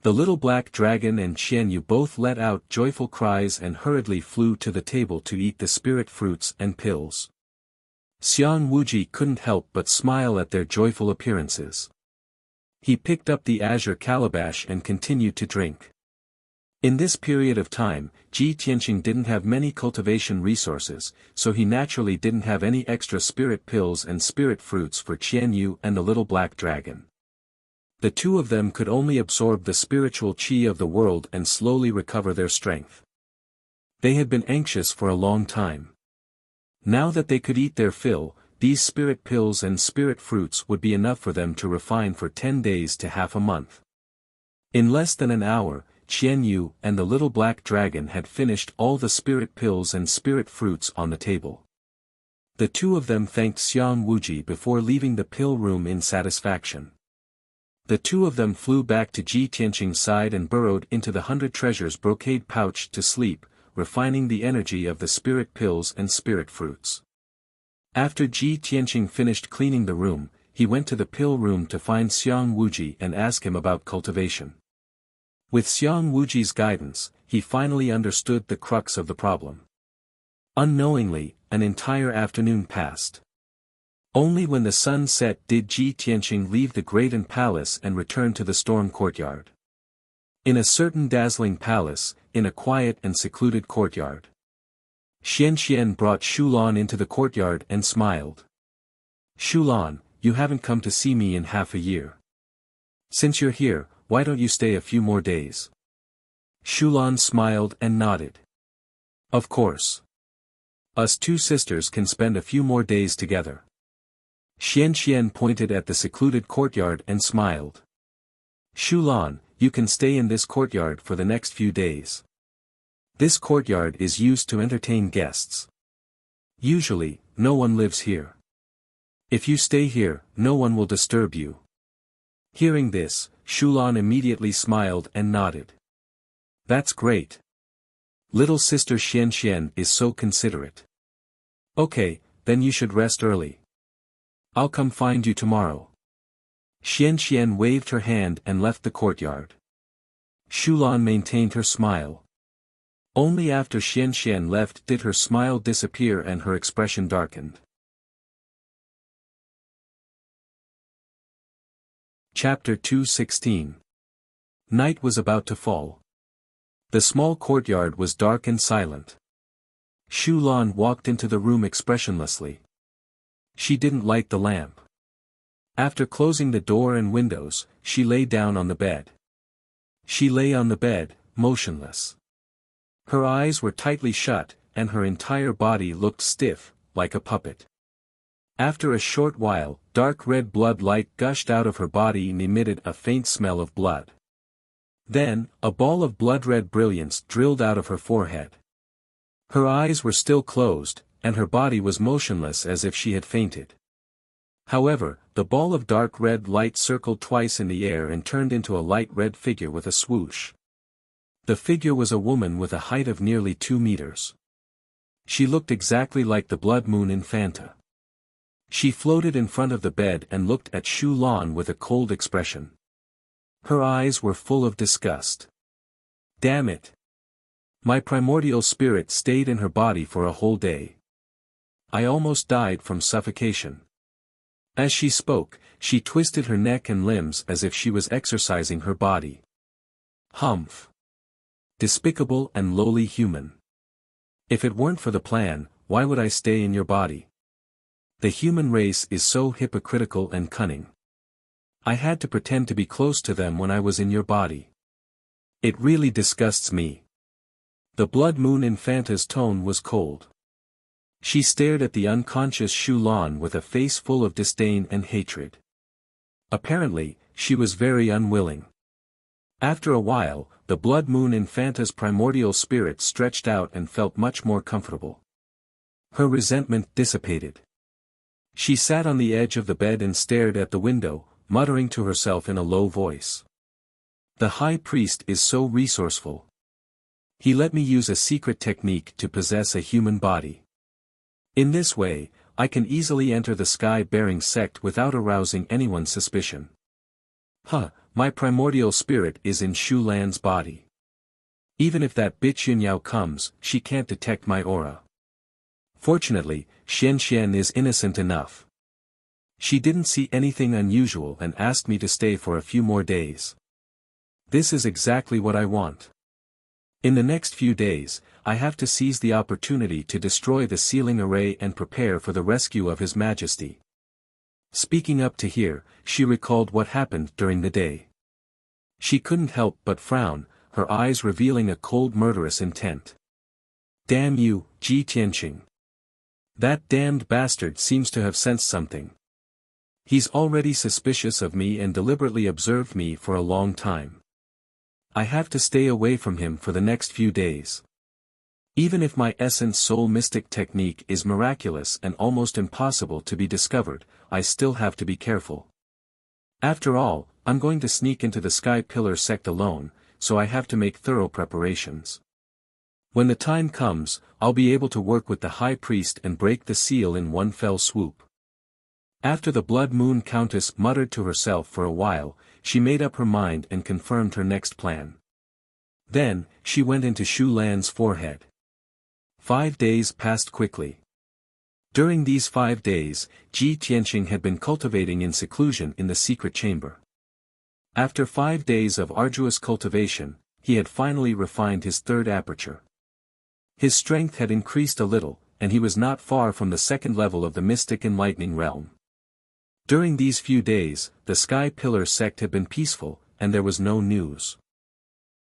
The little black dragon and Qian Yu both let out joyful cries and hurriedly flew to the table to eat the spirit fruits and pills. Xiang Wuji couldn't help but smile at their joyful appearances. He picked up the azure calabash and continued to drink. In this period of time, Ji Tianqing didn't have many cultivation resources, so he naturally didn't have any extra spirit pills and spirit fruits for Qian Yu and the little black dragon. The two of them could only absorb the spiritual qi of the world and slowly recover their strength. They had been anxious for a long time. Now that they could eat their fill, these spirit pills and spirit fruits would be enough for them to refine for 10 days to half a month. In less than an hour, Qian Yu and the little black dragon had finished all the spirit pills and spirit fruits on the table. The two of them thanked Xiang Wuji before leaving the pill room in satisfaction. The two of them flew back to Ji Tianqing's side and burrowed into the 100 treasures brocade pouch to sleep, refining the energy of the spirit pills and spirit fruits. After Ji Tianqing finished cleaning the room, he went to the pill room to find Xiang Wuji and ask him about cultivation. With Xiang Wuji's guidance, he finally understood the crux of the problem. Unknowingly, an entire afternoon passed. Only when the sun set did Ji Tianqing leave the Great Palace and return to the storm courtyard. In a certain dazzling palace, in a quiet and secluded courtyard. Xian brought Shulan into the courtyard and smiled. "Shulan, you haven't come to see me in half a year. Since you're here, why don't you stay a few more days?" Shulan smiled and nodded. "Of course. Us two sisters can spend a few more days together." Xian pointed at the secluded courtyard and smiled. "Shulan, you can stay in this courtyard for the next few days. This courtyard is used to entertain guests. Usually, no one lives here. If you stay here, no one will disturb you." Hearing this, Shulan immediately smiled and nodded. "That's great. Little sister Xian is so considerate. Okay, then you should rest early. I'll come find you tomorrow." Xian waved her hand and left the courtyard. Shulan maintained her smile. Only after Xian left did her smile disappear and her expression darkened. Chapter 2:16. Night was about to fall. The small courtyard was dark and silent. Shulan walked into the room expressionlessly. She didn't light the lamp. After closing the door and windows, she lay down on the bed. She lay on the bed, motionless. Her eyes were tightly shut, and her entire body looked stiff, like a puppet. After a short while, dark red blood light gushed out of her body and emitted a faint smell of blood. Then, a ball of blood-red brilliance drilled out of her forehead. Her eyes were still closed, and her body was motionless as if she had fainted. However, the ball of dark red light circled twice in the air and turned into a light red figure with a swoosh. The figure was a woman with a height of nearly 2 meters. She looked exactly like the Blood Moon Infanta. She floated in front of the bed and looked at Shu Lan with a cold expression. Her eyes were full of disgust. Damn it! My primordial spirit stayed in her body for a whole day. I almost died from suffocation. As she spoke, she twisted her neck and limbs as if she was exercising her body. Humph! Despicable and lowly human. If it weren't for the plan, why would I stay in your body? The human race is so hypocritical and cunning. I had to pretend to be close to them when I was in your body. It really disgusts me. The Blood Moon Infanta's tone was cold. She stared at the unconscious Shu Lan with a face full of disdain and hatred. Apparently, she was very unwilling. After a while, the Blood Moon Infanta's primordial spirit stretched out and felt much more comfortable. Her resentment dissipated. She sat on the edge of the bed and stared at the window, muttering to herself in a low voice. The High Priest is so resourceful. He let me use a secret technique to possess a human body. In this way, I can easily enter the sky-bearing sect without arousing anyone's suspicion. My primordial spirit is in Shu Lan's body. Even if that bitch Yunyao comes, she can't detect my aura. Fortunately, Xian is innocent enough. She didn't see anything unusual and asked me to stay for a few more days. This is exactly what I want. In the next few days, I have to seize the opportunity to destroy the sealing array and prepare for the rescue of His Majesty. Speaking up to here, she recalled what happened during the day. She couldn't help but frown, her eyes revealing a cold murderous intent. Damn you, Ji Tianqing. That damned bastard seems to have sensed something. He's already suspicious of me and deliberately observed me for a long time. I have to stay away from him for the next few days. Even if my essence soul mystic technique is miraculous and almost impossible to be discovered, I still have to be careful. After all, I'm going to sneak into the Sky Pillar sect alone, so I have to make thorough preparations. When the time comes, I'll be able to work with the High Priest and break the seal in one fell swoop. After the Blood Moon Countess muttered to herself for a while, she made up her mind and confirmed her next plan. Then, she went into Shu Lan's forehead. 5 days passed quickly. During these 5 days, Ji Tianqing had been cultivating in seclusion in the secret chamber. After 5 days of arduous cultivation, he had finally refined his third aperture. His strength had increased a little, and he was not far from the second level of the mystic enlightening realm. During these few days, the Sky Pillar sect had been peaceful, and there was no news.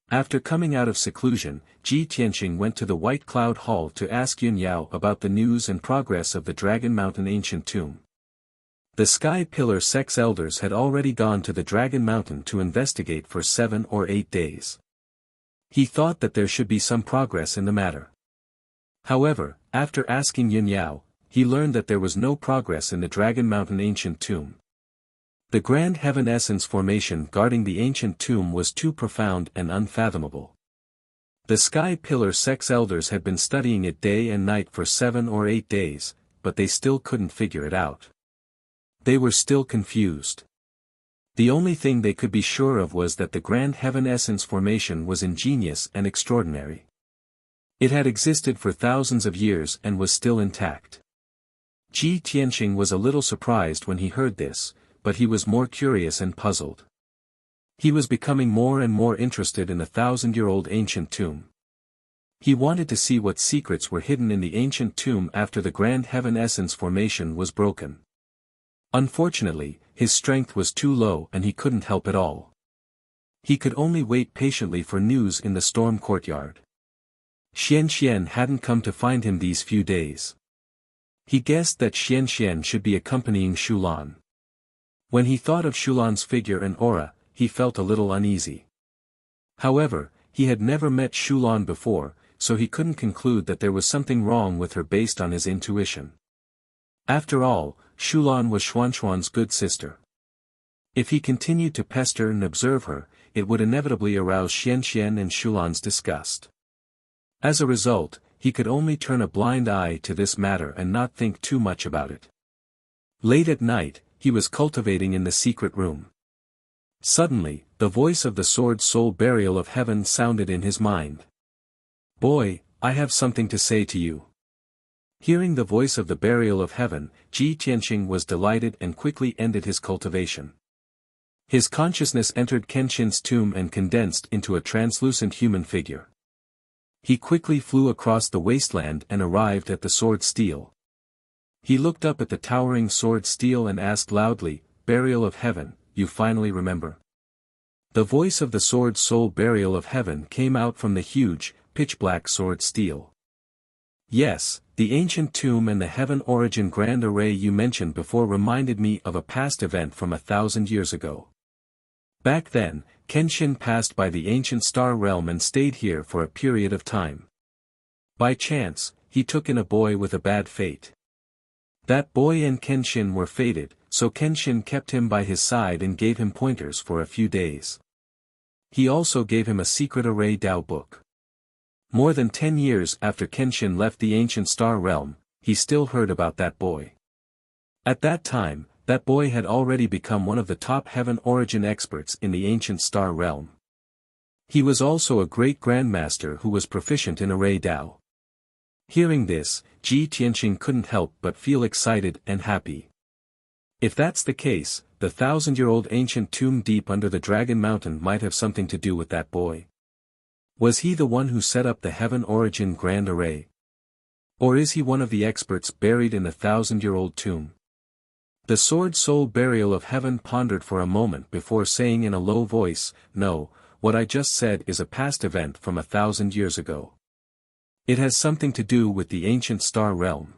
After coming out of seclusion, Ji Tianqing went to the White Cloud Hall to ask Yunyao about the news and progress of the Dragon Mountain ancient tomb. The Sky Pillar sect's elders had already gone to the Dragon Mountain to investigate for 7 or 8 days. He thought that there should be some progress in the matter. However, after asking Yunyao, he learned that there was no progress in the Dragon Mountain ancient tomb. The Grand Heaven Essence formation guarding the ancient tomb was too profound and unfathomable. The Sky Pillar sect's elders had been studying it day and night for 7 or 8 days, but they still couldn't figure it out. They were still confused. The only thing they could be sure of was that the Grand Heaven Essence formation was ingenious and extraordinary. It had existed for thousands of years and was still intact. Ji Tianqing was a little surprised when he heard this, but he was more curious and puzzled. He was becoming more and more interested in the 1,000-year-old ancient tomb. He wanted to see what secrets were hidden in the ancient tomb after the Grand Heaven Essence formation was broken. Unfortunately, his strength was too low and he couldn't help at all. He could only wait patiently for news in the storm courtyard. Xian hadn't come to find him these few days. He guessed that Xian should be accompanying Shulan. When he thought of Shulan's figure and aura, he felt a little uneasy. However, he had never met Shulan before, so he couldn't conclude that there was something wrong with her based on his intuition. After all, Shulan was Xuan's good sister. If he continued to pester and observe her, it would inevitably arouse Xian and Shulan's disgust. As a result, he could only turn a blind eye to this matter and not think too much about it. Late at night, he was cultivating in the secret room. Suddenly, the voice of the Sword Soul Burial of Heaven sounded in his mind. "Boy, I have something to say to you." Hearing the voice of the Burial of Heaven, Ji Tianqing was delighted and quickly ended his cultivation. His consciousness entered Kenshin's tomb and condensed into a translucent human figure. He quickly flew across the wasteland and arrived at the sword stele. He looked up at the towering sword stele and asked loudly, "Burial of Heaven, you finally remember?" The voice of the Sword Soul Burial of Heaven came out from the huge, pitch-black sword stele. "Yes, the ancient tomb and the Heaven Origin Grand Array you mentioned before reminded me of a past event from 1,000 years ago. Back then, Kenshin passed by the ancient star realm and stayed here for a period of time. By chance, he took in a boy with a bad fate. That boy and Kenshin were fated, so Kenshin kept him by his side and gave him pointers for a few days. He also gave him a secret array Dao book. More than 10 years after Kenshin left the ancient star realm, he still heard about that boy. At that time, that boy had already become one of the top Heaven Origin experts in the ancient star realm. He was also a great grandmaster who was proficient in array Dao. Hearing this, Ji Tianqing couldn't help but feel excited and happy. If that's the case, the 1,000-year-old ancient tomb deep under the Dragon Mountain might have something to do with that boy. Was he the one who set up the Heaven Origin Grand Array? Or is he one of the experts buried in the 1,000-year-old tomb? The Sword Soul Burial of Heaven pondered for a moment before saying in a low voice, "No, what I just said is a past event from 1,000 years ago. It has something to do with the ancient star realm.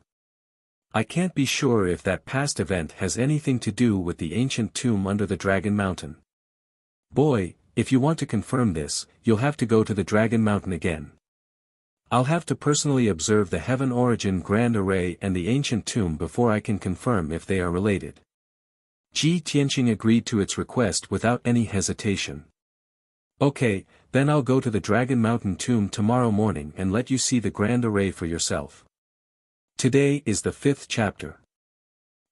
I can't be sure if that past event has anything to do with the ancient tomb under the Dragon Mountain. Boy, if you want to confirm this, you'll have to go to the Dragon Mountain again. I'll have to personally observe the Heaven Origin Grand Array and the ancient tomb before I can confirm if they are related." Ji Tianqing agreed to its request without any hesitation. "Okay, then I'll go to the Dragon Mountain tomb tomorrow morning and let you see the Grand Array for yourself." Today is the 5th chapter.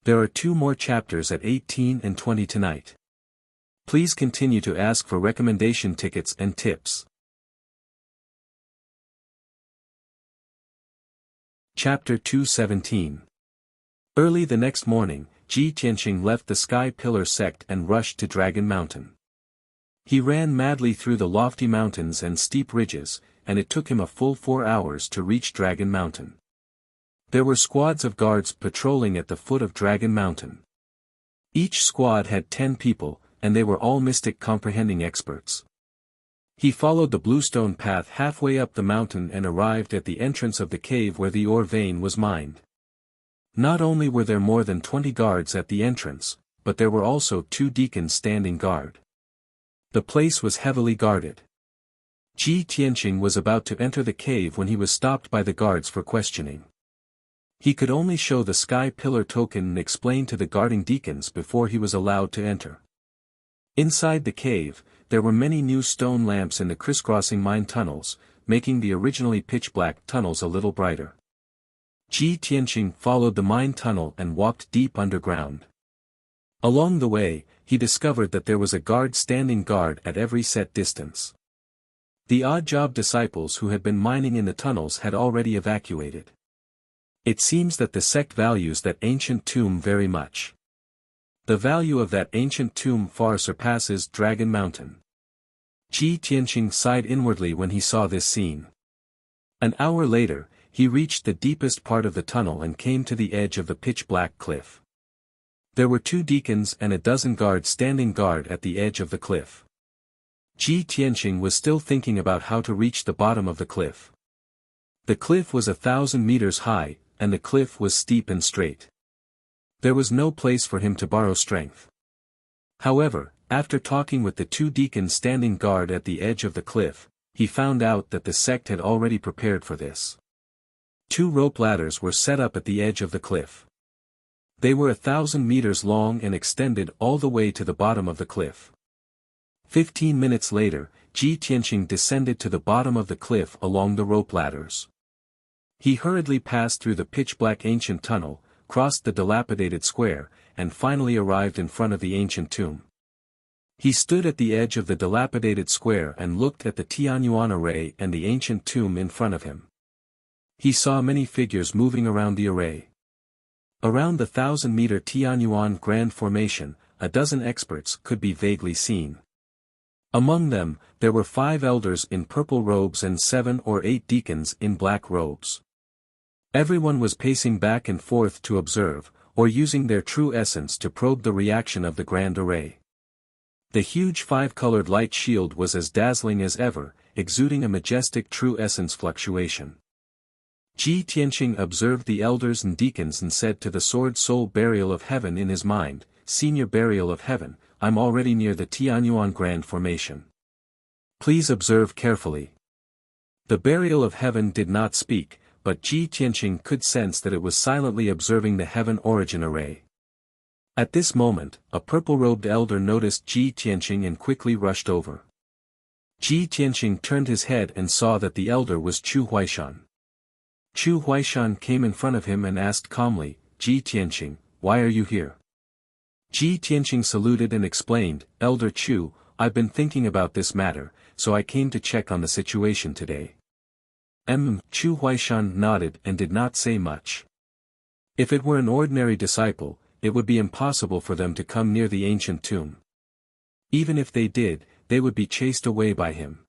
There are 2 more chapters at 18 and 20 tonight. Please continue to ask for recommendation tickets and tips. Chapter 217. Early the next morning, Ji Tianqing left the Sky Pillar sect and rushed to Dragon Mountain. He ran madly through the lofty mountains and steep ridges, and it took him a full 4 hours to reach Dragon Mountain. There were squads of guards patrolling at the foot of Dragon Mountain. Each squad had 10 people, and they were all mystic comprehending experts. He followed the bluestone path halfway up the mountain and arrived at the entrance of the cave where the ore vein was mined. Not only were there more than 20 guards at the entrance, but there were also 2 deacons standing guard. The place was heavily guarded. Ji Tianqing was about to enter the cave when he was stopped by the guards for questioning. He could only show the Sky Pillar token and explain to the guarding deacons before he was allowed to enter. Inside the cave, there were many new stone lamps in the crisscrossing mine tunnels, making the originally pitch-black tunnels a little brighter. Ji Tianqing followed the mine tunnel and walked deep underground. Along the way, he discovered that there was a guard standing guard at every set distance. The odd-job disciples who had been mining in the tunnels had already evacuated. It seems that the sect values that ancient tomb very much. The value of that ancient tomb far surpasses Dragon Mountain. Ji Tianqing sighed inwardly when he saw this scene. An hour later, he reached the deepest part of the tunnel and came to the edge of the pitch-black cliff. There were 2 deacons and a dozen guards standing guard at the edge of the cliff. Ji Tianqing was still thinking about how to reach the bottom of the cliff. The cliff was 1,000 meters high, and the cliff was steep and straight. There was no place for him to borrow strength. However, after talking with the 2 deacons standing guard at the edge of the cliff, he found out that the sect had already prepared for this. 2 rope ladders were set up at the edge of the cliff. They were 1,000 meters long and extended all the way to the bottom of the cliff. 15 minutes later, Ji Tianqing descended to the bottom of the cliff along the rope ladders. He hurriedly passed through the pitch-black ancient tunnel, crossed the dilapidated square, and finally arrived in front of the ancient tomb. He stood at the edge of the dilapidated square and looked at the Tianyuan array and the ancient tomb in front of him. He saw many figures moving around the array. Around the 1,000-meter Tianyuan Grand Formation, a dozen experts could be vaguely seen. Among them, there were 5 elders in purple robes and 7 or 8 deacons in black robes. Everyone was pacing back and forth to observe, or using their true essence to probe the reaction of the grand array. The huge 5-colored light shield was as dazzling as ever, exuding a majestic true essence fluctuation. Ji Tianqing observed the elders and deacons and said to the Sword Soul Burial of Heaven in his mind, "Senior Burial of Heaven, I'm already near the Tianyuan Grand Formation. Please observe carefully." The Burial of Heaven did not speak, but Ji Tianqing could sense that it was silently observing the Heaven Origin Array. At this moment, a purple-robed elder noticed Ji Tianqing and quickly rushed over. Ji Tianqing turned his head and saw that the elder was Chu Huaishan. Chu Huaishan came in front of him and asked calmly, "Ji Tianqing, why are you here?" Ji Tianqing saluted and explained, "Elder Chu, I've been thinking about this matter, so I came to check on the situation today." Chu Huaishan nodded and did not say much. If it were an ordinary disciple, it would be impossible for them to come near the ancient tomb. Even if they did, they would be chased away by him.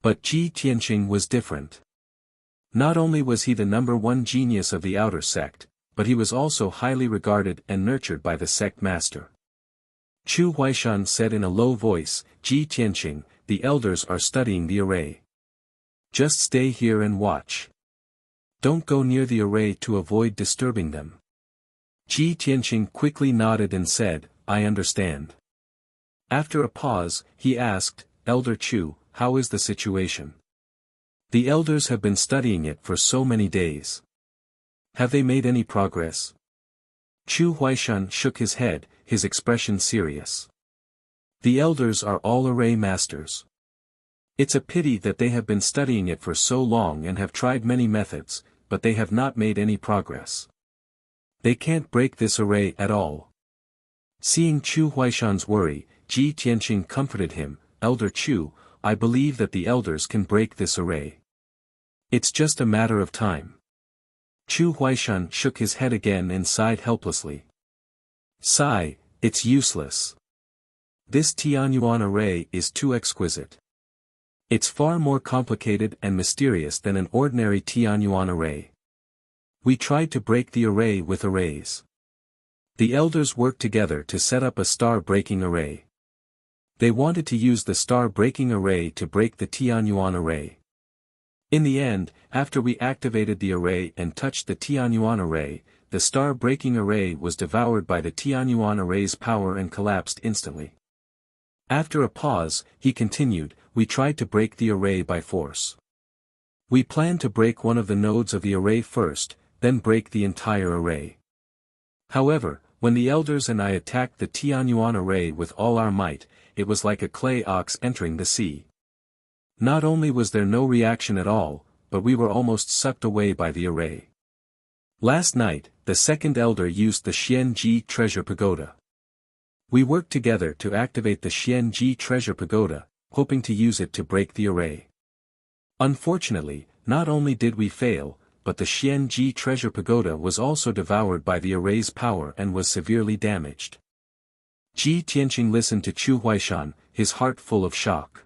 But Ji Tianqing was different. Not only was he the #1 genius of the outer sect, but he was also highly regarded and nurtured by the sect master. Chu Huaishan said in a low voice, "Ji Tianqing, the elders are studying the array. Just stay here and watch. Don't go near the array to avoid disturbing them." Ji Tianqing quickly nodded and said, "I understand." After a pause, he asked, "Elder Chu, how is the situation? The elders have been studying it for so many days. Have they made any progress?" Chu Huaishan shook his head, his expression serious. "The elders are all array masters. It's a pity that they have been studying it for so long and have tried many methods, but they have not made any progress. They can't break this array at all." Seeing Chu Huaishan's worry, Ji Tianqing comforted him, "Elder Chu, I believe that the elders can break this array. It's just a matter of time." Chu Huaishan shook his head again and sighed helplessly. "Sigh, it's useless. This Tianyuan array is too exquisite. It's far more complicated and mysterious than an ordinary Tianyuan array. We tried to break the array with arrays. The elders worked together to set up a star-breaking array. They wanted to use the star-breaking array to break the Tianyuan array. In the end, after we activated the array and touched the Tianyuan array, the star-breaking array was devoured by the Tianyuan array's power and collapsed instantly." After a pause, he continued, "We tried to break the array by force. We planned to break one of the nodes of the array first, then break the entire array. However, when the elders and I attacked the Tianyuan array with all our might, it was like a clay ox entering the sea. Not only was there no reaction at all, but we were almost sucked away by the array. Last night, the second elder used the Xianji Treasure Pagoda. We worked together to activate the Xianji Treasure Pagoda, hoping to use it to break the array. Unfortunately, not only did we fail, but the Xianji Treasure Pagoda was also devoured by the array's power and was severely damaged." Ji Tianqing listened to Chu Huaishan, his heart full of shock.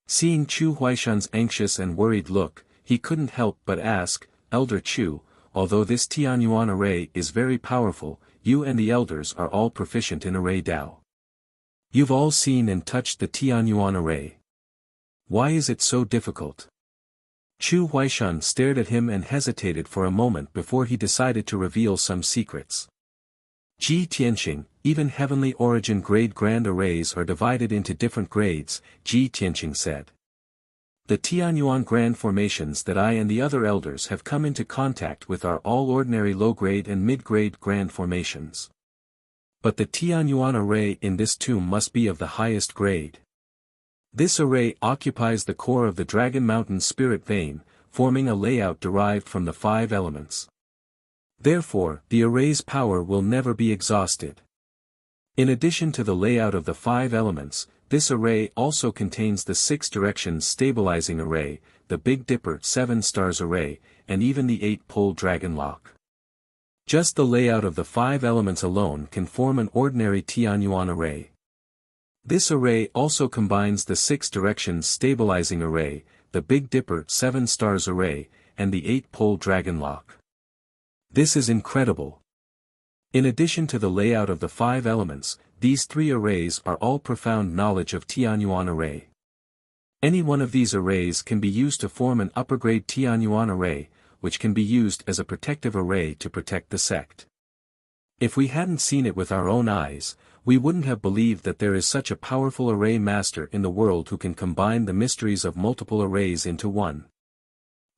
Seeing Chu Huaishan's anxious and worried look, he couldn't help but ask, "Elder Chu, although this Tianyuan array is very powerful, you and the elders are all proficient in array Dao. You've all seen and touched the Tianyuan array. Why is it so difficult? Chu Huaishan stared at him and hesitated for a moment before he decided to reveal some secrets. Ji Tianqing, even heavenly origin grade grand arrays are divided into different grades, Ji Tianqing said. The Tianyuan grand formations that I and the other elders have come into contact with are all ordinary low-grade and mid-grade grand formations. But the Tianyuan array in this tomb must be of the highest grade. This array occupies the core of the Dragon Mountain spirit vein, forming a layout derived from the 5 elements. Therefore, the array's power will never be exhausted. In addition to the layout of the 5 elements, this array also contains the 6 directions stabilizing array, the Big Dipper 7 stars array, and even the 8-pole dragon lock. Just the layout of the 5 elements alone can form an ordinary Tianyuan array. This array also combines the 6 directions stabilizing array, the Big Dipper 7 stars array, and the 8-pole dragon lock. This is incredible. In addition to the layout of the 5 elements, these 3 arrays are all profound knowledge of Tianyuan array. Any one of these arrays can be used to form an upper-grade Tianyuan array, which can be used as a protective array to protect the sect. If we hadn't seen it with our own eyes, we wouldn't have believed that there is such a powerful array master in the world who can combine the mysteries of multiple arrays into one.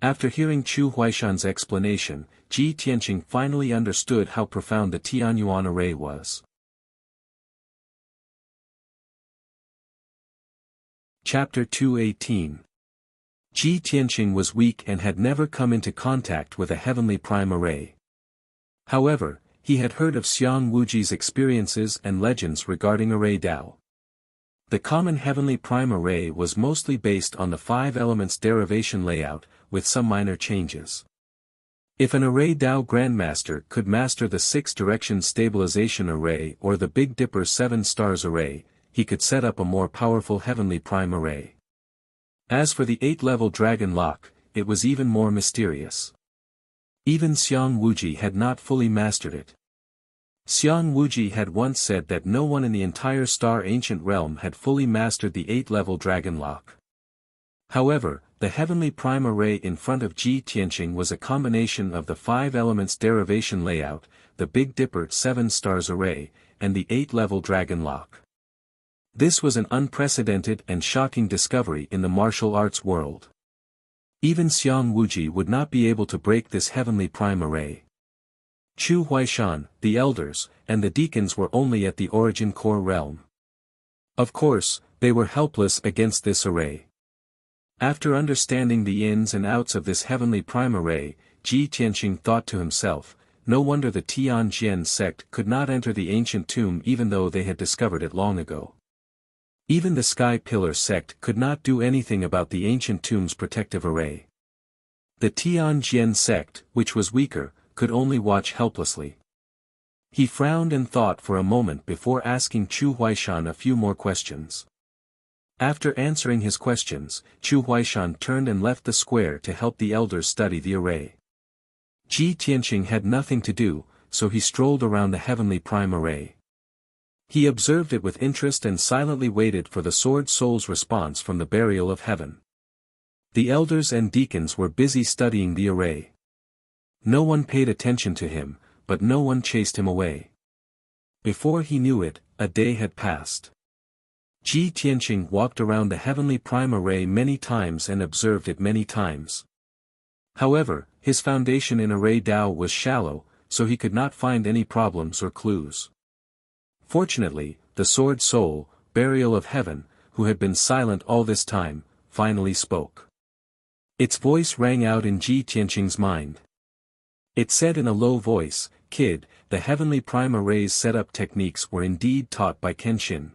After hearing Chu Huaishan's explanation, Ji Tianqing finally understood how profound the Tianyuan array was. Chapter 218. Ji Tianqing was weak and had never come into contact with a heavenly prime array. However, he had heard of Xiang Wuji's experiences and legends regarding array Dao. The common heavenly prime array was mostly based on the 5 elements derivation layout, with some minor changes. If an array Dao Grandmaster could master the 6 direction stabilization array or the Big Dipper 7 stars array, he could set up a more powerful heavenly prime array. As for the 8-level dragon lock, it was even more mysterious. Even Xiang Wuji had not fully mastered it. Xiang Wuji had once said that no one in the entire Star Ancient Realm had fully mastered the 8-level dragon lock. However, the heavenly prime array in front of Ji Tianqing was a combination of the 5 elements derivation layout, the Big Dipper 7 stars array, and the 8-level dragon lock. This was an unprecedented and shocking discovery in the martial arts world. Even Xiang Wuji would not be able to break this heavenly prime array. Chu Huaishan, the elders, and the deacons were only at the origin core realm. Of course, they were helpless against this array. After understanding the ins and outs of this heavenly prime array, Ji Tianqing thought to himself, no wonder the Tianjian sect could not enter the ancient tomb even though they had discovered it long ago. Even the Sky Pillar sect could not do anything about the ancient tomb's protective array. The Tianjian sect, which was weaker, could only watch helplessly. He frowned and thought for a moment before asking Chu Huaishan a few more questions. After answering his questions, Chu Huaishan turned and left the square to help the elders study the array. Ji Tianqing had nothing to do, so he strolled around the heavenly prime array. He observed it with interest and silently waited for the Sword Soul's response from the burial of heaven. The elders and deacons were busy studying the array. No one paid attention to him, but no one chased him away. Before he knew it, a day had passed. Ji Tianqing walked around the heavenly prime array many times and observed it many times. However, his foundation in array Dao was shallow, so he could not find any problems or clues. Fortunately, the Sword Soul, burial of heaven, who had been silent all this time, finally spoke. Its voice rang out in Ji Tianqing's mind. It said in a low voice, "Kid, the heavenly prime array's setup techniques were indeed taught by Kenshin."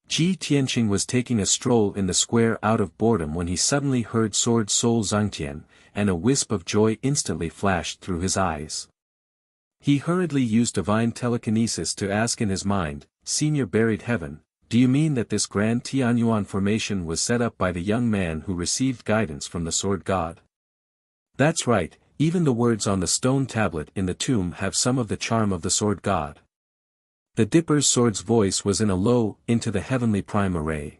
Ji Tianqing was taking a stroll in the square out of boredom when he suddenly heard Sword Soul Zhangtian, and a wisp of joy instantly flashed through his eyes. He hurriedly used divine telekinesis to ask in his mind, "Senior buried heaven, do you mean that this grand Tianyuan formation was set up by the young man who received guidance from the Sword God?" "That's right, Even the words on the stone tablet in the tomb have some of the charm of the sword god. The Dipper's sword's voice was in a low, into the heavenly prime array.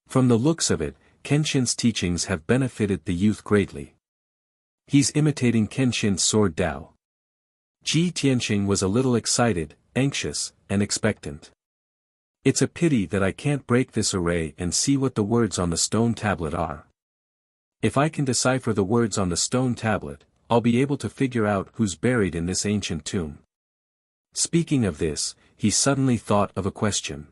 From the looks of it, Kenshin's teachings have benefited the youth greatly. He's imitating Kenshin's sword Dao. Ji Tianqing was a little excited, anxious, and expectant. It's a pity that I can't break this array and see what the words on the stone tablet are. If I can decipher the words on the stone tablet, I'll be able to figure out who's buried in this ancient tomb. Speaking of this, he suddenly thought of a question.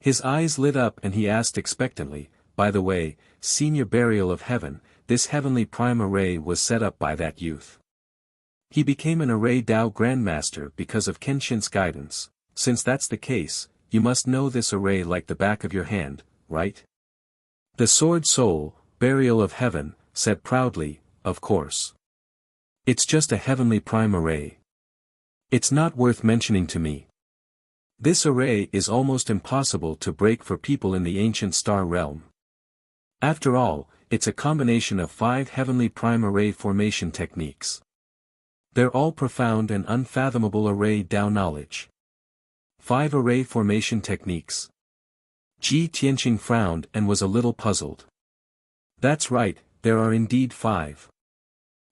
His eyes lit up and he asked expectantly, by the way, Senior Burial of Heaven, this heavenly prime array was set up by that youth. He became an array Dao Grandmaster because of Kenshin's guidance. Since that's the case, you must know this array like the back of your hand, right? The Sword Soul, Burial of Heaven, said proudly, of course. It's just a heavenly prime array. It's not worth mentioning to me. This array is almost impossible to break for people in the ancient star realm. After all, it's a combination of 5 heavenly prime array formation techniques. They're all profound and unfathomable array Dao knowledge. 5 array formation techniques. Ji Tianqing frowned and was a little puzzled. That's right, there are indeed 5.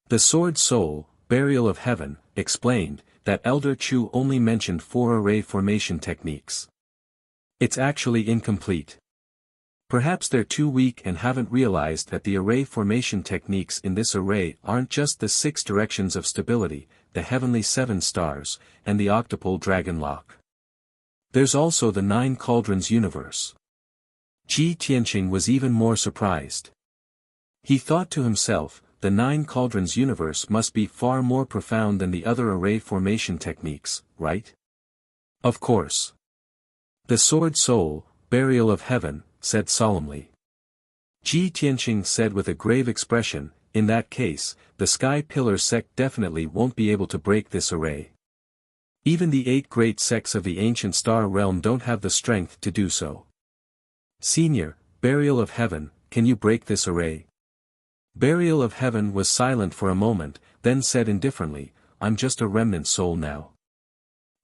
The Sword Soul, Burial of Heaven, explained that Elder Chu only mentioned 4 array formation techniques. It's actually incomplete. Perhaps they're too weak and haven't realized that the array formation techniques in this array aren't just the 6 directions of stability, the heavenly 7 stars, and the octupole dragon lock. There's also the 9 cauldrons universe. Ji Tianqing was even more surprised. He thought to himself, the 9 cauldrons universe must be far more profound than the other array formation techniques, right? Of course. The Sword Soul, Burial of Heaven, said solemnly. Ji Tianqing said with a grave expression, in that case, the Sky Pillar sect definitely won't be able to break this array. Even the 8 great sects of the ancient star realm don't have the strength to do so. Senior, Burial of Heaven, can you break this array? Burial of Heaven was silent for a moment, then said indifferently, I'm just a remnant soul now.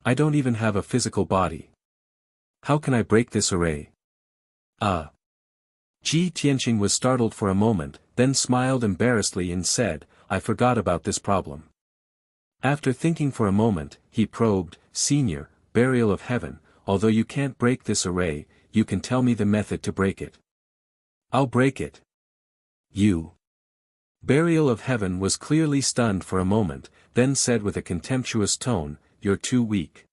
I don't even have a physical body. How can I break this array? Ji Tianqing was startled for a moment, then smiled embarrassedly and said, I forgot about this problem. After thinking for a moment, he probed, Senior, Burial of Heaven, although you can't break this array, you can tell me the method to break it. I'll break it. You. Burial of Heaven was clearly stunned for a moment, then said with a contemptuous tone, you're too weak.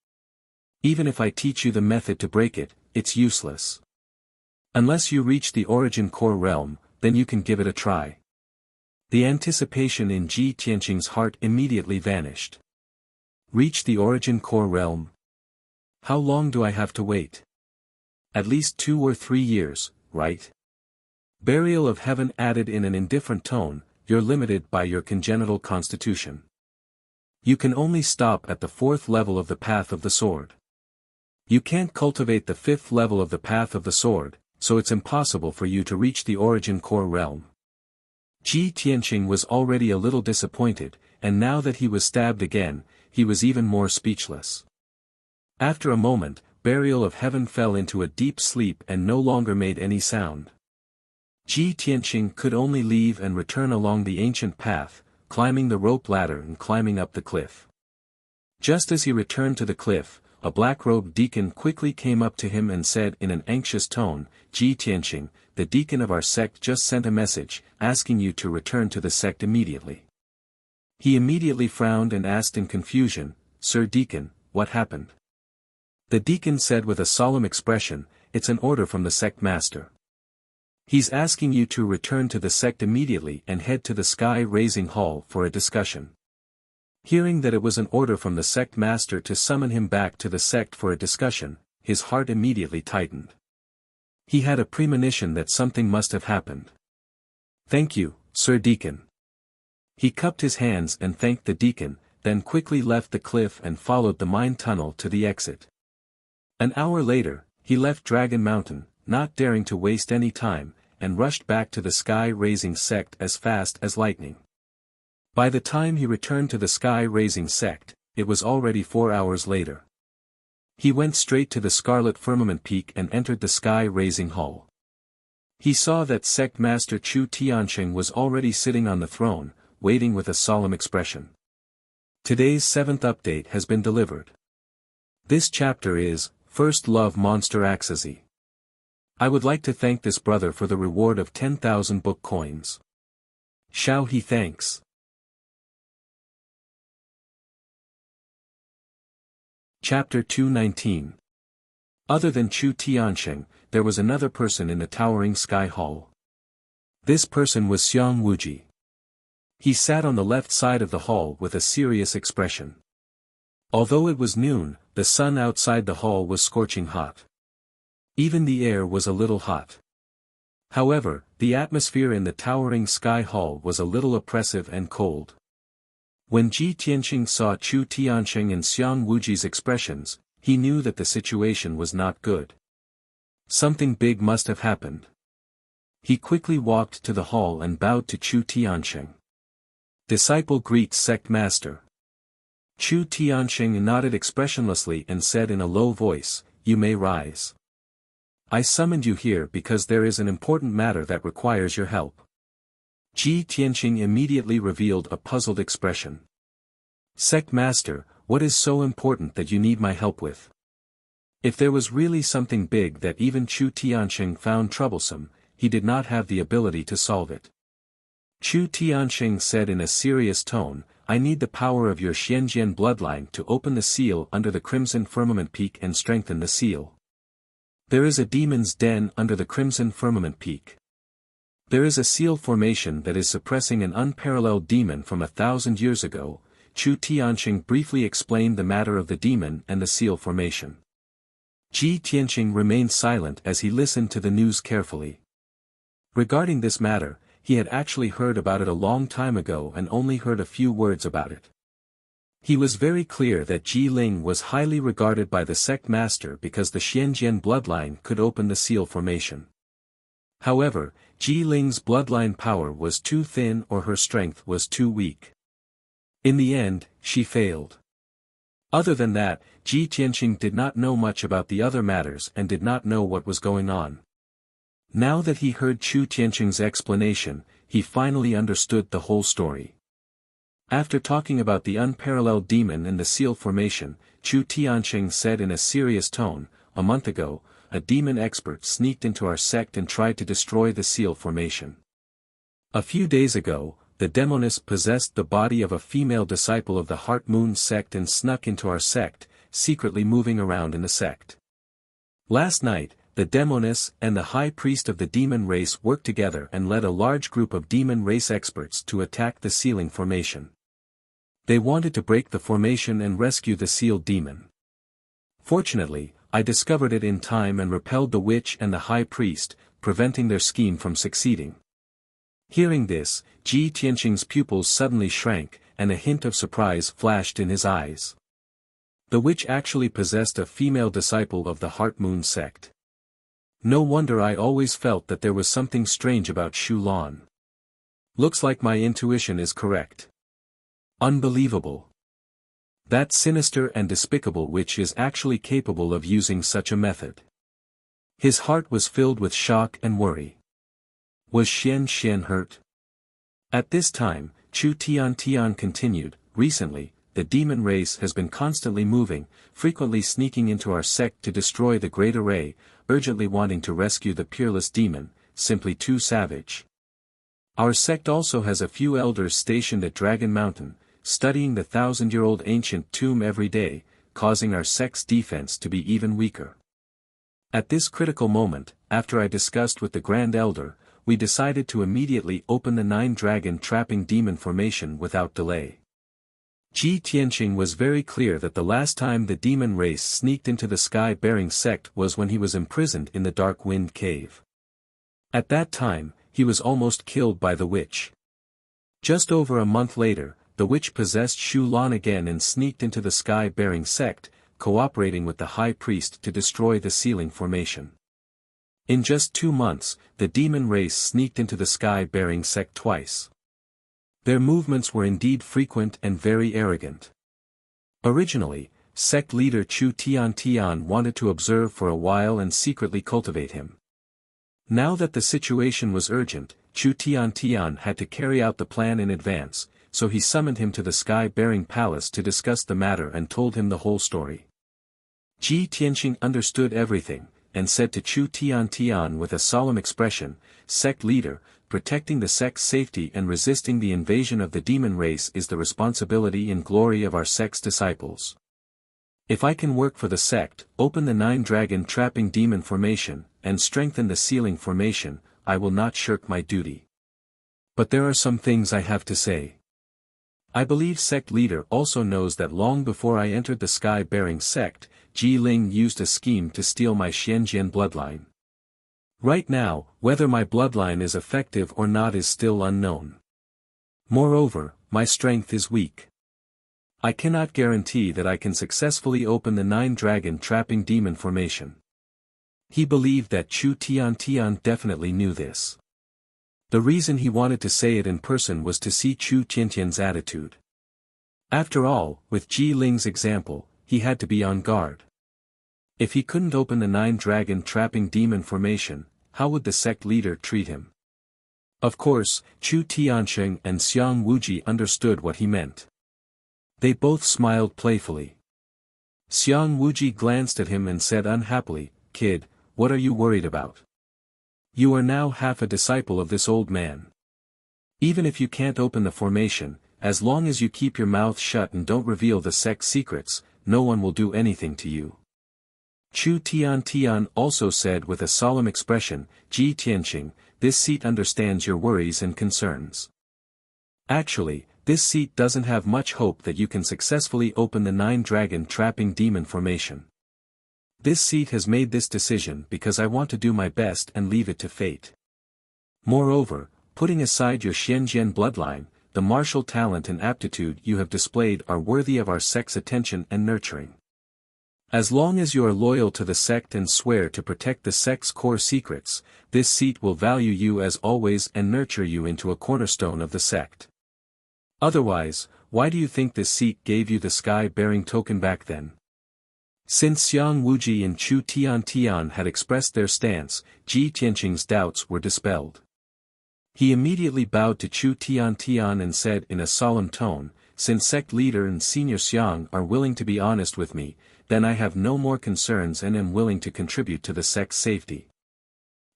Even if I teach you the method to break it, it's useless. Unless you reach the origin core realm, then you can give it a try. The anticipation in Ji Tianqing's heart immediately vanished. Reach the origin core realm? How long do I have to wait? At least 2 or 3 years, right? Burial of Heaven added in an indifferent tone, you're limited by your congenital constitution. You can only stop at the 4th level of the path of the sword. You can't cultivate the 5th level of the path of the sword, so it's impossible for you to reach the origin core realm. Ji Tianqing was already a little disappointed, and now that he was stabbed again, he was even more speechless. After a moment, Burial of Heaven fell into a deep sleep and no longer made any sound. Ji Tianqing could only leave and return along the ancient path, climbing the rope ladder and climbing up the cliff. Just as he returned to the cliff, a black-robed deacon quickly came up to him and said in an anxious tone, Ji Tianqing, the deacon of our sect just sent a message, asking you to return to the sect immediately. He immediately frowned and asked in confusion, Sir Deacon, what happened? The deacon said with a solemn expression, it's an order from the sect master. He's asking you to return to the sect immediately and head to the Sky Raising Hall for a discussion. Hearing that it was an order from the sect master to summon him back to the sect for a discussion, his heart immediately tightened. He had a premonition that something must have happened. Thank you, Sir Deacon. He cupped his hands and thanked the deacon, then quickly left the cliff and followed the mine tunnel to the exit. An hour later, he left Dragon Mountain, not daring to waste any time, and rushed back to the Sky Raising sect as fast as lightning. By the time he returned to the sky-raising sect, it was already 4 hours later. He went straight to the Scarlet Firmament Peak and entered the sky-raising hall. He saw that Sect Master Chu Tianqing was already sitting on the throne, waiting with a solemn expression. Today's 7th update has been delivered. This chapter is, First Love Monster Axazi. I would like to thank this brother for the reward of 10,000 book coins. Xiao he thanks. Chapter 219. Other than Chu Tianqing, there was another person in the towering sky hall. This person was Xiang Wuji. He sat on the left side of the hall with a serious expression. Although it was noon, the sun outside the hall was scorching hot. Even the air was a little hot. However, the atmosphere in the towering sky hall was a little oppressive and cold. When Ji Tianqing saw Chu Tianqing and Xiang Wuji's expressions, he knew that the situation was not good. Something big must have happened. He quickly walked to the hall and bowed to Chu Tianqing. Disciple greets Sect Master. Chu Tianqing nodded expressionlessly and said in a low voice, "You may rise. I summoned you here because there is an important matter that requires your help." Ji Tianqing immediately revealed a puzzled expression. "Sect Master, what is so important that you need my help with?" If there was really something big that even Chu Tianqing found troublesome, he did not have the ability to solve it. Chu Tianqing said in a serious tone, "I need the power of your Xianjian bloodline to open the seal under the Crimson Firmament Peak and strengthen the seal. There is a demon's den under the Crimson Firmament Peak. There is a seal formation that is suppressing an unparalleled demon from 1,000 years ago." Chu Tianqing briefly explained the matter of the demon and the seal formation. Ji Tianqing remained silent as he listened to the news carefully. Regarding this matter, he had actually heard about it a long time ago and only heard a few words about it. He was very clear that Ji Ling was highly regarded by the sect master because the Xianjian bloodline could open the seal formation. However, Ji Ling's bloodline power was too thin or her strength was too weak. In the end, she failed. Other than that, Ji Tianqing did not know much about the other matters and did not know what was going on. Now that he heard Chu Tianqing's explanation, he finally understood the whole story. After talking about the unparalleled demon and the seal formation, Chu Tianqing said in a serious tone, "A month ago, a demon expert sneaked into our sect and tried to destroy the seal formation. A few days ago, the demoness possessed the body of a female disciple of the Heart Moon sect and snuck into our sect, secretly moving around in the sect. Last night, the demoness and the high priest of the demon race worked together and led a large group of demon race experts to attack the sealing formation. They wanted to break the formation and rescue the sealed demon. Fortunately, I discovered it in time and repelled the witch and the high priest, preventing their scheme from succeeding." Hearing this, Ji Tianqing's pupils suddenly shrank, and a hint of surprise flashed in his eyes. The witch actually possessed a female disciple of the Heart Moon sect. No wonder I always felt that there was something strange about Shu Lan. Looks like my intuition is correct. Unbelievable. That sinister and despicable witch is actually capable of using such a method. His heart was filled with shock and worry. Was Xian hurt? At this time, Chu Tian continued, "Recently, the demon race has been constantly moving, frequently sneaking into our sect to destroy the Great Array, urgently wanting to rescue the peerless demon, simply too savage. Our sect also has a few elders stationed at Dragon Mountain, studying the 1,000-year-old ancient tomb every day, causing our sect's defense to be even weaker. At this critical moment, after I discussed with the Grand Elder, we decided to immediately open the 9-dragon trapping demon formation without delay." Ji Tianqing was very clear that the last time the demon race sneaked into the sky-bearing sect was when he was imprisoned in the Dark Wind Cave. At that time, he was almost killed by the witch. Just over a month later, the witch possessed Shu Lan again and sneaked into the sky-bearing sect, cooperating with the high priest to destroy the sealing formation. In just 2 months, the demon race sneaked into the sky-bearing sect twice. Their movements were indeed frequent and very arrogant. Originally, sect leader Chu Tian wanted to observe for a while and secretly cultivate him. Now that the situation was urgent, Chu Tian had to carry out the plan in advance, so he summoned him to the sky-bearing palace to discuss the matter and told him the whole story. Ji Tianqing understood everything, and said to Chu Tian with a solemn expression, "Sect leader, protecting the sect's safety and resisting the invasion of the demon race is the responsibility and glory of our sect's disciples. If I can work for the sect, open the 9-dragon trapping demon formation, and strengthen the sealing formation, I will not shirk my duty. But there are some things I have to say. I believe sect leader also knows that long before I entered the sky-bearing sect, Ji Ling used a scheme to steal my Xianjian bloodline. Right now, whether my bloodline is effective or not is still unknown. Moreover, my strength is weak. I cannot guarantee that I can successfully open the 9-dragon trapping demon formation." He believed that Chu Tian definitely knew this. The reason he wanted to say it in person was to see Chu Tiantian's attitude. After all, with Ji Ling's example, he had to be on guard. If he couldn't open the 9-dragon trapping demon formation, how would the sect leader treat him? Of course, Chu Tianqing and Xiang Wuji understood what he meant. They both smiled playfully. Xiang Wuji glanced at him and said unhappily, "Kid, what are you worried about? You are now half a disciple of this old man. Even if you can't open the formation, as long as you keep your mouth shut and don't reveal the sect's secrets, no one will do anything to you." Chu Tian also said with a solemn expression, "Ji Tianqing, this seat understands your worries and concerns. Actually, this seat doesn't have much hope that you can successfully open the 9-dragon trapping demon formation. This seat has made this decision because I want to do my best and leave it to fate. Moreover, putting aside your Xianjian bloodline, the martial talent and aptitude you have displayed are worthy of our sect's attention and nurturing. As long as you are loyal to the sect and swear to protect the sect's core secrets, this seat will value you as always and nurture you into a cornerstone of the sect. Otherwise, why do you think this seat gave you the sky-bearing token back then?" Since Xiang Wuji and Chu Tian had expressed their stance, Ji Tianqing's doubts were dispelled. He immediately bowed to Chu Tian and said in a solemn tone, "Since sect leader and senior Xiang are willing to be honest with me, then I have no more concerns and am willing to contribute to the sect's safety."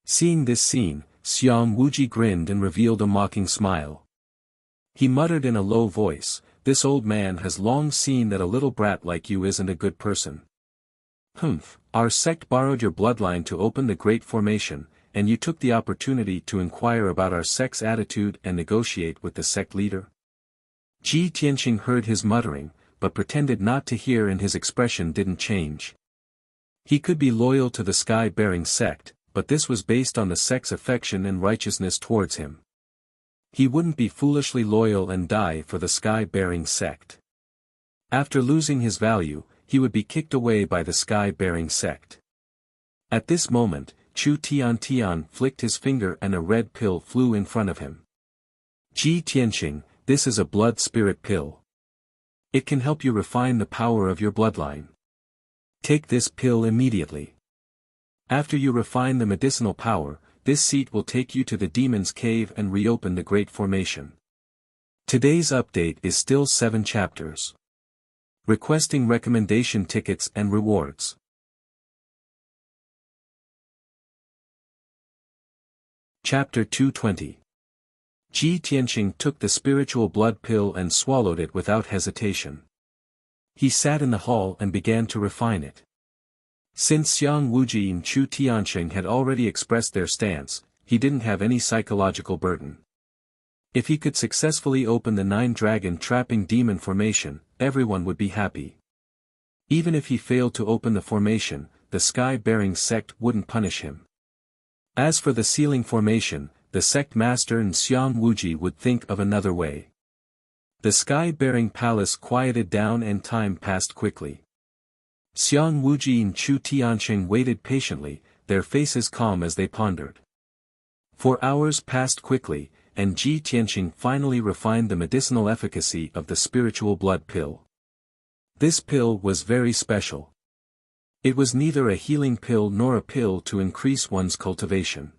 Seeing this scene, Xiang Wuji grinned and revealed a mocking smile. He muttered in a low voice, "This old man has long seen that a little brat like you isn't a good person. Our sect borrowed your bloodline to open the great formation, and you took the opportunity to inquire about our sect's attitude and negotiate with the sect leader?" Ji Tianqing heard his muttering, but pretended not to hear and his expression didn't change. He could be loyal to the sky-bearing sect, but this was based on the sect's affection and righteousness towards him. He wouldn't be foolishly loyal and die for the sky-bearing sect. After losing his value, he would be kicked away by the sky-bearing sect. At this moment, Chu Tian flicked his finger and a red pill flew in front of him. "Ji Tianqing, this is a blood spirit pill. It can help you refine the power of your bloodline. Take this pill immediately. After you refine the medicinal power, this seat will take you to the demon's cave and reopen the great formation." Today's update is still 7 chapters. Requesting recommendation tickets and rewards. Chapter 220. Ji Tianqing took the spiritual blood pill and swallowed it without hesitation. He sat in the hall and began to refine it. Since Xiang Wuji and Chu Tianqing had already expressed their stance, he didn't have any psychological burden. If he could successfully open the 9-dragon trapping demon formation, everyone would be happy. Even if he failed to open the formation, the sky-bearing sect wouldn't punish him. As for the sealing formation, the sect master and Xiang Wuji would think of another way. The sky-bearing palace quieted down and time passed quickly. Xiang Wuji and Chu Tianqing waited patiently, their faces calm as they pondered. 4 hours passed quickly, and Ji Tianqing finally refined the medicinal efficacy of the spiritual blood pill. This pill was very special. It was neither a healing pill nor a pill to increase one's cultivation.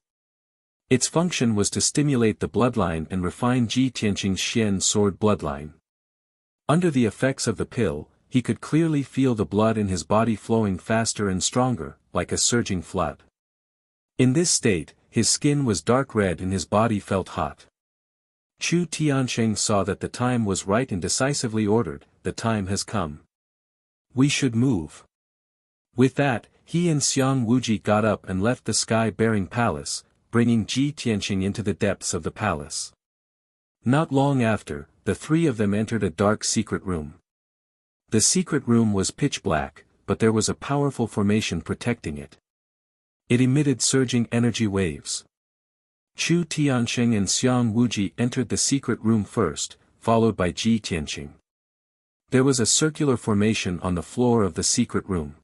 Its function was to stimulate the bloodline and refine Ji Tianqing's Xian sword bloodline. Under the effects of the pill, he could clearly feel the blood in his body flowing faster and stronger, like a surging flood. In this state, his skin was dark red and his body felt hot. Chu Tiansheng saw that the time was right and decisively ordered, "The time has come. We should move." With that, he and Xiang Wuji got up and left the sky-bearing palace, bringing Ji Tianqing into the depths of the palace. Not long after, the three of them entered a dark secret room. The secret room was pitch black, but there was a powerful formation protecting it. It emitted surging energy waves. Chu Tiansheng and Xiang Wuji entered the secret room first, followed by Ji Tianqing. There was a circular formation on the floor of the secret room.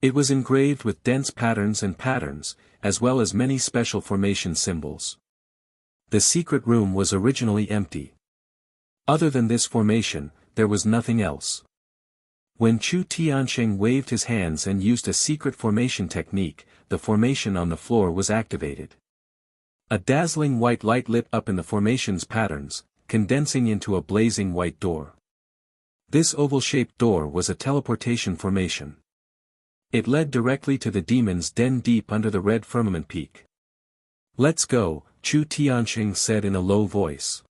It was engraved with dense patterns, as well as many special formation symbols. The secret room was originally empty. Other than this formation, there was nothing else. When Chu Tiansheng waved his hands and used a secret formation technique, the formation on the floor was activated. A dazzling white light lit up in the formation's patterns, condensing into a blazing white door. This oval-shaped door was a teleportation formation. It led directly to the demon's den deep under the red firmament peak. "Let's go," Chu Tiansheng said in a low voice.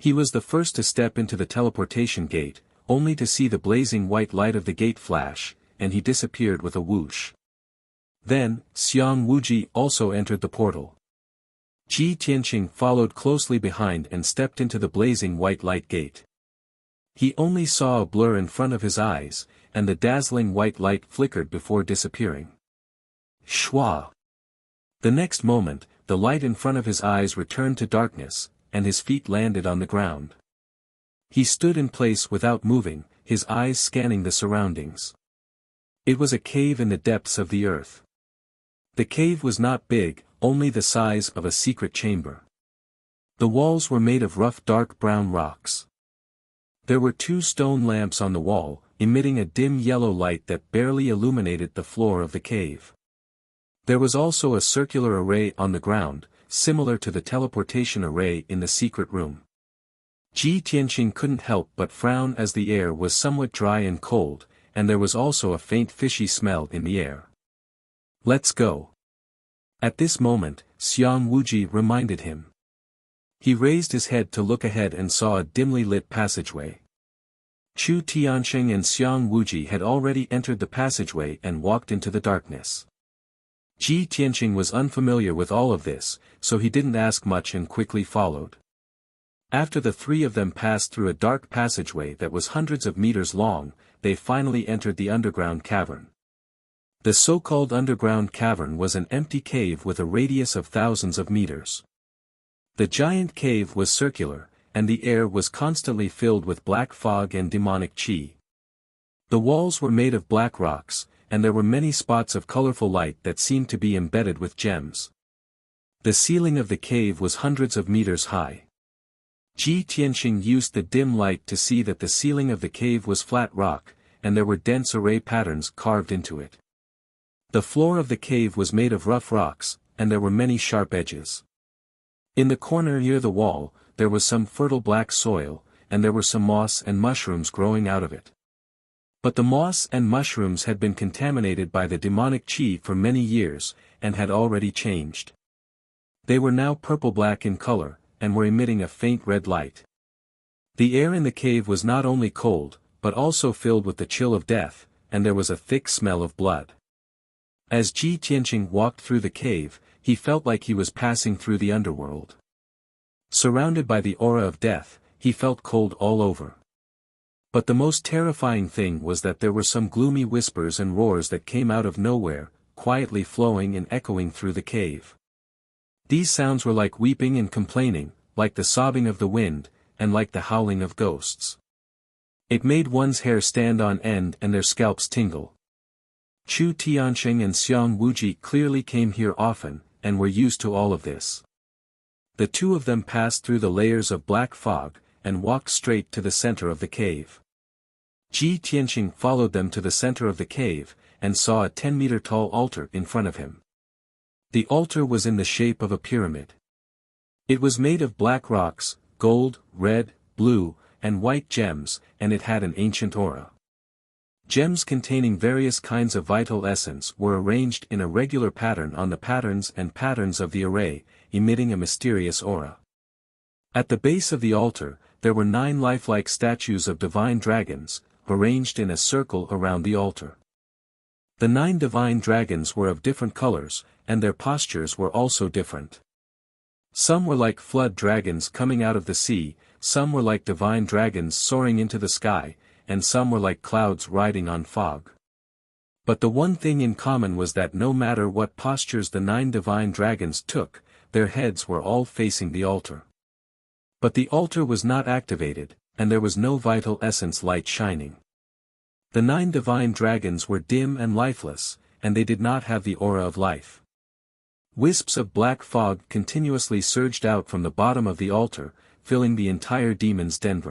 He was the first to step into the teleportation gate, only to see the blazing white light of the gate flash, and he disappeared with a whoosh. Then, Xiang Wuji also entered the portal. Ji Tianqing followed closely behind and stepped into the blazing white light gate. He only saw a blur in front of his eyes, and the dazzling white light flickered before disappearing. Shwa! The next moment, the light in front of his eyes returned to darkness, and his feet landed on the ground. He stood in place without moving, his eyes scanning the surroundings. It was a cave in the depths of the earth. The cave was not big, only the size of a secret chamber. The walls were made of rough dark brown rocks. There were 2 stone lamps on the wall, emitting a dim yellow light that barely illuminated the floor of the cave. There was also a circular array on the ground, similar to the teleportation array in the secret room. Ji Tianqing couldn't help but frown as the air was somewhat dry and cold, and there was also a faint fishy smell in the air. "Let's go." At this moment, Xiang Wuji reminded him. He raised his head to look ahead and saw a dimly lit passageway. Chu Tiansheng and Xiang Wuji had already entered the passageway and walked into the darkness. Ji Tianqing was unfamiliar with all of this, so he didn't ask much and quickly followed. After the three of them passed through a dark passageway that was hundreds of meters long, they finally entered the underground cavern. The so-called underground cavern was an empty cave with a radius of thousands of meters. The giant cave was circular, and the air was constantly filled with black fog and demonic qi. The walls were made of black rocks, and there were many spots of colorful light that seemed to be embedded with gems. The ceiling of the cave was hundreds of meters high. Ji Tianqing used the dim light to see that the ceiling of the cave was flat rock, and there were dense array patterns carved into it. The floor of the cave was made of rough rocks, and there were many sharp edges. In the corner near the wall, there was some fertile black soil, and there were some moss and mushrooms growing out of it. But the moss and mushrooms had been contaminated by the demonic qi for many years, and had already changed. They were now purple-black in color, and were emitting a faint red light. The air in the cave was not only cold, but also filled with the chill of death, and there was a thick smell of blood. As Ji Tianqing walked through the cave, he felt like he was passing through the underworld. Surrounded by the aura of death, he felt cold all over. But the most terrifying thing was that there were some gloomy whispers and roars that came out of nowhere, quietly flowing and echoing through the cave. These sounds were like weeping and complaining, like the sobbing of the wind, and like the howling of ghosts. It made one's hair stand on end and their scalps tingle. Chu Tiansheng and Xiang Wuji clearly came here often, and were used to all of this. The two of them passed through the layers of black fog, and walked straight to the center of the cave. Ji Tianqing followed them to the center of the cave, and saw a 10-meter-tall altar in front of him. The altar was in the shape of a pyramid. It was made of black rocks, gold, red, blue, and white gems, and it had an ancient aura. Gems containing various kinds of vital essence were arranged in a regular pattern on the patterns and patterns of the array, emitting a mysterious aura. At the base of the altar, there were 9 lifelike statues of divine dragons, arranged in a circle around the altar. The 9 divine dragons were of different colors, and their postures were also different. Some were like flood dragons coming out of the sea, some were like divine dragons soaring into the sky, and some were like clouds riding on fog. But the one thing in common was that no matter what postures the 9 divine dragons took, their heads were all facing the altar. But the altar was not activated, and there was no vital essence light shining. The 9 divine dragons were dim and lifeless, and they did not have the aura of life. Wisps of black fog continuously surged out from the bottom of the altar, filling the entire demon's den.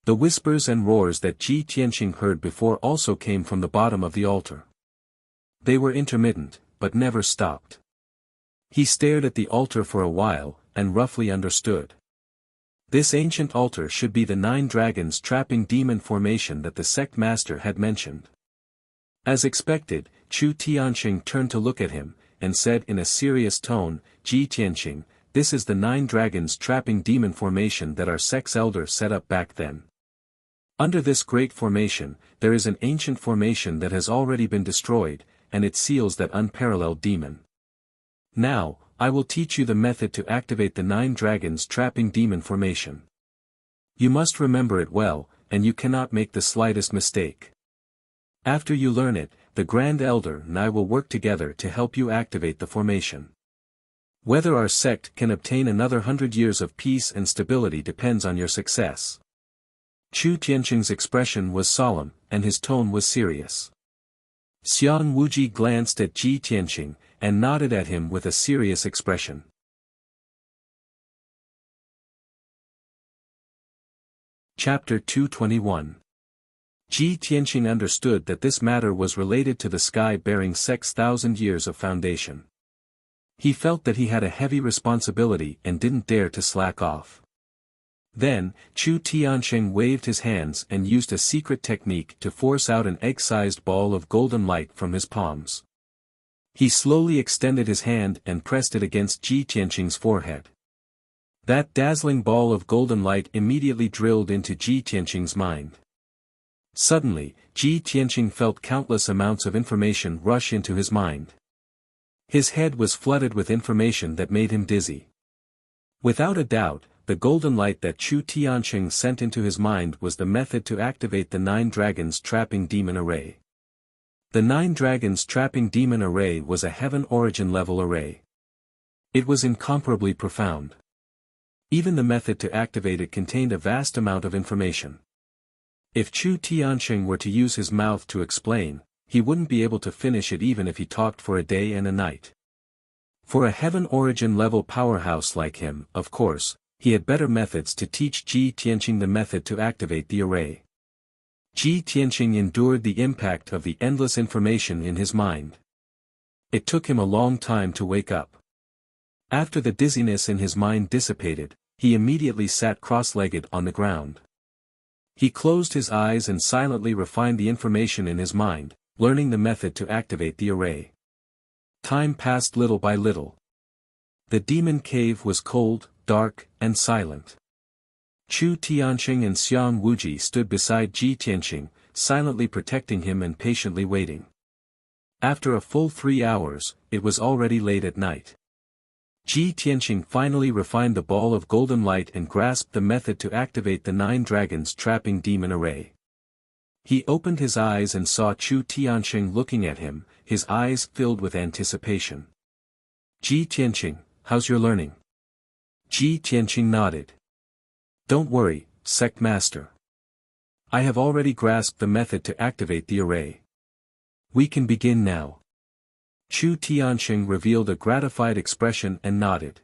The whispers and roars that Ji Tianqing heard before also came from the bottom of the altar. They were intermittent, but never stopped. He stared at the altar for a while, and roughly understood. This ancient altar should be the 9 dragons trapping demon formation that the sect master had mentioned. As expected, Chu Tianqing turned to look at him, and said in a serious tone, "Ji Tianqing, this is the 9 dragons trapping demon formation that our sect's elder set up back then. Under this great formation, there is an ancient formation that has already been destroyed, and it seals that unparalleled demon. Now, I will teach you the method to activate the 9 dragons trapping demon formation. You must remember it well, and you cannot make the slightest mistake. After you learn it, the Grand Elder and I will work together to help you activate the formation. Whether our sect can obtain another 100 years of peace and stability depends on your success." Chu Tianqing's expression was solemn, and his tone was serious. Xiang Wuji glanced at Ji Tianqing, and nodded at him with a serious expression. Chapter 221. Ji Tianqing understood that this matter was related to the sky-bearing sect's 1,000 years of foundation. He felt that he had a heavy responsibility and didn't dare to slack off. Then, Chu Tianqing waved his hands and used a secret technique to force out an egg-sized ball of golden light from his palms. He slowly extended his hand and pressed it against Ji Tianqing's forehead. That dazzling ball of golden light immediately drilled into Ji Tianqing's mind. Suddenly, Ji Tianqing felt countless amounts of information rush into his mind. His head was flooded with information that made him dizzy. Without a doubt, the golden light that Chu Tianqing sent into his mind was the method to activate the 9 dragons trapping demon array. The 9 dragons trapping demon array was a heaven origin level array. It was incomparably profound. Even the method to activate it contained a vast amount of information. If Chu Tianqing were to use his mouth to explain, he wouldn't be able to finish it even if he talked for a day and a night. For a heaven origin level powerhouse like him, of course, he had better methods to teach Ji Tianqing the method to activate the array. Ji Tianqing endured the impact of the endless information in his mind. It took him a long time to wake up. After the dizziness in his mind dissipated, he immediately sat cross-legged on the ground. He closed his eyes and silently refined the information in his mind, learning the method to activate the array. Time passed little by little. The demon cave was cold, dark, and silent. Chu Tianqing and Xiang Wuji stood beside Ji Tianqing, silently protecting him and patiently waiting. After a full 3 hours, it was already late at night. Ji Tianqing finally refined the ball of golden light and grasped the method to activate the 9 dragons trapping demon array. He opened his eyes and saw Chu Tianqing looking at him, his eyes filled with anticipation. "Ji Tianqing, how's your learning?" Ji Tianqing nodded. "Don't worry, sect master. I have already grasped the method to activate the array. We can begin now." Chu Tianqing revealed a gratified expression and nodded.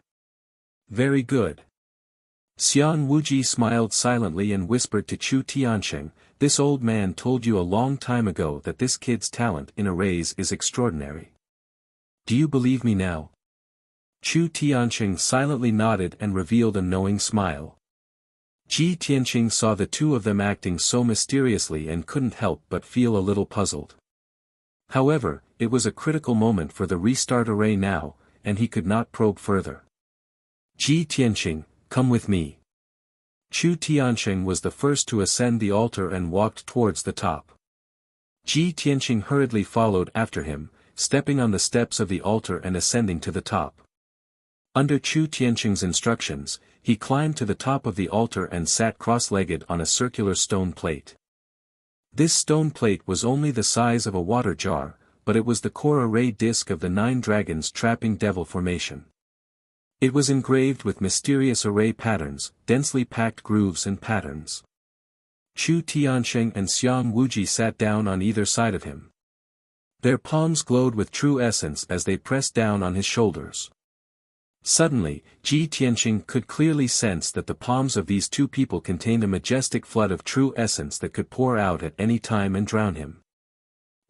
Very good. Xiang Wuji smiled silently and whispered to Chu Tiansheng, "This old man told you a long time ago that this kid's talent in arrays is extraordinary. Do you believe me now?" Chu Tiansheng silently nodded and revealed a knowing smile. Ji Tianqing saw the two of them acting so mysteriously and couldn't help but feel a little puzzled. However, it was a critical moment for the restart array now, and he could not probe further. "Ji Tianqing, come with me." Chu Tiansheng was the first to ascend the altar and walked towards the top. Ji Tianqing hurriedly followed after him, stepping on the steps of the altar and ascending to the top. Under Chu Tianqing's instructions, he climbed to the top of the altar and sat cross-legged on a circular stone plate. This stone plate was only the size of a water jar, but it was the core array disk of the 9 dragons trapping devil formation. It was engraved with mysterious array patterns, densely packed grooves and patterns. Chu Tiansheng and Xiang Wuji sat down on either side of him. Their palms glowed with true essence as they pressed down on his shoulders. Suddenly, Ji Tianqing could clearly sense that the palms of these two people contained a majestic flood of true essence that could pour out at any time and drown him.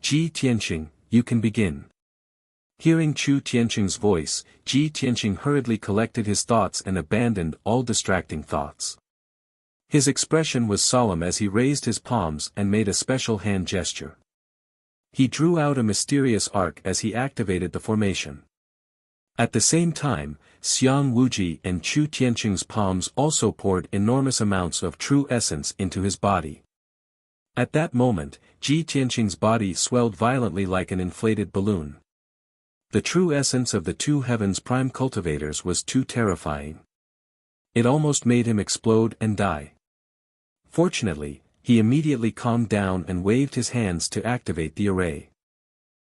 "Ji Tianqing, you can begin." Hearing Chu Tianqing's voice, Ji Tianqing hurriedly collected his thoughts and abandoned all distracting thoughts. His expression was solemn as he raised his palms and made a special hand gesture. He drew out a mysterious arc as he activated the formation. At the same time, Xiang Wuji and Chu Tianqing's palms also poured enormous amounts of true essence into his body. At that moment, Ji Tianqing's body swelled violently like an inflated balloon. The true essence of the two heavens prime cultivators was too terrifying. It almost made him explode and die. Fortunately, he immediately calmed down and waved his hands to activate the array.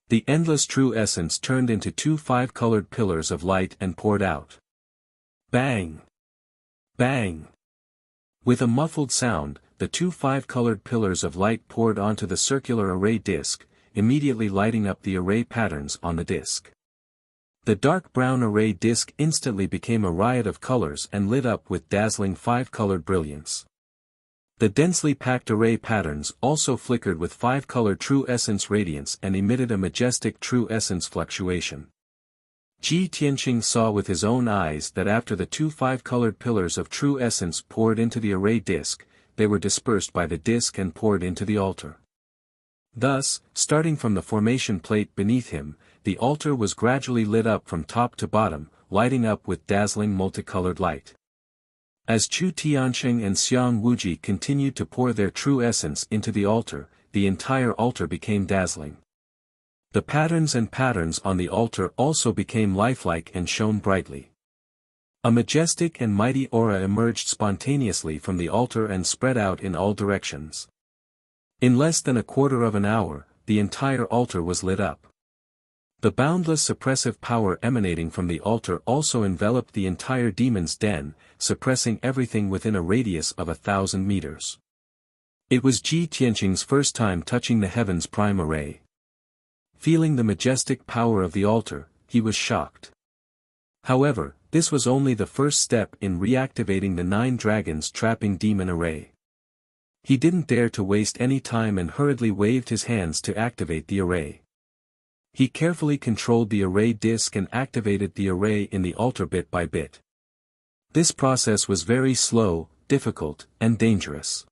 The endless true essence turned into 2 5-colored pillars of light and poured out. Bang! Bang! With a muffled sound, the 2 5-colored pillars of light poured onto the circular array disk, immediately lighting up the array patterns on the disk. The dark brown array disk instantly became a riot of colors and lit up with dazzling 5-colored brilliance. The densely packed array patterns also flickered with 5-colored true essence radiance and emitted a majestic true essence fluctuation. Ji Tianqing saw with his own eyes that after the 2 5-colored pillars of true essence poured into the array disk, they were dispersed by the disk and poured into the altar. Thus, starting from the formation plate beneath him, the altar was gradually lit up from top to bottom, lighting up with dazzling multicolored light. As Chu Tiansheng and Xiang Wuji continued to pour their true essence into the entire altar became dazzling. The patterns on the altar also became lifelike and shone brightly. A majestic and mighty aura emerged spontaneously from the altar and spread out in all directions. In less than a quarter of an hour, the entire altar was lit up. The boundless suppressive power emanating from the altar also enveloped the entire demon's den, suppressing everything within a radius of 1,000 meters. It was Ji Tianqing's first time touching the heavens prime array. Feeling the majestic power of the altar, he was shocked. However, this was only the first step in reactivating the 9 dragons trapping demon array. He didn't dare to waste any time and hurriedly waved his hands to activate the array. He carefully controlled the array disk and activated the array in the altar bit by bit. This process was very slow, difficult, and dangerous.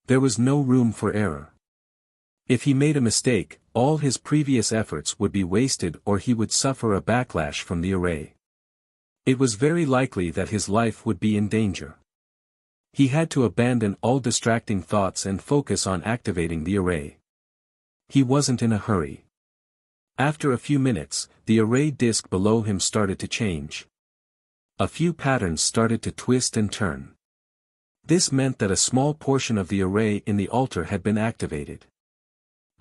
There was no room for error. If he made a mistake, all his previous efforts would be wasted or he would suffer a backlash from the array. It was very likely that his life would be in danger. He had to abandon all distracting thoughts and focus on activating the array. He wasn't in a hurry. After a few minutes, the array disk below him started to change. A few patterns started to twist and turn. This meant that a small portion of the array in the altar had been activated.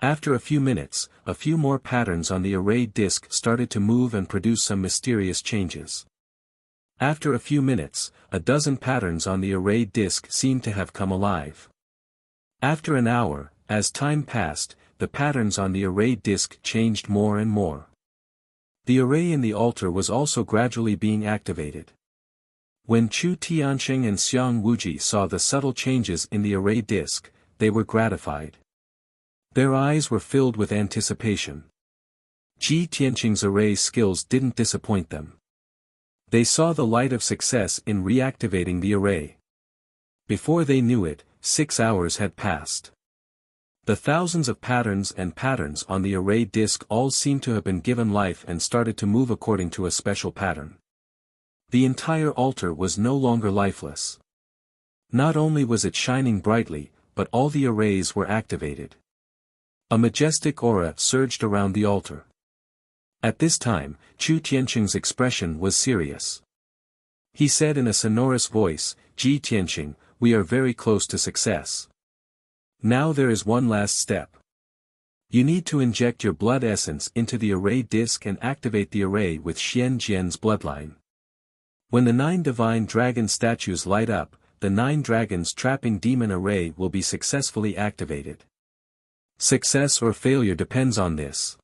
After a few minutes, a few more patterns on the array disk started to move and produce some mysterious changes. After a few minutes, a dozen patterns on the array disk seemed to have come alive. After an hour, as time passed, the patterns on the array disk changed more and more. The array in the altar was also gradually being activated. When Chu Tianqing and Xiang Wuji saw the subtle changes in the array disk, they were gratified. Their eyes were filled with anticipation. Ji Tianqing's array skills didn't disappoint them. They saw the light of success in reactivating the array. Before they knew it, 6 hours had passed. The thousands of patterns on the array disk all seemed to have been given life and started to move according to a special pattern. The entire altar was no longer lifeless. Not only was it shining brightly, but all the arrays were activated. A majestic aura surged around the altar. At this time, Chu Tianqing's expression was serious. He said in a sonorous voice, "Ji Tianqing, we are very close to success. Now there is one last step. You need to inject your blood essence into the array disk and activate the array with Xian Jian's bloodline. When the 9 divine dragon statues light up, the 9 dragons trapping demon array will be successfully activated. Success or failure depends on this."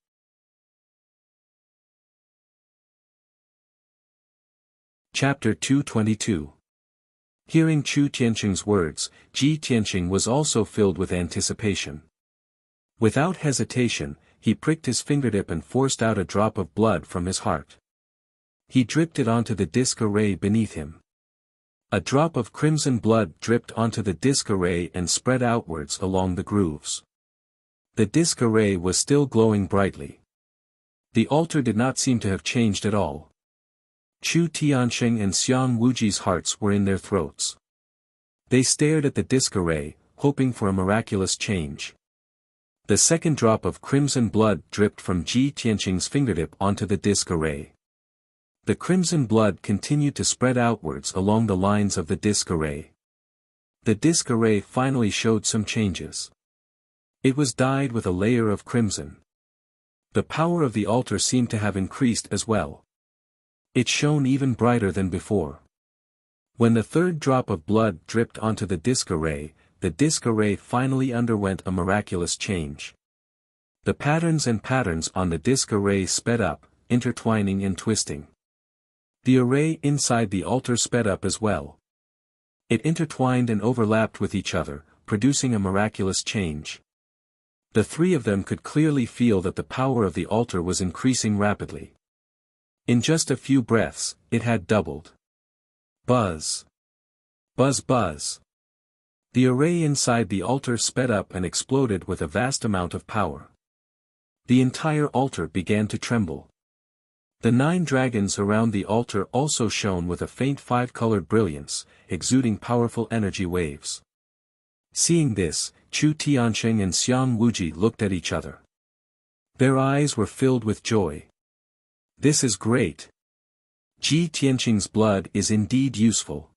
Chapter 222. Hearing Chu Tianqing's words, Ji Tianqing was also filled with anticipation. Without hesitation, he pricked his fingertip and forced out a drop of blood from his heart. He dripped it onto the disk array beneath him. A drop of crimson blood dripped onto the disk array and spread outwards along the grooves. The disk array was still glowing brightly. The altar did not seem to have changed at all. Chu Tianqing and Xiang Wuji's hearts were in their throats. They stared at the disk array, hoping for a miraculous change. The second drop of crimson blood dripped from Ji Tianqing's fingertip onto the disk array. The crimson blood continued to spread outwards along the lines of the disk array. The disk array finally showed some changes. It was dyed with a layer of crimson. The power of the altar seemed to have increased as well. It shone even brighter than before. When the third drop of blood dripped onto the disk array finally underwent a miraculous change. The patterns on the disk array sped up, intertwining and twisting. The array inside the altar sped up as well. It intertwined and overlapped with each other, producing a miraculous change. The 3 of them could clearly feel that the power of the altar was increasing rapidly. In just a few breaths, it had doubled. Buzz. Buzz buzz. The array inside the altar sped up and exploded with a vast amount of power. The entire altar began to tremble. The 9 dragons around the altar also shone with a faint 5-colored brilliance, exuding powerful energy waves. Seeing this, Chu Tianqing and Xiang Wuji looked at each other. Their eyes were filled with joy. This is great. Ji Tianqing's blood is indeed useful.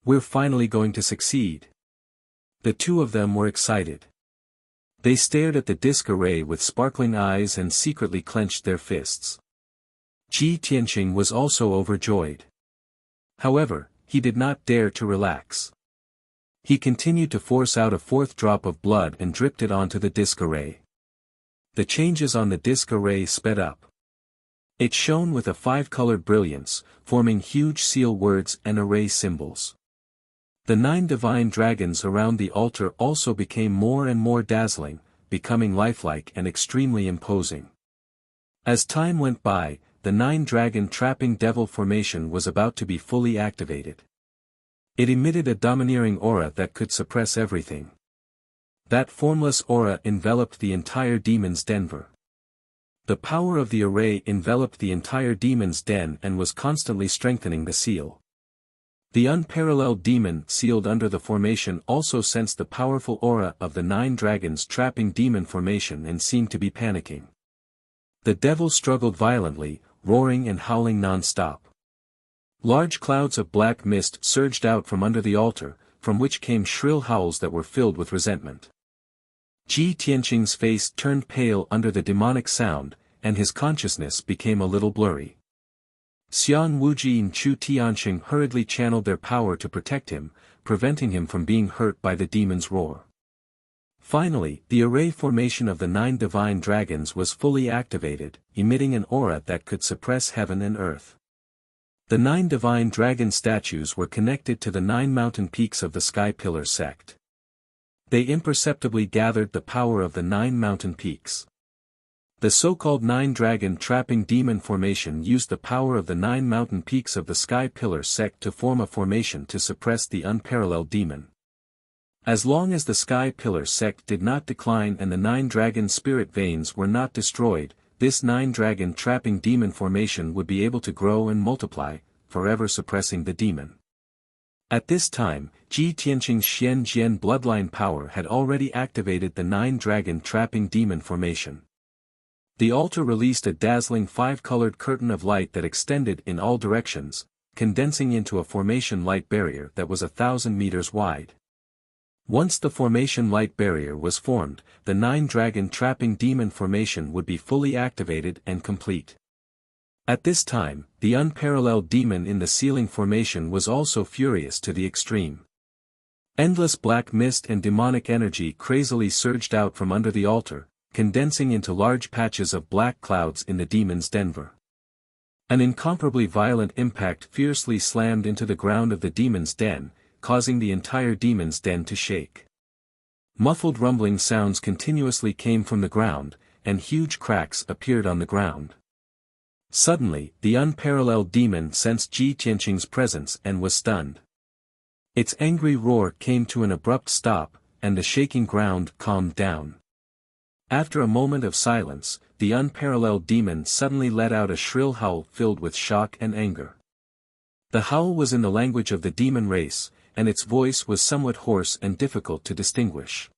We're finally going to succeed. The 2 of them were excited. They stared at the disk array with sparkling eyes and secretly clenched their fists. Ji Tianqing was also overjoyed. However, he did not dare to relax. He continued to force out a 4th drop of blood and dripped it onto the disk array. The changes on the disk array sped up. It shone with a 5-colored brilliance, forming huge seal words and array symbols. The 9 divine dragons around the altar also became more and more dazzling, becoming lifelike and extremely imposing. As time went by, the 9 dragon trapping devil formation was about to be fully activated. It emitted a domineering aura that could suppress everything. That formless aura enveloped the entire demon's den. The power of the array enveloped the entire demon's den and was constantly strengthening the seal. The unparalleled demon sealed under the formation also sensed the powerful aura of the 9 dragons trapping demon formation and seemed to be panicking. The devil struggled violently, roaring and howling non-stop. Large clouds of black mist surged out from under the altar, from which came shrill howls that were filled with resentment. Ji Tianqing's face turned pale under the demonic sound, and his consciousness became a little blurry. Xiang Wuji and Chu Tianqing hurriedly channeled their power to protect him, preventing him from being hurt by the demon's roar. Finally, the array formation of the 9 divine dragons was fully activated, emitting an aura that could suppress heaven and earth. The 9 divine dragon statues were connected to the 9 mountain peaks of the Sky Pillar sect. They imperceptibly gathered the power of the 9 mountain peaks. The so-called 9 dragon trapping demon formation used the power of the 9 mountain peaks of the Sky Pillar sect to form a formation to suppress the unparalleled demon. As long as the Sky Pillar sect did not decline and the 9 dragon spirit veins were not destroyed, this 9 dragon trapping demon formation would be able to grow and multiply, forever suppressing the demon. At this time, Ji Tianqing's Xian Jian bloodline power had already activated the 9 dragon trapping demon formation. The altar released a dazzling 5-colored curtain of light that extended in all directions, condensing into a formation light barrier that was 1,000 meters wide. Once the formation light barrier was formed, the 9 dragon trapping demon formation would be fully activated and complete. At this time, the unparalleled demon in the ceiling formation was also furious to the extreme. Endless black mist and demonic energy crazily surged out from under the altar, condensing into large patches of black clouds in the demon's den. An incomparably violent impact fiercely slammed into the ground of the demon's den, causing the entire demon's den to shake. Muffled rumbling sounds continuously came from the ground, and huge cracks appeared on the ground. Suddenly, the unparalleled demon sensed Ji Tianqing's presence and was stunned. Its angry roar came to an abrupt stop, and the shaking ground calmed down. After a moment of silence, the unparalleled demon suddenly let out a shrill howl filled with shock and anger. The howl was in the language of the demon race, and its voice was somewhat hoarse and difficult to distinguish.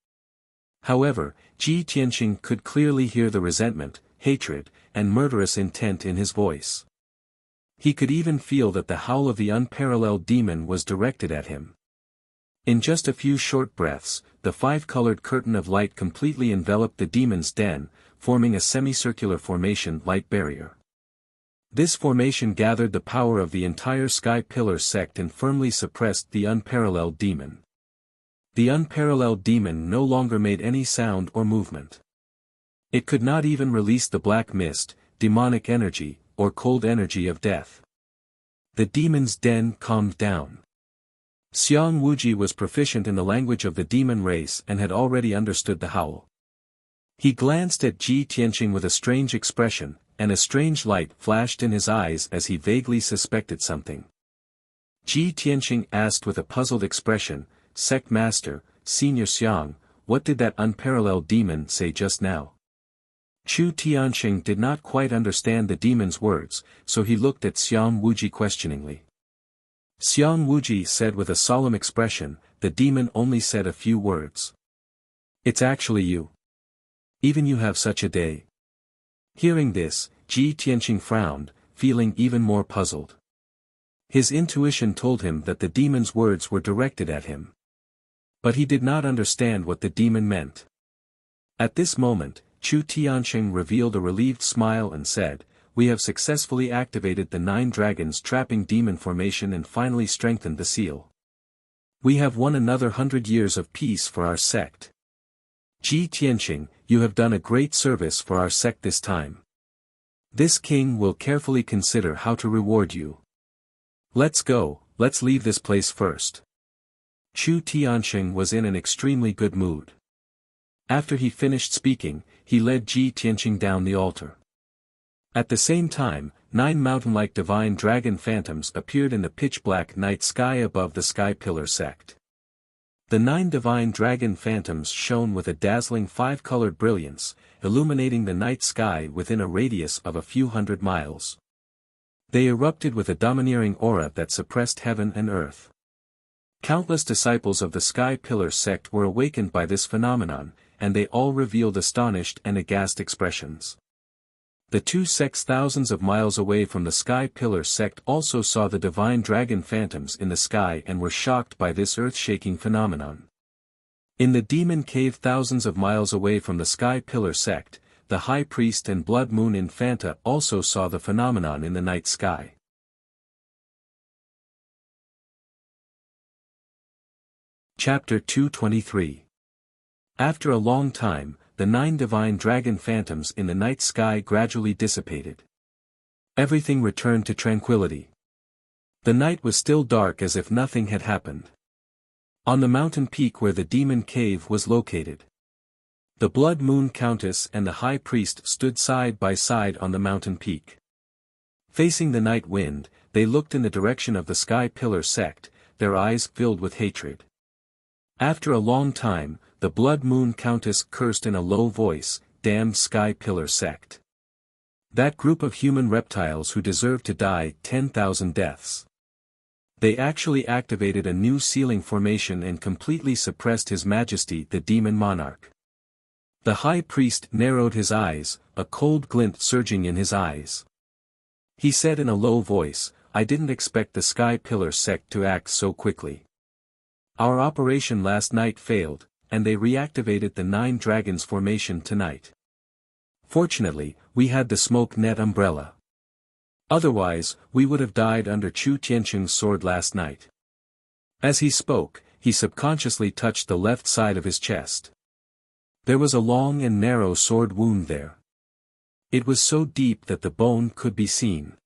However, Ji Tianqing could clearly hear the resentment, hatred, and murderous intent in his voice. He could even feel that the howl of the unparalleled demon was directed at him. In just a few short breaths, the 5-colored curtain of light completely enveloped the demon's den, forming a semicircular formation light barrier. This formation gathered the power of the entire Sky Pillar sect and firmly suppressed the unparalleled demon. The unparalleled demon no longer made any sound or movement. It could not even release the black mist, demonic energy, or cold energy of death. The demon's den calmed down. Xiang Wuji was proficient in the language of the demon race and had already understood the howl. He glanced at Ji Tianqing with a strange expression, and a strange light flashed in his eyes as he vaguely suspected something. Ji Tianqing asked with a puzzled expression, "Sect Master, Senior Xiang, what did that unparalleled demon say just now?" Chu Tianqing did not quite understand the demon's words, so he looked at Xiang Wuji questioningly. Xiang Wuji said with a solemn expression, "The demon only said a few words. It's actually you. Even you have such a day." Hearing this, Ji Tianqing frowned, feeling even more puzzled. His intuition told him that the demon's words were directed at him. But he did not understand what the demon meant. At this moment, Chu Tianqing revealed a relieved smile and said, "We have successfully activated the 9 dragons trapping demon formation and finally strengthened the seal. We have won another 100 years of peace for our sect. Ji Tianqing, you have done a great service for our sect this time. This king will carefully consider how to reward you. Let's go, let's leave this place first." Chu Tianqing was in an extremely good mood. After he finished speaking, he led Ji Tianqing down the altar. At the same time, 9 mountain-like divine dragon phantoms appeared in the pitch-black night sky above the Sky Pillar sect. The 9 divine dragon phantoms shone with a dazzling 5-colored brilliance, illuminating the night sky within a radius of a few hundred miles. They erupted with a domineering aura that suppressed heaven and earth. Countless disciples of the Sky Pillar sect were awakened by this phenomenon, and they all revealed astonished and aghast expressions. The 2 sects thousands of miles away from the Sky Pillar sect also saw the divine dragon phantoms in the sky and were shocked by this earth-shaking phenomenon. In the demon cave thousands of miles away from the Sky Pillar sect, the high priest and blood moon infanta also saw the phenomenon in the night sky. Chapter 223. After a long time, the 9 divine dragon phantoms in the night sky gradually dissipated. Everything returned to tranquility. The night was still dark as if nothing had happened. On the mountain peak where the demon cave was located, the Blood Moon Countess and the High Priest stood side by side on the mountain peak. Facing the night wind, they looked in the direction of the Sky Pillar sect, their eyes filled with hatred. After a long time, the Blood Moon Countess cursed in a low voice, "Damned Sky Pillar sect. That group of human reptiles who deserve to die 10,000 deaths." They actually activated a new sealing formation and completely suppressed His Majesty the Demon Monarch. The High Priest narrowed his eyes, a cold glint surging in his eyes. He said in a low voice, "I didn't expect the Sky Pillar sect to act so quickly. Our operation last night failed, and they reactivated the 9 Dragons formation tonight. Fortunately, we had the smoke net umbrella. Otherwise, we would have died under Chu Tianqing's sword last night." As he spoke, he subconsciously touched the left side of his chest. There was a long and narrow sword wound there. It was so deep that the bone could be seen.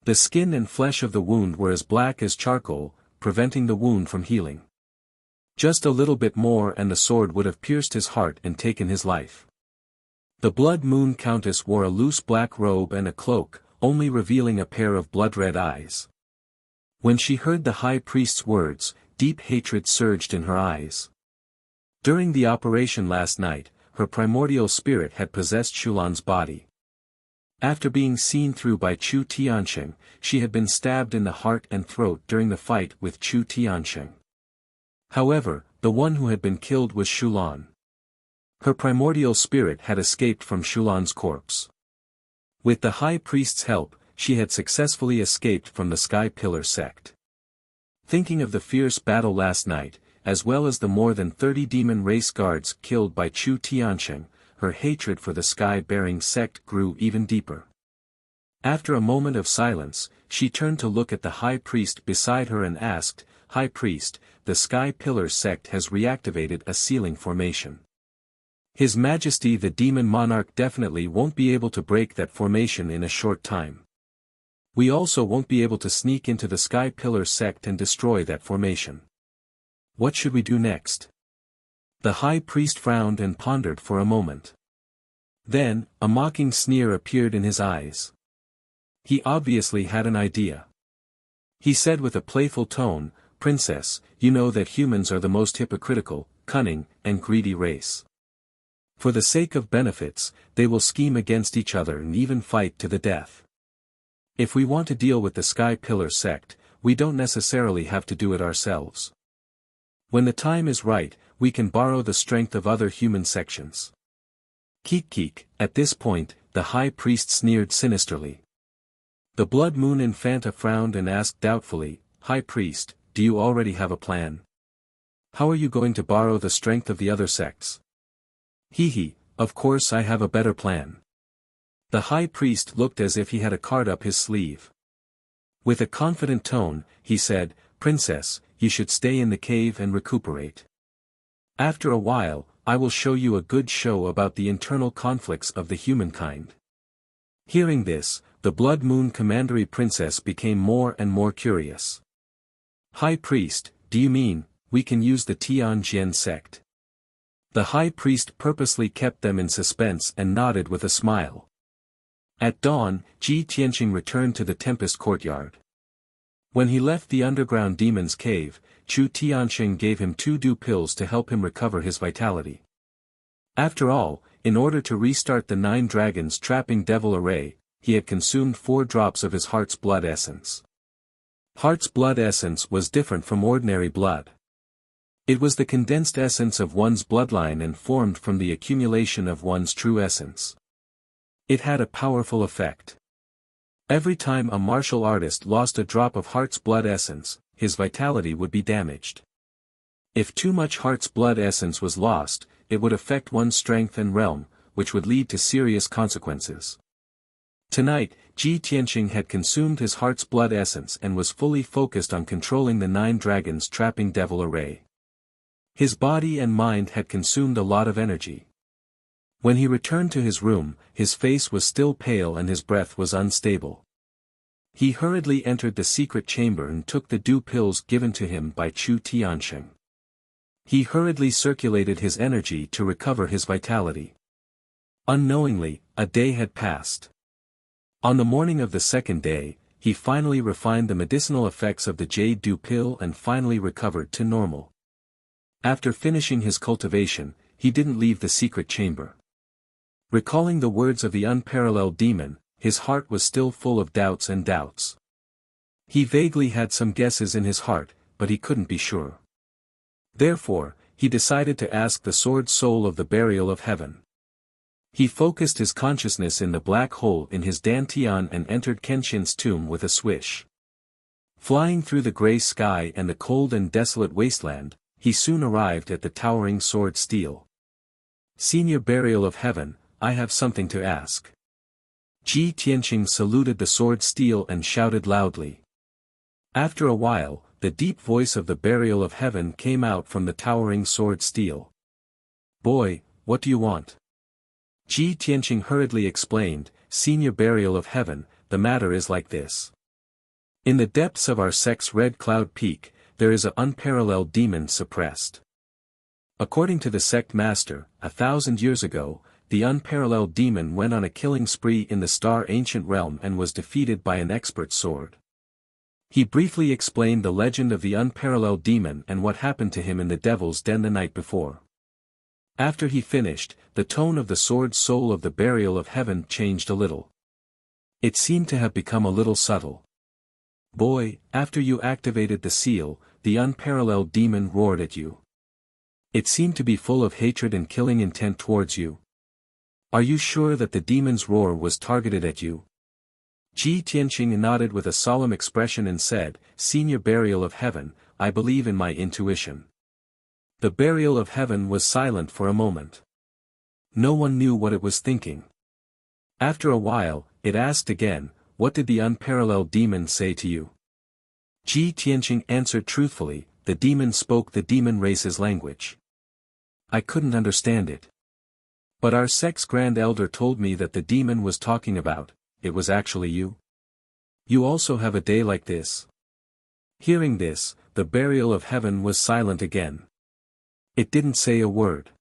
The skin and flesh of the wound were as black as charcoal, preventing the wound from healing. Just a little bit more and the sword would have pierced his heart and taken his life. The Blood Moon Countess wore a loose black robe and a cloak, only revealing a pair of blood-red eyes. When she heard the High Priest's words, deep hatred surged in her eyes. During the operation last night, her primordial spirit had possessed Shulan's body. After being seen through by Chu Tianqing, she had been stabbed in the heart and throat during the fight with Chu Tianqing. However, the one who had been killed was Shulan. Her primordial spirit had escaped from Shulan's corpse. With the High Priest's help, she had successfully escaped from the Sky Pillar sect. Thinking of the fierce battle last night, as well as the more than 30 demon race guards killed by Chu Tianqing, her hatred for the sky-bearing sect grew even deeper. After a moment of silence, she turned to look at the High Priest beside her and asked, "High Priest, the Sky Pillar sect has reactivated a sealing formation. His Majesty the Demon Monarch definitely won't be able to break that formation in a short time. We also won't be able to sneak into the Sky Pillar sect and destroy that formation. What should we do next?" The High Priest frowned and pondered for a moment. Then, a mocking sneer appeared in his eyes. He obviously had an idea. He said with a playful tone, "Princess, you know that humans are the most hypocritical, cunning, and greedy race. For the sake of benefits, they will scheme against each other and even fight to the death. If we want to deal with the Sky Pillar sect, we don't necessarily have to do it ourselves. When the time is right, we can borrow the strength of other human sections." Keek. At this point, the High Priest sneered sinisterly. The Blood Moon Infanta frowned and asked doubtfully, "High Priest, do you already have a plan? How are you going to borrow the strength of the other sects?" Of course I have a better plan." The High Priest looked as if he had a card up his sleeve. With a confident tone, he said, "Princess, you should stay in the cave and recuperate. After a while, I will show you a good show about the internal conflicts of the humankind." Hearing this, the Blood Moon Commandery Princess became more and more curious. "High Priest, do you mean, we can use the Tianjian sect?" The High Priest purposely kept them in suspense and nodded with a smile. At dawn, Ji Tianqing returned to the Tempest Courtyard. When he left the underground demon's cave, Chu Tianqing gave him 2 dew pills to help him recover his vitality. After all, in order to restart the 9 dragons trapping devil array, he had consumed 4 drops of his heart's blood essence. Heart's blood essence was different from ordinary blood. It was the condensed essence of one's bloodline and formed from the accumulation of one's true essence. It had a powerful effect. Every time a martial artist lost a drop of heart's blood essence, his vitality would be damaged. If too much heart's blood essence was lost, it would affect one's strength and realm, which would lead to serious consequences. Tonight, Ji Tianqing had consumed his heart's blood essence and was fully focused on controlling the 9 dragons trapping devil array. His body and mind had consumed a lot of energy. When he returned to his room, his face was still pale and his breath was unstable. He hurriedly entered the secret chamber and took the dew pills given to him by Chu Tianxing. He hurriedly circulated his energy to recover his vitality. Unknowingly, a day had passed. On the morning of the second day, he finally refined the medicinal effects of the jade dew pill and finally recovered to normal. After finishing his cultivation, he didn't leave the secret chamber. Recalling the words of the unparalleled demon, his heart was still full of doubts and doubts. He vaguely had some guesses in his heart, but he couldn't be sure. Therefore, he decided to ask the sword soul of the burial of heaven. He focused his consciousness in the black hole in his dantian and entered Kenshin's tomb with a swish. Flying through the gray sky and the cold and desolate wasteland, he soon arrived at the towering sword steel. Senior burial of heaven, I have something to ask. Ji Tianqing saluted the sword steel and shouted loudly. After a while, the deep voice of the burial of heaven came out from the towering sword steel. Boy, what do you want? Ji Tianqing hurriedly explained, Senior burial of heaven, the matter is like this. In the depths of our sect's Red Cloud Peak, there is an unparalleled demon suppressed. According to the sect master, 1,000 years ago, the unparalleled demon went on a killing spree in the Star Ancient Realm and was defeated by an expert sword. He briefly explained the legend of the unparalleled demon and what happened to him in the Devil's Den the night before. After he finished, the tone of the sword soul of the burial of heaven changed a little. It seemed to have become a little subtle. Boy, after you activated the seal, the unparalleled demon roared at you. It seemed to be full of hatred and killing intent towards you. Are you sure that the demon's roar was targeted at you? Ji Tianqing nodded with a solemn expression and said, Senior burial of heaven, I believe in my intuition. The burial of heaven was silent for a moment. No one knew what it was thinking. After a while, it asked again, what did the unparalleled demon say to you? Ji Tianqing answered truthfully, the demon spoke the demon race's language. I couldn't understand it. But our sect's grand elder told me that the demon was talking about, it was actually you. You also have a day like this. Hearing this, the burial of heaven was silent again. It didn't say a word.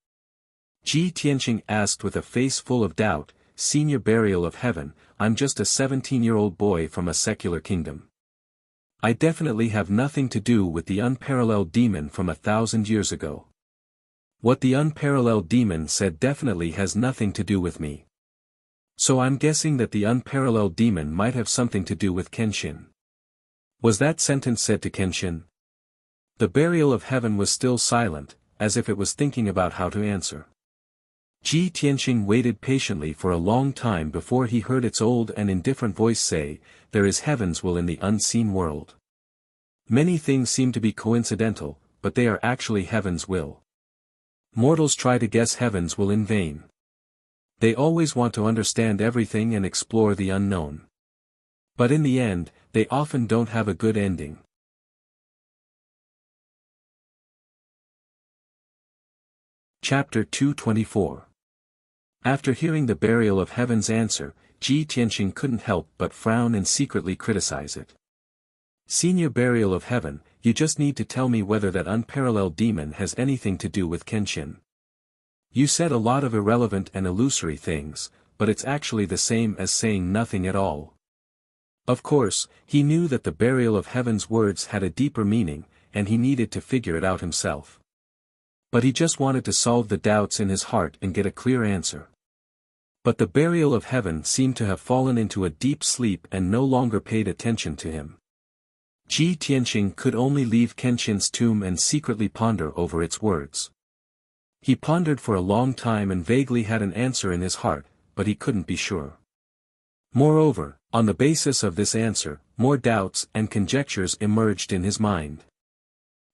Ji Tianqing asked with a face full of doubt, Senior burial of heaven, I'm just a 17-year-old boy from a secular kingdom. I definitely have nothing to do with the unparalleled demon from 1,000 years ago. What the unparalleled demon said definitely has nothing to do with me. So I'm guessing that the unparalleled demon might have something to do with Kenshin. Was that sentence said to Kenshin? The burial of heaven was still silent, as if it was thinking about how to answer. Ji Tianqing waited patiently for a long time before he heard its old and indifferent voice say, there is heaven's will in the unseen world. Many things seem to be coincidental, but they are actually heaven's will. Mortals try to guess heaven's will in vain. They always want to understand everything and explore the unknown. But in the end, they often don't have a good ending. Chapter 224. After hearing the burial of heaven's answer, Ji Tianqing couldn't help but frown and secretly criticize it. Senior burial of heaven, you just need to tell me whether that unparalleled demon has anything to do with Kenshin. You said a lot of irrelevant and illusory things, but it's actually the same as saying nothing at all. Of course, he knew that the burial of heaven's words had a deeper meaning, and he needed to figure it out himself. But he just wanted to solve the doubts in his heart and get a clear answer. But the burial of heaven seemed to have fallen into a deep sleep and no longer paid attention to him. Ji Tianqing could only leave Kenshin's tomb and secretly ponder over its words. He pondered for a long time and vaguely had an answer in his heart, but he couldn't be sure. Moreover, on the basis of this answer, more doubts and conjectures emerged in his mind.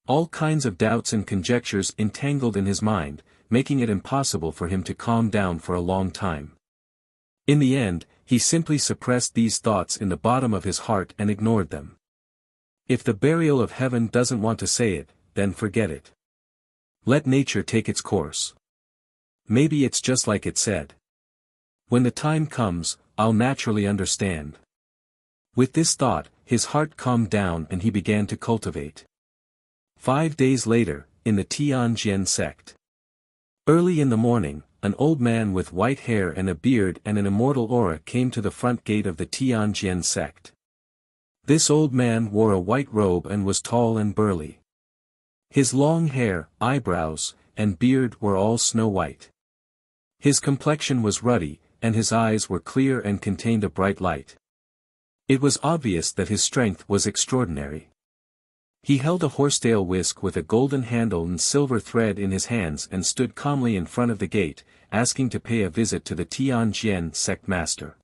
All kinds of doubts and conjectures entangled in his mind, making it impossible for him to calm down for a long time. In the end, he simply suppressed these thoughts in the bottom of his heart and ignored them. If the burial of heaven doesn't want to say it, then forget it. Let nature take its course. Maybe it's just like it said. When the time comes, I'll naturally understand. With this thought, his heart calmed down and he began to cultivate. 5 days later, in the Tianjin sect. Early in the morning, an old man with white hair and a beard and an immortal aura came to the front gate of the Tianjin sect. This old man wore a white robe and was tall and burly. His long hair, eyebrows, and beard were all snow white. His complexion was ruddy, and his eyes were clear and contained a bright light. It was obvious that his strength was extraordinary. He held a horsetail whisk with a golden handle and silver thread in his hands and stood calmly in front of the gate, asking to pay a visit to the Tianjin sect master.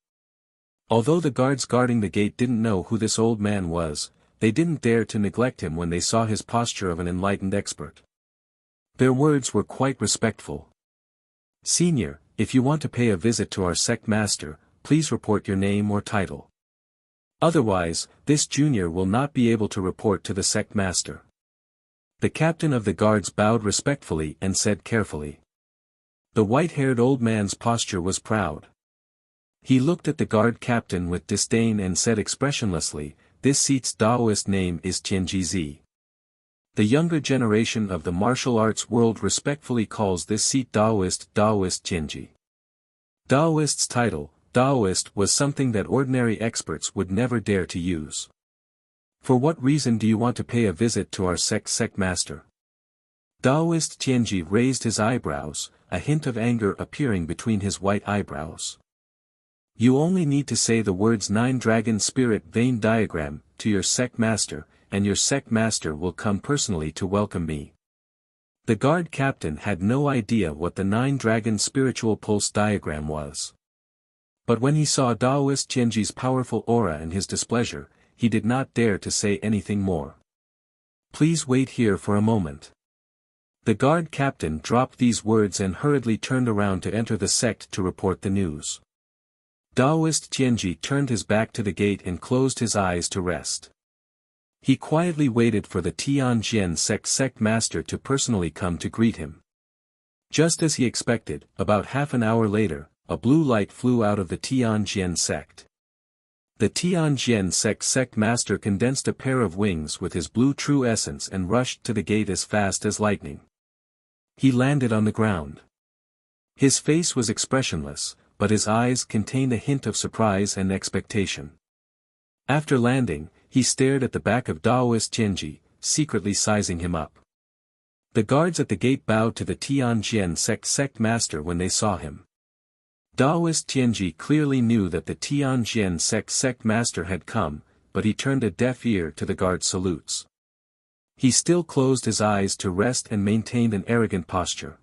Although the guards guarding the gate didn't know who this old man was, they didn't dare to neglect him when they saw his posture of an enlightened expert. Their words were quite respectful. "Senior, if you want to pay a visit to our sect master, please report your name or title. Otherwise, this junior will not be able to report to the sect master." The captain of the guards bowed respectfully and said carefully. The white-haired old man's posture was proud. He looked at the guard captain with disdain and said expressionlessly, "This seat's Taoist name is Tianjizi. The younger generation of the martial arts world respectfully calls this seat Taoist Tianji." Taoist's title, Taoist, was something that ordinary experts would never dare to use. "For what reason do you want to pay a visit to our sect master?" Taoist Tianji raised his eyebrows, a hint of anger appearing between his white eyebrows. "You only need to say the words 9-dragon spirit vein diagram to your sect master, and your sect master will come personally to welcome me." The guard captain had no idea what the 9-dragon spiritual pulse diagram was. But when he saw Taoist Tianji's powerful aura and his displeasure, he did not dare to say anything more. "Please wait here for a moment." The guard captain dropped these words and hurriedly turned around to enter the sect to report the news. Taoist Tianji turned his back to the gate and closed his eyes to rest. He quietly waited for the Tianjin sect master to personally come to greet him. Just as he expected, about half an hour later, a blue light flew out of the Tianjin sect. The Tianjin sect master condensed a pair of wings with his blue true essence and rushed to the gate as fast as lightning. He landed on the ground. His face was expressionless, but his eyes contained a hint of surprise and expectation. After landing, he stared at the back of Taoist Tianji, secretly sizing him up. The guards at the gate bowed to the Tianjin sect master when they saw him. Taoist Tianji clearly knew that the Tianjin sect master had come, but he turned a deaf ear to the guard's salutes. He still closed his eyes to rest and maintained an arrogant posture.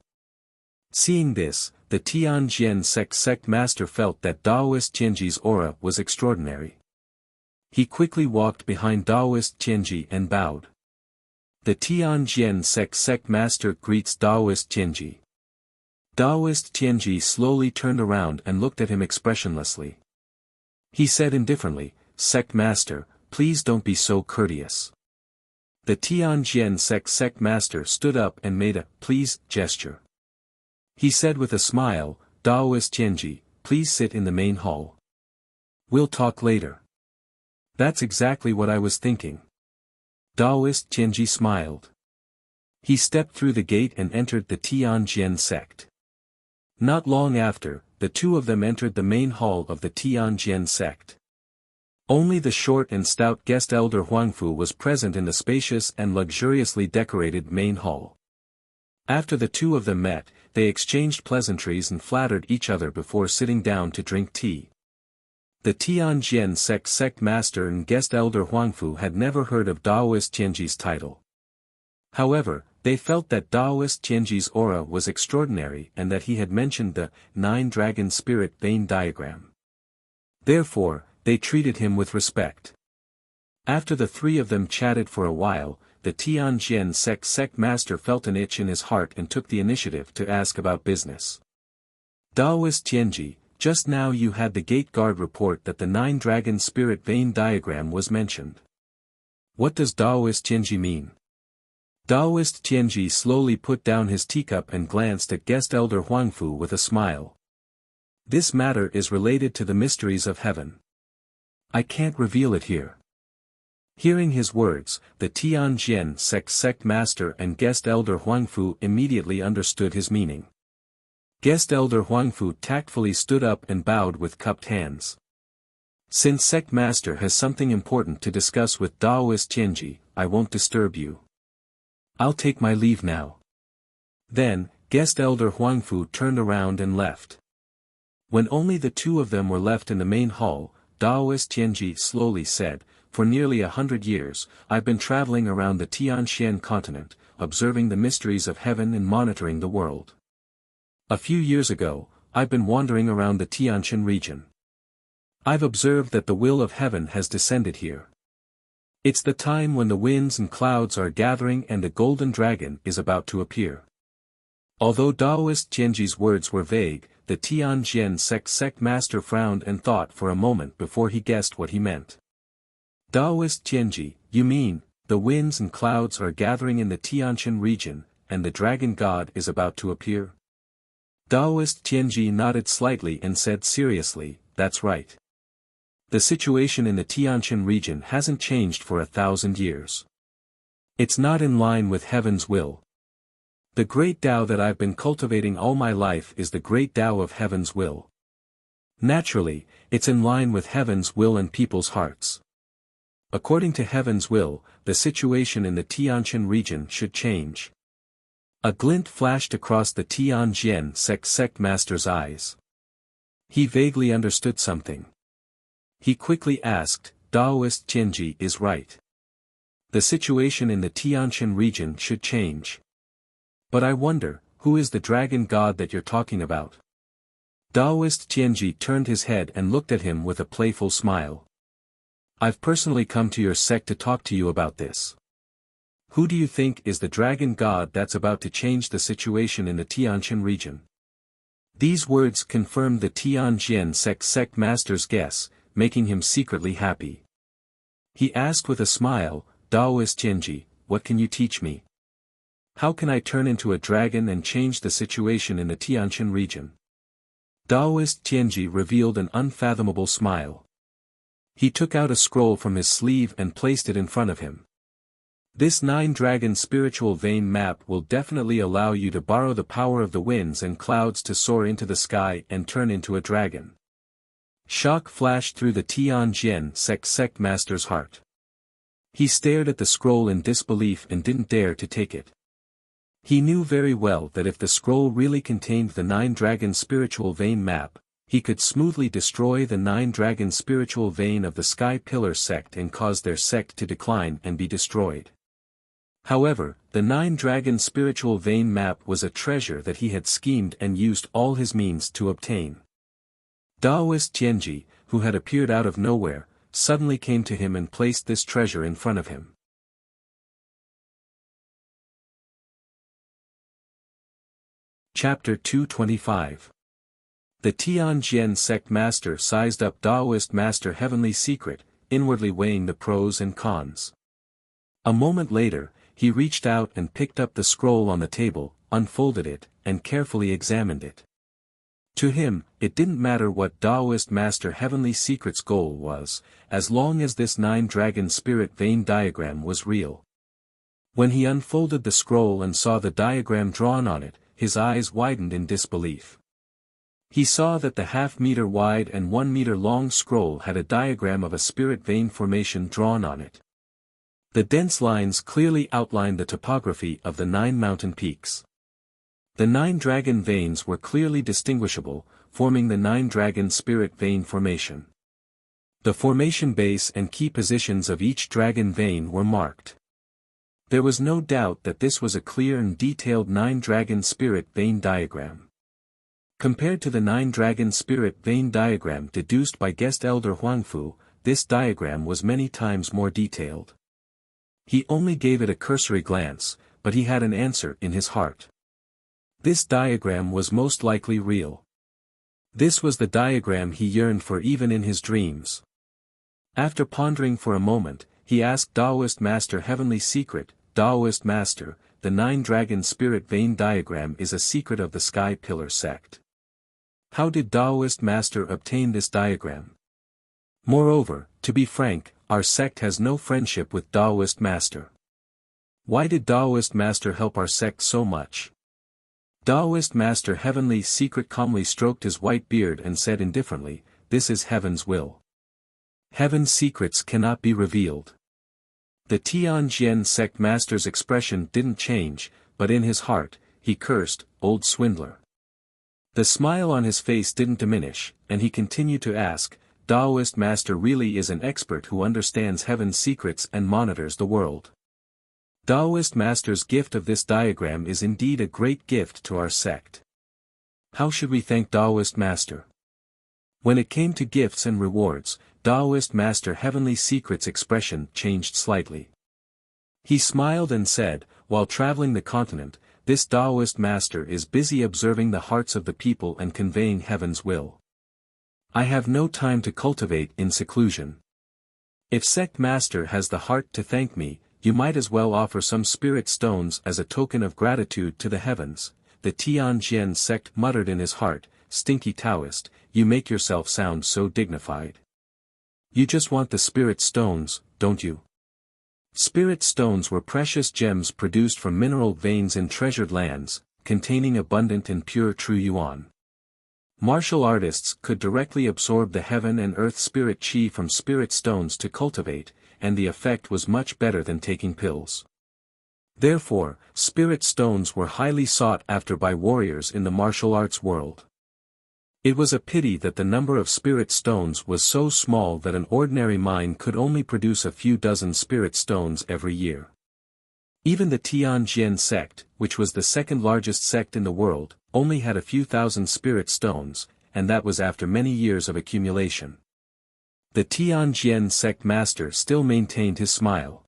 Seeing this, the Tianjin sect master felt that Taoist Tianji's aura was extraordinary. He quickly walked behind Taoist Tianji and bowed. The Tianjin sect master greets Taoist Tianji. Taoist Tianji slowly turned around and looked at him expressionlessly. He said indifferently, "Sect master, please don't be so courteous." The Tianjin sect master stood up and made a "please" gesture. He said with a smile, "Taoist Tianji, please sit in the main hall. We'll talk later." "That's exactly what I was thinking." Taoist Tianji smiled. He stepped through the gate and entered the Tianjin sect. Not long after, the two of them entered the main hall of the Tianjin sect. Only the short and stout guest elder Huangfu was present in the spacious and luxuriously decorated main hall. After the two of them met, they exchanged pleasantries and flattered each other before sitting down to drink tea. The Tianjin sect master and guest elder Huangfu had never heard of Taoist Tianji's title. However, they felt that Taoist Tianji's aura was extraordinary and that he had mentioned the 9-dragon spirit vein diagram. Therefore, they treated him with respect. After the three of them chatted for a while, the Tianjin sect master felt an itch in his heart and took the initiative to ask about business. "Taoist Tianji, just now you had the gate guard report that the 9-dragon spirit vein diagram was mentioned. What does Taoist Tianji mean?" Taoist Tianji slowly put down his teacup and glanced at guest elder Huangfu with a smile. "This matter is related to the mysteries of heaven. I can't reveal it here. Hearing his words, the Tianjin sect master and guest elder Huangfu immediately understood his meaning. Guest elder Huangfu tactfully stood up and bowed with cupped hands. Since sect master has something important to discuss with Daoist Tianji, I won't disturb you. I'll take my leave now. Then, guest elder Huangfu turned around and left. When only the two of them were left in the main hall, Daoist Tianji slowly said, "For nearly 100 years, I've been traveling around the Tianxian continent, observing the mysteries of heaven and monitoring the world. A few years ago, I've been wandering around the Tianxian region. I've observed that the will of heaven has descended here. It's the time when the winds and clouds are gathering and a golden dragon is about to appear." Although Daoist Tianji's words were vague, the Tianjin sect master frowned and thought for a moment before he guessed what he meant. "Daoist Tianji, you mean, the winds and clouds are gathering in the Tianxian region, and the dragon god is about to appear?" Daoist Tianji nodded slightly and said seriously, "That's right. The situation in the Tianxian region hasn't changed for 1,000 years. It's not in line with heaven's will. The great Tao that I've been cultivating all my life is the great Tao of heaven's will. Naturally, it's in line with heaven's will and people's hearts. According to heaven's will, the situation in the Tianxian region should change." A glint flashed across the Tianjin sect master's eyes. He vaguely understood something. He quickly asked, "Daoist Tianji is right. The situation in the Tianxian region should change. But I wonder, who is the dragon god that you're talking about?" Daoist Tianji turned his head and looked at him with a playful smile. "I've personally come to your sect to talk to you about this. Who do you think is the dragon god that's about to change the situation in the Tianxian region?" These words confirmed the Tianjin sect master's guess, making him secretly happy. He asked with a smile, "Daoist Tianji, what can you teach me? How can I turn into a dragon and change the situation in the Tianxian region?" Daoist Tianji revealed an unfathomable smile. He took out a scroll from his sleeve and placed it in front of him. "This 9-dragon spiritual vein map will definitely allow you to borrow the power of the winds and clouds to soar into the sky and turn into a dragon." Shock flashed through the Tianjin sect master's heart. He stared at the scroll in disbelief and didn't dare to take it. He knew very well that if the scroll really contained the 9-dragon spiritual vein map, he could smoothly destroy the 9-dragon spiritual vein of the Sky Pillar sect and cause their sect to decline and be destroyed. However, the 9-dragon spiritual vein map was a treasure that he had schemed and used all his means to obtain. Daoist Tianji, who had appeared out of nowhere, suddenly came to him and placed this treasure in front of him. Chapter 225. The Tianjin sect master sized up Daoist master Heavenly Secret, inwardly weighing the pros and cons. A moment later, he reached out and picked up the scroll on the table, unfolded it, and carefully examined it. To him, it didn't matter what Daoist master Heavenly Secret's goal was, as long as this 9-dragon spirit vein diagram was real. When he unfolded the scroll and saw the diagram drawn on it, his eyes widened in disbelief. He saw that the half-meter wide and 1-meter long scroll had a diagram of a spirit vein formation drawn on it. The dense lines clearly outlined the topography of the 9 mountain peaks. The 9 dragon veins were clearly distinguishable, forming the 9-dragon spirit vein formation. The formation base and key positions of each dragon vein were marked. There was no doubt that this was a clear and detailed 9-dragon spirit vein diagram. Compared to the 9-dragon spirit vein diagram deduced by guest elder Huangfu, this diagram was many times more detailed. He only gave it a cursory glance, but he had an answer in his heart. This diagram was most likely real. This was the diagram he yearned for even in his dreams. After pondering for a moment, he asked Daoist Master Heavenly Secret, "Daoist Master, the 9-dragon spirit vein diagram is a secret of the Sky Pillar sect. How did Daoist Master obtain this diagram? Moreover, To be frank, our sect has no friendship with Taoist master. Why did Taoist master help our sect so much? Taoist master Heavenly Secret calmly stroked his white beard and said indifferently, this is heaven's will. Heaven's secrets cannot be revealed. The Tianjin sect master's expression didn't change, but in his heart, he cursed, old swindler. The smile on his face didn't diminish, and he continued to ask, Taoist master really is an expert who understands heaven's secrets and monitors the world. Taoist master's gift of this diagram is indeed a great gift to our sect. How should we thank Taoist master? When it came to gifts and rewards, Taoist master Heavenly Secret's expression changed slightly. He smiled and said, while traveling the continent, this Taoist master is busy observing the hearts of the people and conveying heaven's will. I have no time to cultivate in seclusion. If sect master has the heart to thank me, you might as well offer some spirit stones as a token of gratitude to the heavens. The Tianjin sect muttered in his heart, stinky Taoist, you make yourself sound so dignified. You just want the spirit stones, don't you? Spirit stones were precious gems produced from mineral veins in treasured lands, containing abundant and pure true yuan. Martial artists could directly absorb the heaven and earth spirit chi from spirit stones to cultivate, and the effect was much better than taking pills. Therefore, spirit stones were highly sought after by warriors in the martial arts world. It was a pity that the number of spirit stones was so small that an ordinary mine could only produce a few dozen spirit stones every year. Even the Tianjin sect, which was the second largest sect in the world, only had a few thousand spirit stones, and that was after many years of accumulation. The Tianjin sect master still maintained his smile.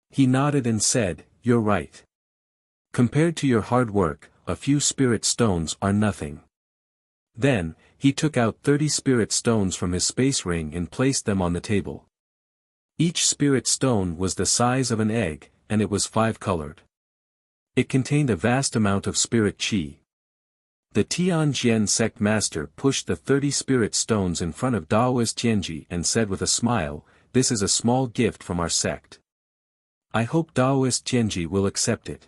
He nodded and said, you're right. Compared to your hard work, a few spirit stones are nothing. Then, he took out 30 spirit stones from his space ring and placed them on the table. Each spirit stone was the size of an egg, and it was 5-colored. It contained a vast amount of spirit chi. The Tianjin sect master pushed the 30 spirit stones in front of Taoist Tianji and said with a smile, this is a small gift from our sect. I hope Taoist Tianji will accept it.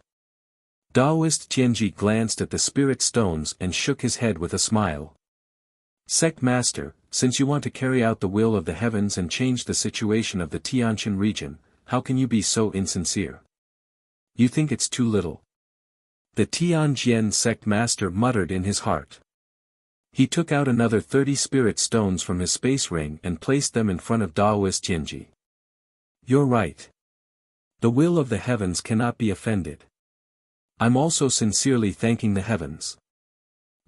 Taoist Tianji glanced at the spirit stones and shook his head with a smile. Sect master, since you want to carry out the will of the heavens and change the situation of the Tianjin region, how can you be so insincere? You think it's too little. The Tianjin sect master muttered in his heart. He took out another 30 spirit stones from his space ring and placed them in front of Taoist Tianji. You're right. The will of the heavens cannot be offended. I'm also sincerely thanking the heavens.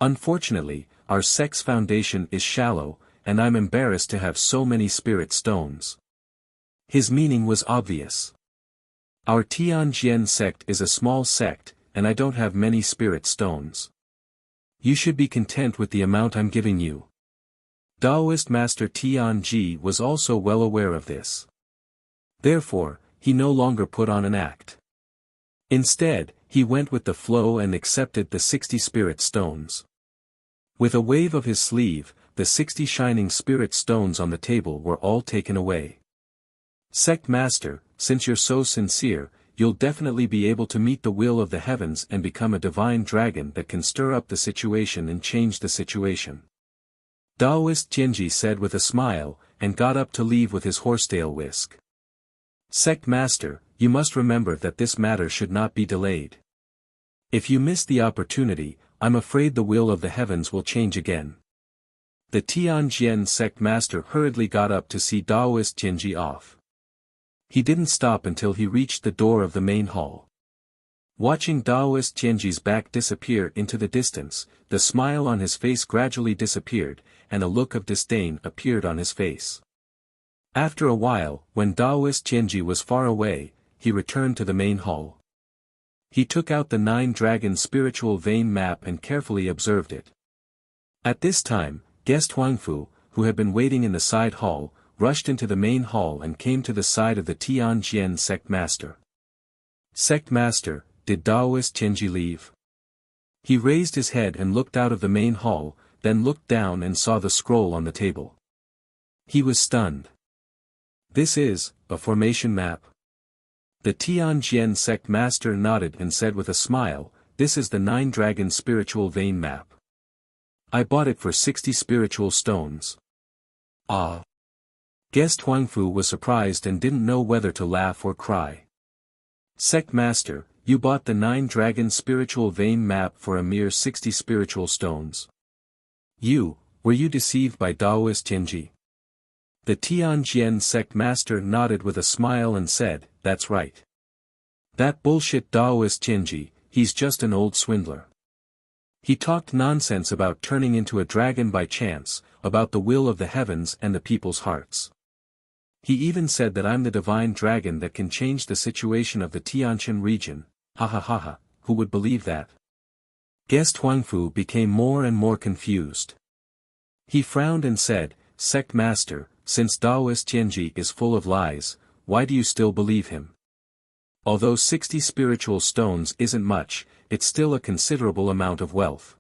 Unfortunately, our sect's foundation is shallow, and I'm embarrassed to have so many spirit stones. His meaning was obvious. Our Tianjin sect is a small sect, and I don't have many spirit stones. You should be content with the amount I'm giving you. Taoist Master Tianji was also well aware of this. Therefore, he no longer put on an act. Instead, he went with the flow and accepted the 60 spirit stones. With a wave of his sleeve, the 60 shining spirit stones on the table were all taken away. Sect master, since you're so sincere, you'll definitely be able to meet the will of the heavens and become a divine dragon that can stir up the situation and change the situation. Taoist Tianji said with a smile, and got up to leave with his horsetail whisk. Sect master, you must remember that this matter should not be delayed. If you miss the opportunity, I'm afraid the will of the heavens will change again. The Tianjin sect master hurriedly got up to see Taoist Tianji off. He didn't stop until he reached the door of the main hall. Watching Taoist Tianji's back disappear into the distance, the smile on his face gradually disappeared, and a look of disdain appeared on his face. After a while, when Taoist Tianji was far away, he returned to the main hall. He took out the 9-dragon spiritual vein map and carefully observed it. At this time, guest Huangfu, who had been waiting in the side hall, rushed into the main hall and came to the side of the Tianjin sect master. Sect master, did Taoist Tianji leave? He raised his head and looked out of the main hall, then looked down and saw the scroll on the table. He was stunned. This is a formation map. The Tianjian sect master nodded and said with a smile, "This is the 9-dragon spiritual vein map. I bought it for 60 spiritual stones." Ah! Guest Huangfu was surprised and didn't know whether to laugh or cry. "Sect master, you bought the 9-dragon spiritual vein map for a mere 60 spiritual stones. Were you deceived by Daoist Tianji?" The Tianjian sect master nodded with a smile and said, "That's right. That bullshit Daoist Tianji, he's just an old swindler. He talked nonsense about turning into a dragon by chance, about the will of the heavens and the people's hearts. He even said that I'm the divine dragon that can change the situation of the Tianshan region. Ha ha ha ha, who would believe that?" Guest Huangfu became more and more confused. He frowned and said, "Sect master, since Daoist Tianji is full of lies, why do you still believe him? Although 60 spiritual stones isn't much, it's still a considerable amount of wealth."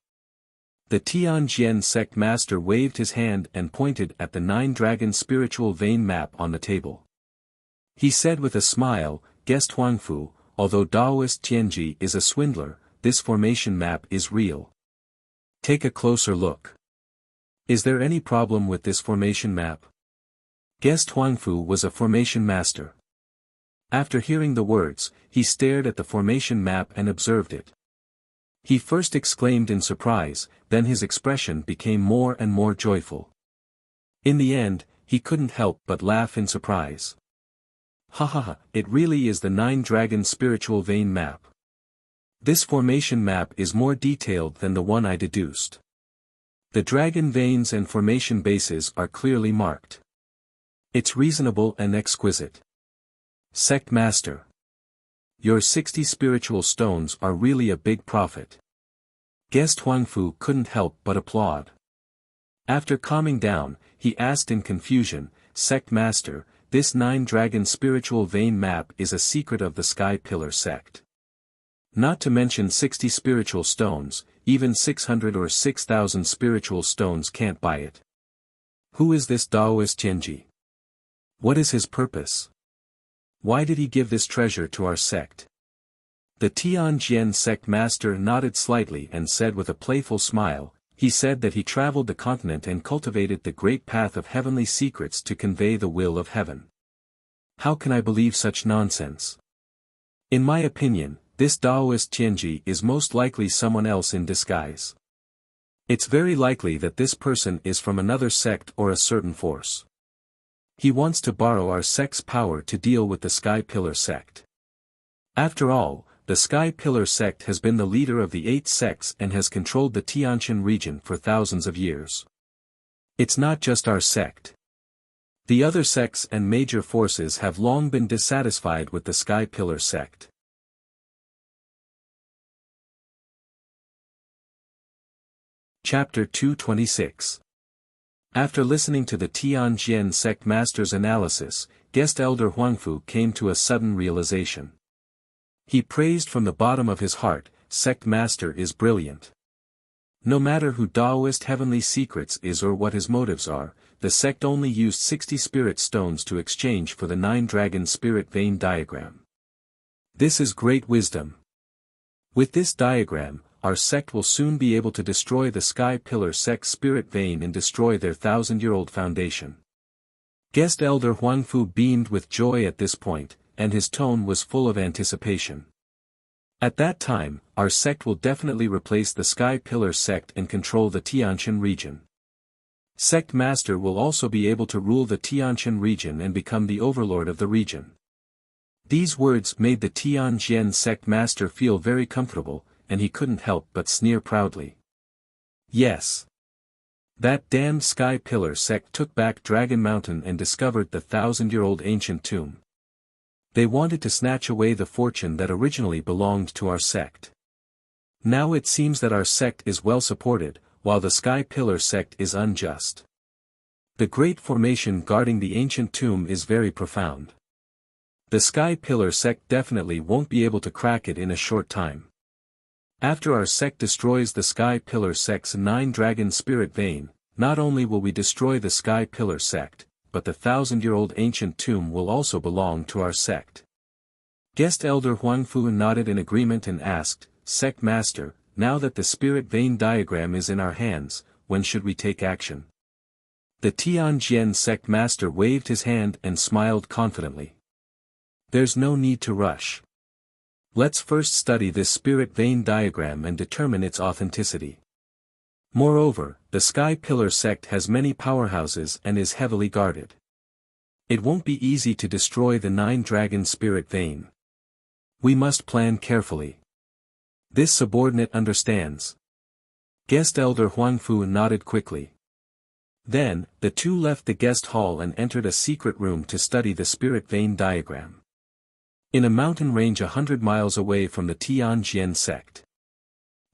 The Tianjian sect master waved his hand and pointed at the 9-dragon spiritual vein map on the table. He said with a smile, "Guest Huangfu, although Daoist Tianji is a swindler, this formation map is real. Take a closer look. Is there any problem with this formation map?" Guest Huangfu was a formation master. After hearing the words, he stared at the formation map and observed it. He first exclaimed in surprise, then his expression became more and more joyful. In the end, he couldn't help but laugh in surprise. "Ha ha ha, it really is the 9-dragon spiritual vein map. This formation map is more detailed than the one I deduced. The dragon veins and formation bases are clearly marked. It's reasonable and exquisite. Sect master, your 60 spiritual stones are really a big profit." Guest Huangfu couldn't help but applaud. After calming down, he asked in confusion, "Sect master, this 9-dragon spiritual vein map is a secret of the Sky Pillar sect. Not to mention 60 spiritual stones, even 600 or 6,000 spiritual stones can't buy it. Who is this Daoist Tianji? What is his purpose? Why did he give this treasure to our sect?" The Tianjian sect master nodded slightly and said with a playful smile, "He said that he traveled the continent and cultivated the great path of heavenly secrets to convey the will of heaven. How can I believe such nonsense? In my opinion, this Daoist Tianji is most likely someone else in disguise. It's very likely that this person is from another sect or a certain force. He wants to borrow our sect's power to deal with the Sky Pillar sect. After all, the Sky Pillar sect has been the leader of the 8 sects and has controlled the Tianshan region for thousands of years. It's not just our sect. The other sects and major forces have long been dissatisfied with the Sky Pillar sect." Chapter 226. After listening to the Tianjian sect master's analysis, guest elder Huangfu came to a sudden realization. He praised from the bottom of his heart, "Sect master is brilliant. No matter who Daoist Heavenly Secrets is or what his motives are, the sect only used 60 spirit stones to exchange for the 9-dragon spirit vein diagram. This is great wisdom. With this diagram, our sect will soon be able to destroy the Sky Pillar sect's spirit vein and destroy their 1,000-year-old foundation." Guest elder Huangfu beamed with joy at this point, and his tone was full of anticipation. "At that time, our sect will definitely replace the Sky Pillar sect and control the Tianshan region. Sect master will also be able to rule the Tianshan region and become the overlord of the region." These words made the Tianjian sect master feel very comfortable, and he couldn't help but sneer proudly. Yes. That damned Sky Pillar sect took back Dragon Mountain and discovered the 1,000-year-old ancient tomb. They wanted to snatch away the fortune that originally belonged to our sect. Now it seems that our sect is well supported, while the Sky Pillar sect is unjust. The great formation guarding the ancient tomb is very profound. The Sky Pillar sect definitely won't be able to crack it in a short time. After our sect destroys the Sky Pillar sect's 9-dragon spirit vein, not only will we destroy the Sky Pillar sect, but the 1,000-year-old ancient tomb will also belong to our sect. Guest Elder Huangfu nodded in agreement and asked, Sect Master, now that the spirit vein diagram is in our hands, when should we take action? The Tianjian sect master waved his hand and smiled confidently. There's no need to rush. Let's first study this spirit vein diagram and determine its authenticity. Moreover, the Sky Pillar sect has many powerhouses and is heavily guarded. It won't be easy to destroy the 9-dragon spirit vein. We must plan carefully. This subordinate understands. Guest Elder Huangfu nodded quickly. Then, the two left the guest hall and entered a secret room to study the spirit vein diagram. In a mountain range 100 miles away from the Tianjian sect,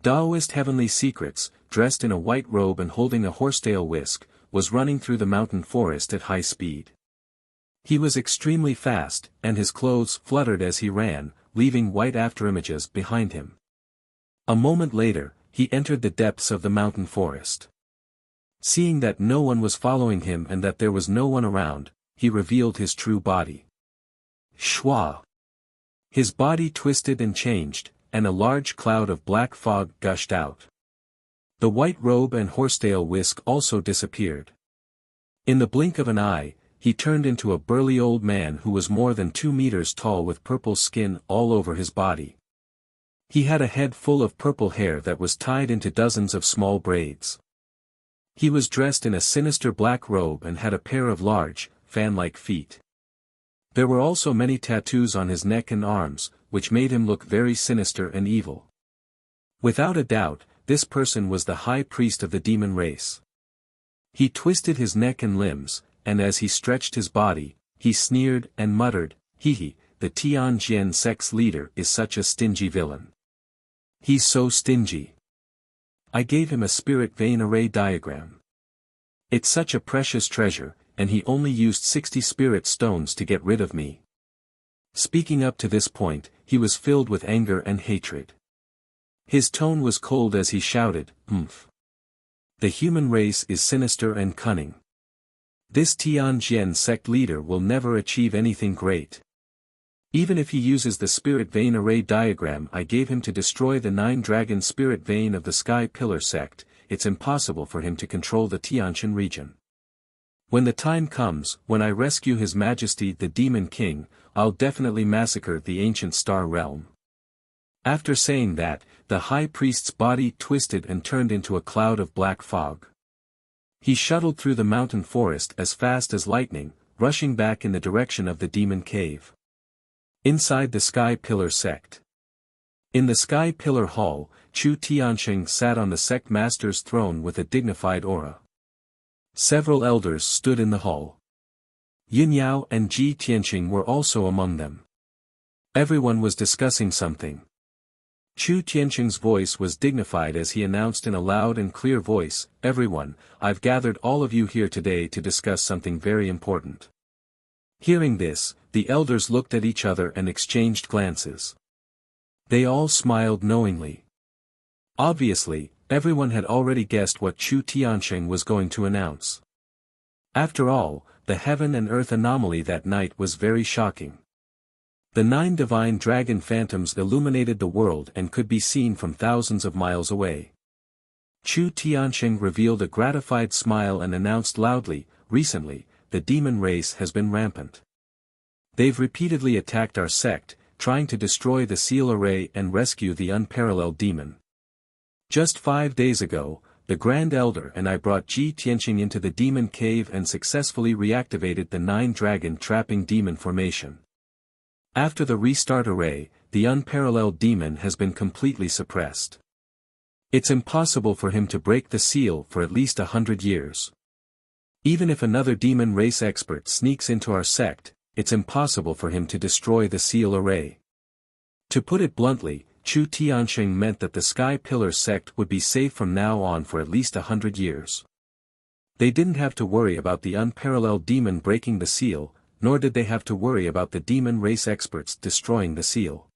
Taoist Heavenly Secrets, dressed in a white robe and holding a horsetail whisk, was running through the mountain forest at high speed. He was extremely fast, and his clothes fluttered as he ran, leaving white afterimages behind him. A moment later, he entered the depths of the mountain forest. Seeing that no one was following him and that there was no one around, he revealed his true body. Shwa! His body twisted and changed, and a large cloud of black fog gushed out. The white robe and horsetail whisk also disappeared. In the blink of an eye, he turned into a burly old man who was more than 2 meters tall with purple skin all over his body. He had a head full of purple hair that was tied into dozens of small braids. He was dressed in a sinister black robe and had a pair of large, fan-like feet. There were also many tattoos on his neck and arms, which made him look very sinister and evil. Without a doubt, this person was the high priest of the demon race. He twisted his neck and limbs, and as he stretched his body, he sneered and muttered, "Hee, the Tianjian sect's leader is such a stingy villain. He's so stingy. I gave him a spirit vein array diagram. It's such a precious treasure, and he only used 60 spirit stones to get rid of me." Speaking up to this point, he was filled with anger and hatred. His tone was cold as he shouted, "Umph. The human race is sinister and cunning. This Tianjian sect leader will never achieve anything great. Even if he uses the spirit vein array diagram I gave him to destroy the 9-dragon spirit vein of the Sky Pillar sect, it's impossible for him to control the Tianjin region. When the time comes, when I rescue His Majesty the Demon King, I'll definitely massacre the ancient star realm." After saying that, the high priest's body twisted and turned into a cloud of black fog. He shuttled through the mountain forest as fast as lightning, rushing back in the direction of the demon cave. Inside the Sky Pillar sect. In the Sky Pillar hall, Chu Tianqing sat on the sect master's throne with a dignified aura. Several elders stood in the hall. Yin Yao and Ji Tianqing were also among them. Everyone was discussing something. Chu Tianqing's voice was dignified as he announced in a loud and clear voice, "Everyone, I've gathered all of you here today to discuss something very important." Hearing this, the elders looked at each other and exchanged glances. They all smiled knowingly. Obviously, everyone had already guessed what Chu Tianqing was going to announce. After all, the heaven and earth anomaly that night was very shocking. The 9 divine dragon phantoms illuminated the world and could be seen from thousands of miles away. Chu Tianqing revealed a gratified smile and announced loudly, "Recently, the demon race has been rampant. They've repeatedly attacked our sect, trying to destroy the seal array and rescue the unparalleled demon. Just 5 days ago, the Grand Elder and I brought Ji Tianqing into the demon cave and successfully reactivated the 9-dragon trapping demon formation. After the restart array, the unparalleled demon has been completely suppressed. It's impossible for him to break the seal for at least 100 years. Even if another demon race expert sneaks into our sect, it's impossible for him to destroy the seal array." To put it bluntly, Chu Tianqing meant that the Sky Pillar sect would be safe from now on for at least 100 years. They didn't have to worry about the unparalleled demon breaking the seal, nor did they have to worry about the demon race experts destroying the seal.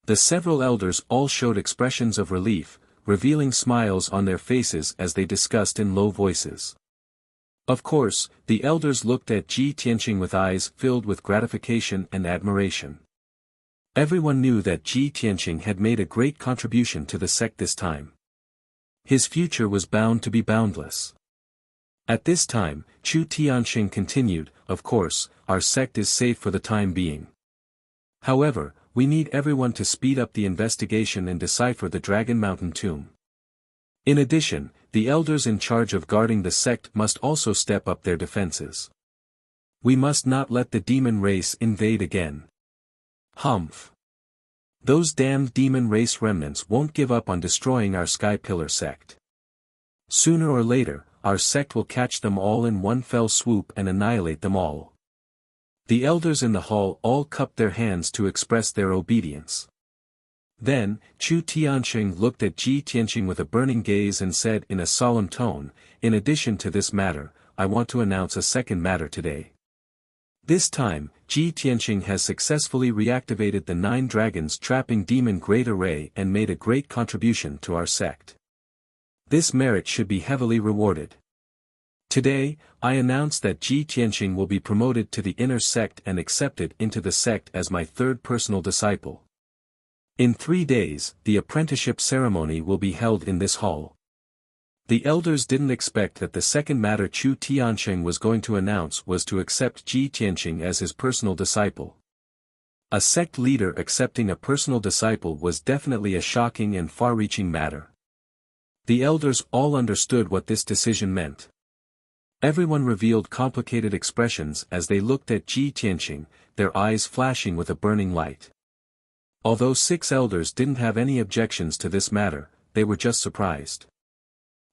The several elders all showed expressions of relief, revealing smiles on their faces as they discussed in low voices. Of course, the elders looked at Ji Tianqing with eyes filled with gratification and admiration. Everyone knew that Ji Tianqing had made a great contribution to the sect this time. His future was bound to be boundless. At this time, Chu Tianqing continued, "Of course, our sect is safe for the time being. However, we need everyone to speed up the investigation and decipher the Dragon Mountain tomb. In addition, the elders in charge of guarding the sect must also step up their defenses. We must not let the demon race invade again." Humph. Those damned demon race remnants won't give up on destroying our Sky Pillar sect. Sooner or later, our sect will catch them all in one fell swoop and annihilate them all. The elders in the hall all cupped their hands to express their obedience. Then, Chu Tianqing looked at Ji Tianqing with a burning gaze and said in a solemn tone, "In addition to this matter, I want to announce a second matter today. This time, Ji Tianqing has successfully reactivated the 9 dragons trapping demon great array and made a great contribution to our sect. This merit should be heavily rewarded. Today, I announce that Ji Tianqing will be promoted to the inner sect and accepted into the sect as my 3rd personal disciple. In 3 days, the apprenticeship ceremony will be held in this hall." The elders didn't expect that the second matter Chu Tianqing was going to announce was to accept Ji Tianqing as his personal disciple. A sect leader accepting a personal disciple was definitely a shocking and far-reaching matter. The elders all understood what this decision meant. Everyone revealed complicated expressions as they looked at Ji Tianqing, their eyes flashing with a burning light. Although 6 elders didn't have any objections to this matter, they were just surprised.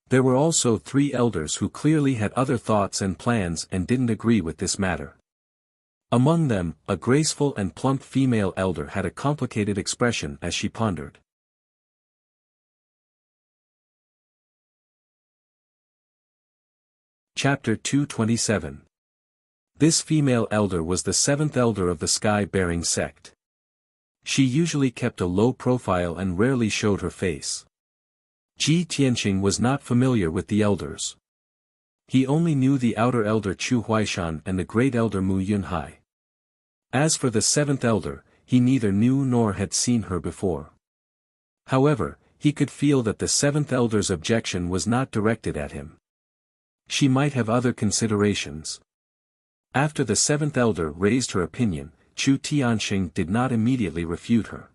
There were also 3 elders who clearly had other thoughts and plans and didn't agree with this matter. Among them, a graceful and plump female elder had a complicated expression as she pondered. Chapter 227. This female elder was the 7th elder of the sky-bearing sect. She usually kept a low profile and rarely showed her face. Ji Tianqing was not familiar with the elders. He only knew the outer elder Chu Huaishan and the great elder Mu Yunhai. As for the 7th elder, he neither knew nor had seen her before. However, he could feel that the 7th elder's objection was not directed at him. She might have other considerations. After the 7th elder raised her opinion, Chu Tianqing did not immediately refute her.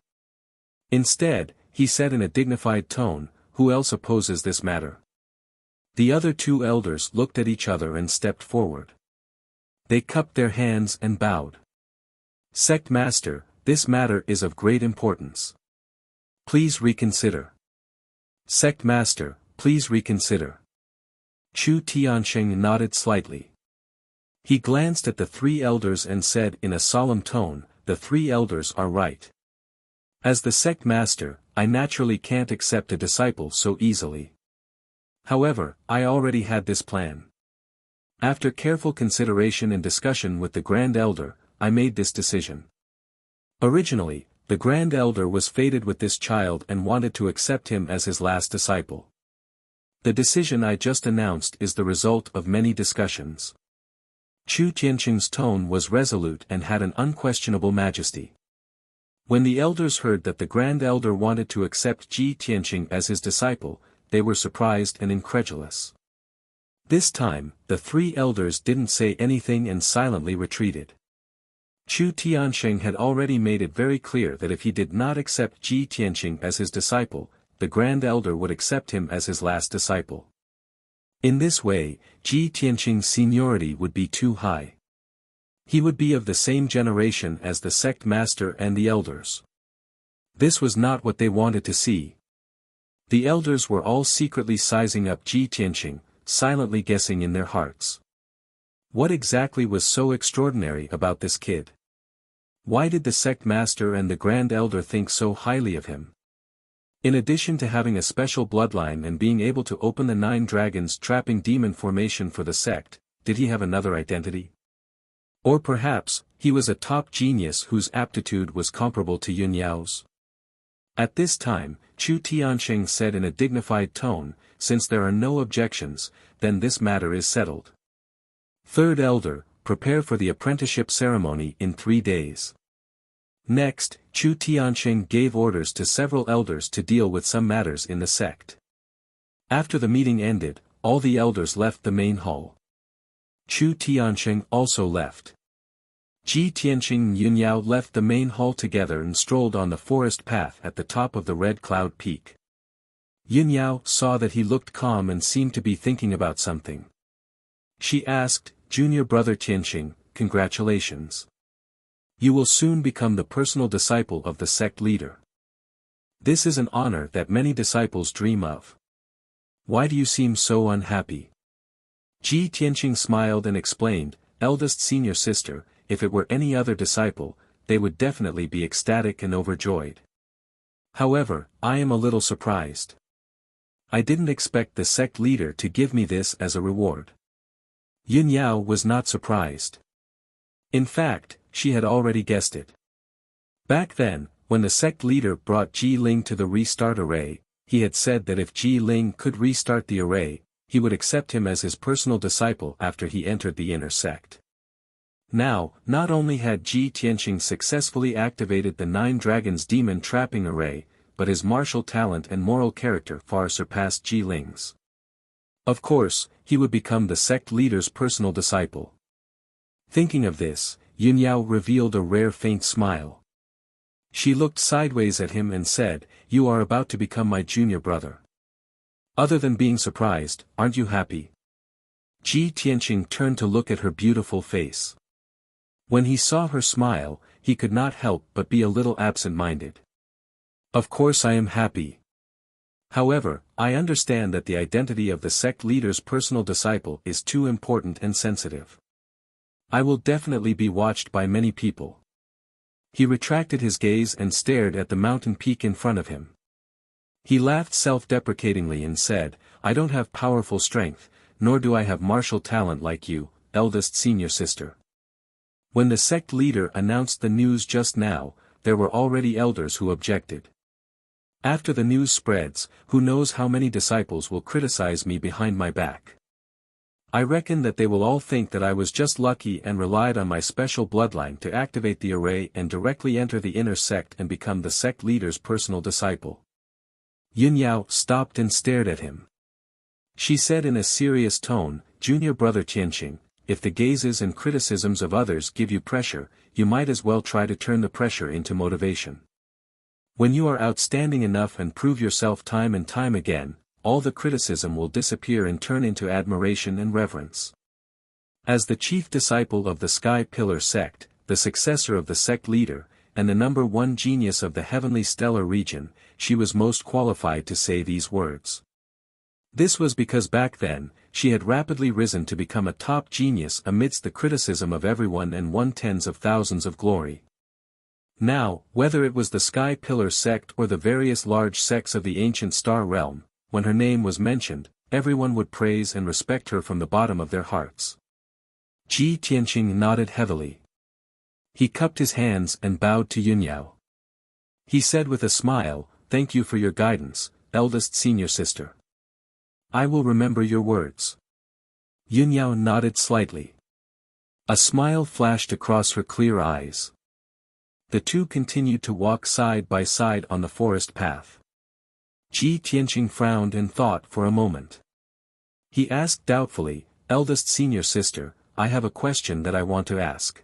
Instead, he said in a dignified tone, "Who else opposes this matter?" The other 2 elders looked at each other and stepped forward. They cupped their hands and bowed. "Sect Master, this matter is of great importance. Please reconsider." "Sect Master, please reconsider." Chu Tianqing nodded slightly. He glanced at the 3 elders and said in a solemn tone, "The 3 elders are right. As the sect master, I naturally can't accept a disciple so easily. However, I already had this plan. After careful consideration and discussion with the Grand Elder, I made this decision. Originally, the Grand Elder was fated with this child and wanted to accept him as his last disciple. The decision I just announced is the result of many discussions." Chu Tianqing's tone was resolute and had an unquestionable majesty. When the elders heard that the Grand Elder wanted to accept Ji Tianqing as his disciple, they were surprised and incredulous. This time, the 3 elders didn't say anything and silently retreated. Chu Tianqing had already made it very clear that if he did not accept Ji Tianqing as his disciple, the Grand Elder would accept him as his last disciple. In this way, Ji Tianqing's seniority would be too high. He would be of the same generation as the sect master and the elders. This was not what they wanted to see. The elders were all secretly sizing up Ji Tianqing, silently guessing in their hearts. What exactly was so extraordinary about this kid? Why did the sect master and the Grand Elder think so highly of him? In addition to having a special bloodline and being able to open the 9 dragons trapping demon formation for the sect, did he have another identity? Or perhaps, he was a top genius whose aptitude was comparable to Yun Yao's? At this time, Chu Tianqing said in a dignified tone, "Since there are no objections, then this matter is settled. Third elder, prepare for the apprenticeship ceremony in 3 days. Next, Chu Tianqing gave orders to several elders to deal with some matters in the sect. After the meeting ended, all the elders left the main hall. Chu Tianqing also left. Ji Tianqing and Yunyao left the main hall together and strolled on the forest path at the top of the Red Cloud Peak. Yunyao saw that he looked calm and seemed to be thinking about something. She asked, "Junior brother Tianqing, congratulations. You will soon become the personal disciple of the sect leader. This is an honor that many disciples dream of. Why do you seem so unhappy?" Ji Tianqing smiled and explained, "Eldest senior sister, if it were any other disciple, they would definitely be ecstatic and overjoyed. However, I am a little surprised. I didn't expect the sect leader to give me this as a reward." Yunyao was not surprised. In fact, she had already guessed it. Back then, when the sect leader brought Ji Ling to the restart array, he had said that if Ji Ling could restart the array, he would accept him as his personal disciple after he entered the inner sect. Now, not only had Ji Tianqing successfully activated the 9 Dragons Demon Trapping Array, but his martial talent and moral character far surpassed Ji Ling's. Of course, he would become the sect leader's personal disciple. Thinking of this, Yunyao revealed a rare faint smile. She looked sideways at him and said, "You are about to become my junior brother. Other than being surprised, aren't you happy?" Ji Tianqing turned to look at her beautiful face. When he saw her smile, he could not help but be a little absent-minded. "Of course I am happy. However, I understand that the identity of the sect leader's personal disciple is too important and sensitive. I will definitely be watched by many people." He retracted his gaze and stared at the mountain peak in front of him. He laughed self-deprecatingly and said, "I don't have powerful strength, nor do I have martial talent like you, eldest senior sister." When the sect leader announced the news just now, there were already elders who objected. "After the news spreads, who knows how many disciples will criticize me behind my back. I reckon that they will all think that I was just lucky and relied on my special bloodline to activate the array and directly enter the inner sect and become the sect leader's personal disciple." Yunyao stopped and stared at him. She said in a serious tone, "Junior brother Tianqing, if the gazes and criticisms of others give you pressure, you might as well try to turn the pressure into motivation. When you are outstanding enough and prove yourself time and time again, all the criticism will disappear and turn into admiration and reverence." As the chief disciple of the Sky Pillar sect, the successor of the sect leader, and the #1 genius of the heavenly stellar region, she was most qualified to say these words. This was because back then, she had rapidly risen to become a top genius amidst the criticism of everyone and won tens of thousands of glory. Now, whether it was the Sky Pillar sect or the various large sects of the ancient star realm, when her name was mentioned, everyone would praise and respect her from the bottom of their hearts. Ji Tianqing nodded heavily. He cupped his hands and bowed to Yunyao. He said with a smile, "Thank you for your guidance, eldest senior sister. I will remember your words." Yunyao nodded slightly. A smile flashed across her clear eyes. The two continued to walk side by side on the forest path. Ji Tianqing frowned and thought for a moment. He asked doubtfully, "Eldest senior sister, I have a question that I want to ask.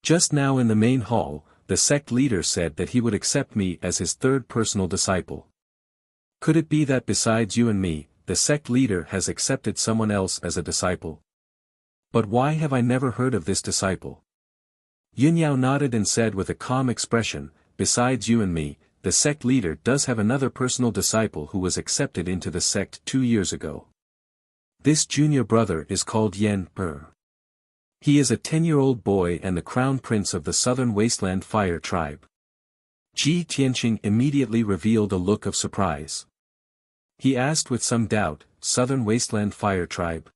Just now in the main hall, the sect leader said that he would accept me as his third personal disciple. Could it be that besides you and me, the sect leader has accepted someone else as a disciple? But why have I never heard of this disciple?" Yunyao nodded and said with a calm expression, "Besides you and me, the sect leader does have another personal disciple who was accepted into the sect 2 years ago. This junior brother is called Yan Per. He is a 10-year-old boy and the crown prince of the southern wasteland fire tribe." Ji Tianqing immediately revealed a look of surprise. He asked with some doubt, "Southern wasteland fire tribe?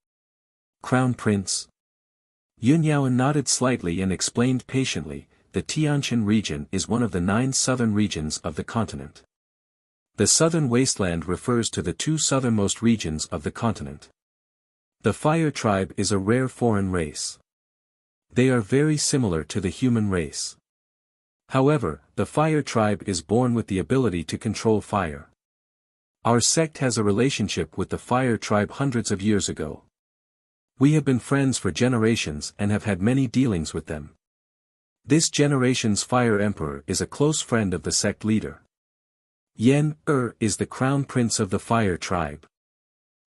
Crown prince?" Yunyao nodded slightly and explained patiently, "The Tianqin region is one of the 9 southern regions of the continent. The southern wasteland refers to the 2 southernmost regions of the continent. The fire tribe is a rare foreign race. They are very similar to the human race. However, the fire tribe is born with the ability to control fire. Our sect has a relationship with the fire tribe hundreds of years ago. We have been friends for generations and have had many dealings with them. This generation's fire emperor is a close friend of the sect leader. Yen is the crown prince of the fire tribe.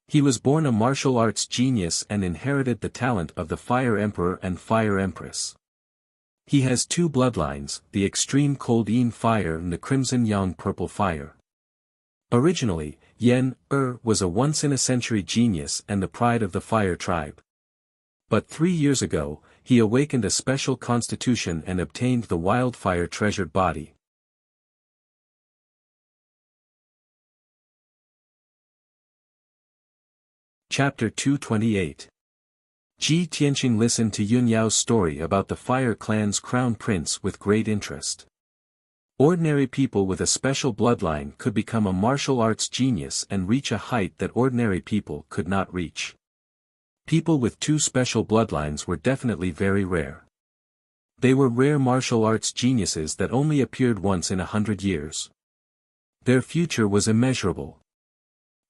He was born a martial arts genius and inherited the talent of the fire emperor and fire empress. He has two bloodlines, the extreme cold Yin fire and the crimson yang purple fire. Originally, Yen was a once-in-a-century genius and the pride of the fire tribe. But 3 years ago, he awakened a special constitution and obtained the wildfire treasured body. Chapter 228. Ji Tianqing listened to Yun Yao's story about the Fire Clan's crown prince with great interest. Ordinary people with a special bloodline could become a martial arts genius and reach a height that ordinary people could not reach. People with two special bloodlines were definitely very rare. They were rare martial arts geniuses that only appeared once in 100 years. Their future was immeasurable.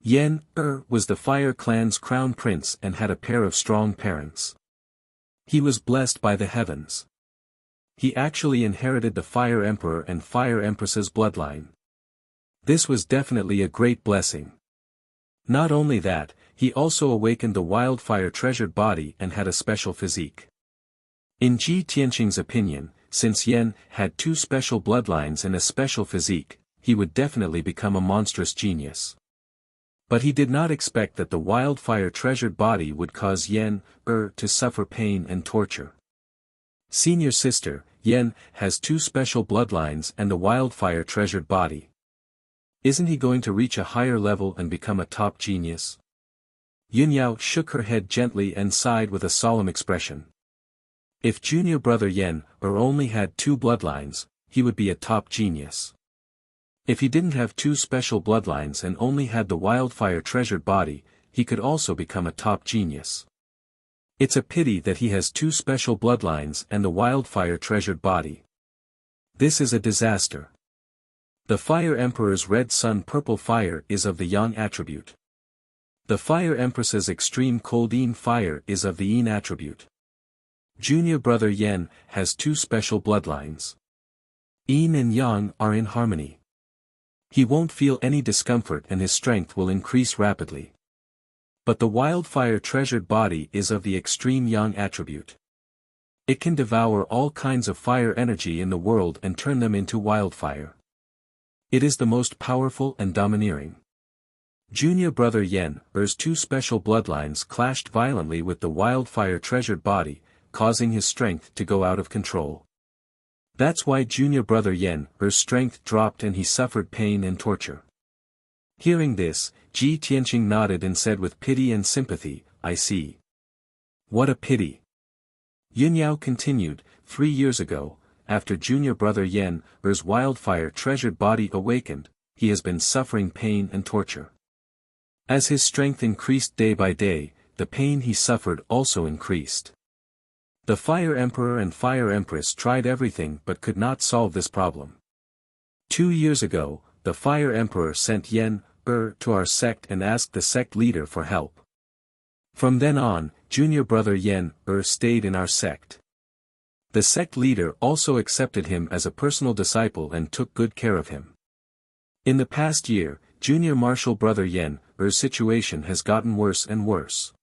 Yen was the Fire Clan's crown prince and had a pair of strong parents. He was blessed by the heavens. He actually inherited the Fire Emperor and Fire Empress's bloodline. This was definitely a great blessing. Not only that, he also awakened the wildfire treasured body and had a special physique. In Ji Tianqing's opinion, since Yen had two special bloodlines and a special physique, he would definitely become a monstrous genius. But he did not expect that the wildfire treasured body would cause Yen to suffer pain and torture. Senior sister, Yen, has two special bloodlines and the wildfire treasured body. Isn't he going to reach a higher level and become a top genius? Yun Yao shook her head gently and sighed with a solemn expression. If junior brother Yen only had two bloodlines, he would be a top genius. If he didn't have two special bloodlines and only had the wildfire treasured body, he could also become a top genius. It's a pity that he has two special bloodlines and the wildfire treasured body. This is a disaster. The Fire Emperor's red sun purple fire is of the yang attribute. The Fire Empress's extreme cold Yin fire is of the yin attribute. Junior brother Yen has two special bloodlines. Yin and yang are in harmony. He won't feel any discomfort and his strength will increase rapidly. But the wildfire treasured body is of the extreme yang attribute. It can devour all kinds of fire energy in the world and turn them into wildfire. It is the most powerful and domineering. Junior brother Yen's two special bloodlines clashed violently with the wildfire treasured body, causing his strength to go out of control. That's why junior brother Yen's strength dropped and he suffered pain and torture. Hearing this, Ji Tianqing nodded and said with pity and sympathy, I see. What a pity. Yun Yao continued, 3 years ago, after junior brother Yen's wildfire treasured body awakened, he has been suffering pain and torture. As his strength increased day by day, the pain he suffered also increased. The Fire Emperor and Fire Empress tried everything but could not solve this problem. 2 years ago, the Fire Emperor sent Yen to our sect and asked the sect leader for help. From then on, junior brother Yen stayed in our sect. The sect leader also accepted him as a personal disciple and took good care of him. In the past year, junior martial brother Yen's situation has gotten worse and worse.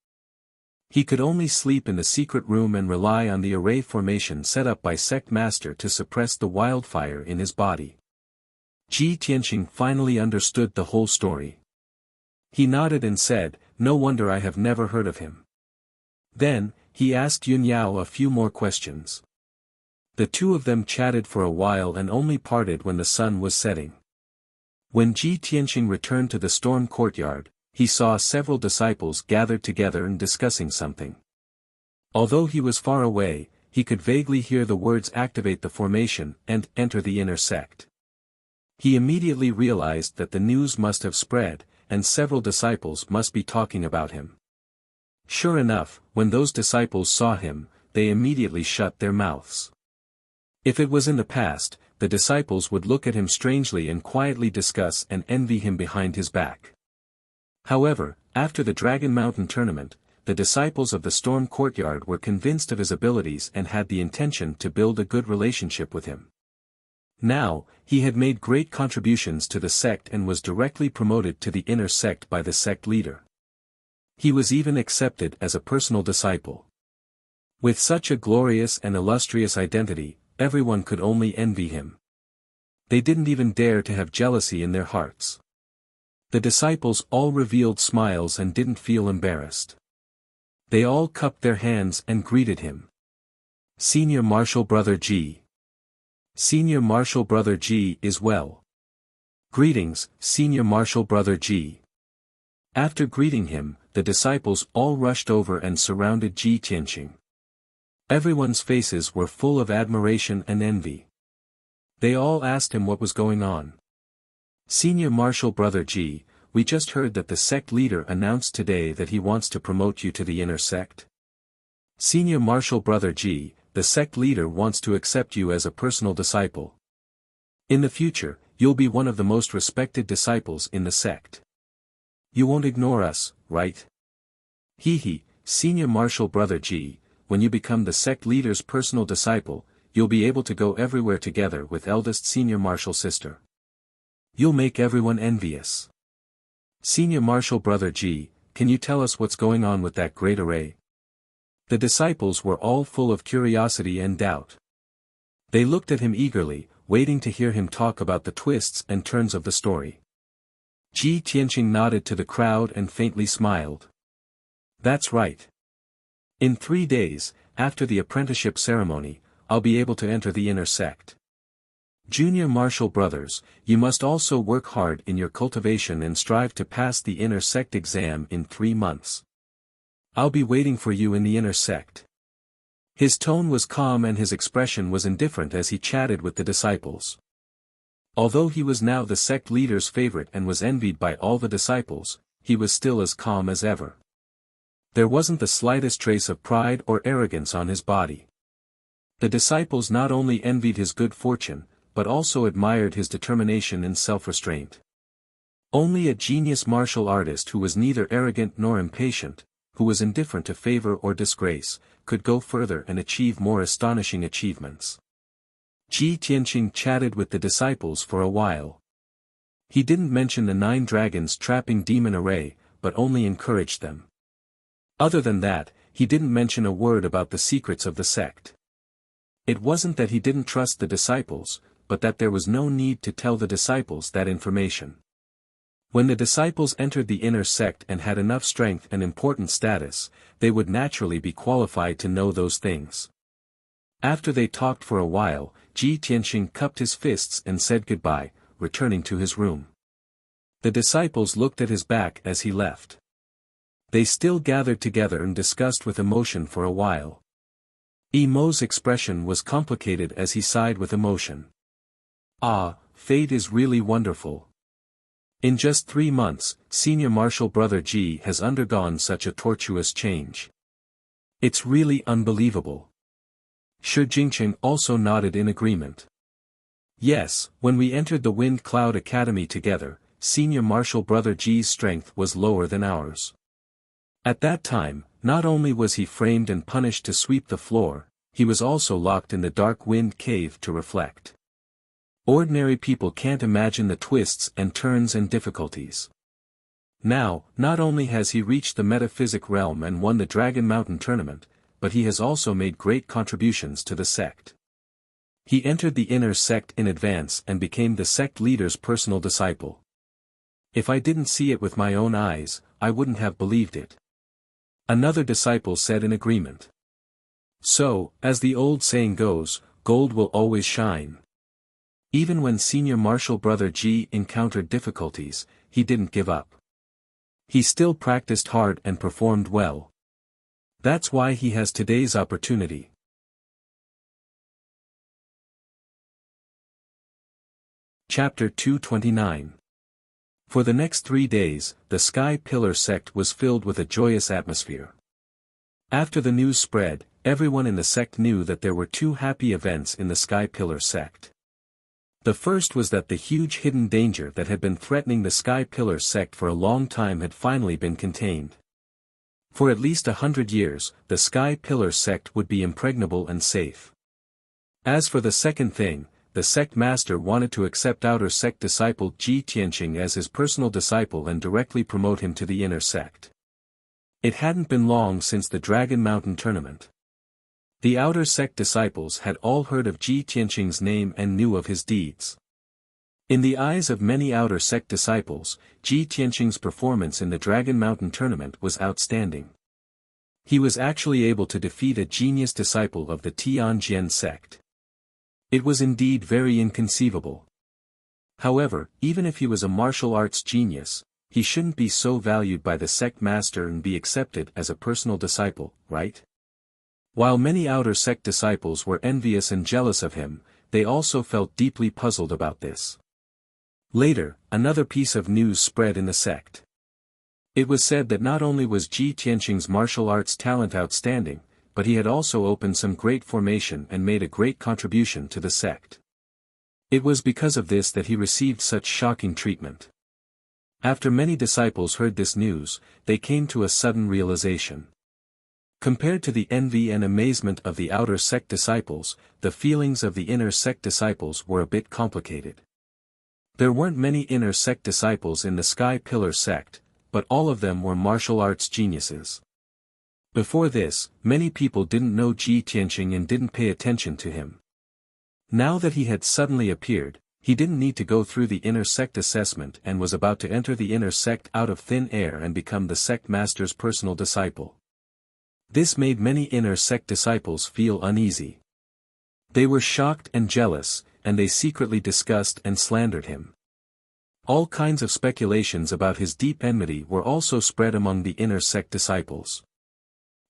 He could only sleep in the secret room and rely on the array formation set up by sect master to suppress the wildfire in his body. Ji Tianqing finally understood the whole story. He nodded and said, no wonder I have never heard of him. Then, he asked Yun Yao a few more questions. The two of them chatted for a while and only parted when the sun was setting. When Ji Tianqing returned to the storm courtyard, he saw several disciples gathered together and discussing something. Although he was far away, he could vaguely hear the words activate the formation and enter the inner sect. He immediately realized that the news must have spread, and several disciples must be talking about him. Sure enough, when those disciples saw him, they immediately shut their mouths. If it was in the past, the disciples would look at him strangely and quietly discuss and envy him behind his back. However, after the Dragon Mountain tournament, the disciples of the Storm Courtyard were convinced of his abilities and had the intention to build a good relationship with him. Now, he had made great contributions to the sect and was directly promoted to the inner sect by the sect leader. He was even accepted as a personal disciple. With such a glorious and illustrious identity, everyone could only envy him. They didn't even dare to have jealousy in their hearts. The disciples all revealed smiles and didn't feel embarrassed. They all cupped their hands and greeted him. Senior Marshal Brother G. Senior Marshal Brother G is well. Greetings, Senior Marshal Brother G. After greeting him, the disciples all rushed over and surrounded Ji Tianqing. Everyone's faces were full of admiration and envy. They all asked him what was going on. Senior Marshal Brother Ji, we just heard that the sect leader announced today that he wants to promote you to the inner sect. Senior Marshal Brother Ji, the sect leader wants to accept you as a personal disciple. In the future, you'll be one of the most respected disciples in the sect. You won't ignore us, right? Hee, Senior Marshal Brother Ji, when you become the sect leader's personal disciple, you'll be able to go everywhere together with eldest Senior Marshal sister. You'll make everyone envious. Senior Marshal Brother Ji, can you tell us what's going on with that great array? The disciples were all full of curiosity and doubt. They looked at him eagerly, waiting to hear him talk about the twists and turns of the story. Ji Tianqing nodded to the crowd and faintly smiled. That's right. In 3 days, after the apprenticeship ceremony, I'll be able to enter the inner sect. Junior Marshal brothers, you must also work hard in your cultivation and strive to pass the inner sect exam in 3 months. I'll be waiting for you in the inner sect. His tone was calm and his expression was indifferent as he chatted with the disciples. Although he was now the sect leader's favorite and was envied by all the disciples, he was still as calm as ever. There wasn't the slightest trace of pride or arrogance on his body. The disciples not only envied his good fortune, but also admired his determination and self-restraint. Only a genius martial artist who was neither arrogant nor impatient, who was indifferent to favor or disgrace, could go further and achieve more astonishing achievements. Ji Tianqing chatted with the disciples for a while. He didn't mention the 9 dragons trapping demon array, but only encouraged them. Other than that, he didn't mention a word about the secrets of the sect. It wasn't that he didn't trust the disciples, but that there was no need to tell the disciples that information. When the disciples entered the inner sect and had enough strength and important status, they would naturally be qualified to know those things. After they talked for a while, Ji Tianqing cupped his fists and said goodbye, returning to his room. The disciples looked at his back as he left. They still gathered together and discussed with emotion for a while. Mo's expression was complicated as he sighed with emotion. Ah, fate is really wonderful. In just 3 months, Senior Marshal Brother Ji has undergone such a tortuous change. It's really unbelievable. Shi Jingqing also nodded in agreement. Yes, when we entered the Wind Cloud Academy together, Senior Marshal Brother Ji's strength was lower than ours. At that time, not only was he framed and punished to sweep the floor, he was also locked in the dark wind cave to reflect. Ordinary people can't imagine the twists and turns and difficulties. Now, not only has he reached the metaphysic realm and won the Dragon Mountain tournament, but he has also made great contributions to the sect. He entered the inner sect in advance and became the sect leader's personal disciple. If I didn't see it with my own eyes, I wouldn't have believed it. Another disciple said in agreement. So, as the old saying goes, gold will always shine. Even when Senior Marshal Brother Ji encountered difficulties, he didn't give up. He still practiced hard and performed well. That's why he has today's opportunity. Chapter 229. For the next 3 days, the Sky Pillar sect was filled with a joyous atmosphere. After the news spread, everyone in the sect knew that there were two happy events in the Sky Pillar sect. The first was that the huge hidden danger that had been threatening the Sky Pillar sect for a long time had finally been contained. For at least 100 years, the Sky Pillar sect would be impregnable and safe. As for the second thing, the sect master wanted to accept outer sect disciple Ji Tianqing as his personal disciple and directly promote him to the inner sect. It hadn't been long since the Dragon Mountain tournament. The outer sect disciples had all heard of Ji Tianqing's name and knew of his deeds. In the eyes of many outer sect disciples, Ji Tianqing's performance in the Dragon Mountain tournament was outstanding. He was actually able to defeat a genius disciple of the Tianjian sect. It was indeed very inconceivable. However, even if he was a martial arts genius, he shouldn't be so valued by the sect master and be accepted as a personal disciple, right? While many outer sect disciples were envious and jealous of him, they also felt deeply puzzled about this. Later, another piece of news spread in the sect. It was said that not only was Ji Tianqing's martial arts talent outstanding, but he had also opened some great formation and made a great contribution to the sect. It was because of this that he received such shocking treatment. After many disciples heard this news, they came to a sudden realization. Compared to the envy and amazement of the outer sect disciples, the feelings of the inner sect disciples were a bit complicated. There weren't many inner sect disciples in the Sky Pillar sect, but all of them were martial arts geniuses. Before this, many people didn't know Ji Tianqing and didn't pay attention to him. Now that he had suddenly appeared, he didn't need to go through the inner sect assessment and was about to enter the inner sect out of thin air and become the sect master's personal disciple. This made many inner sect disciples feel uneasy. They were shocked and jealous, and they secretly discussed and slandered him. All kinds of speculations about his deep enmity were also spread among the inner sect disciples.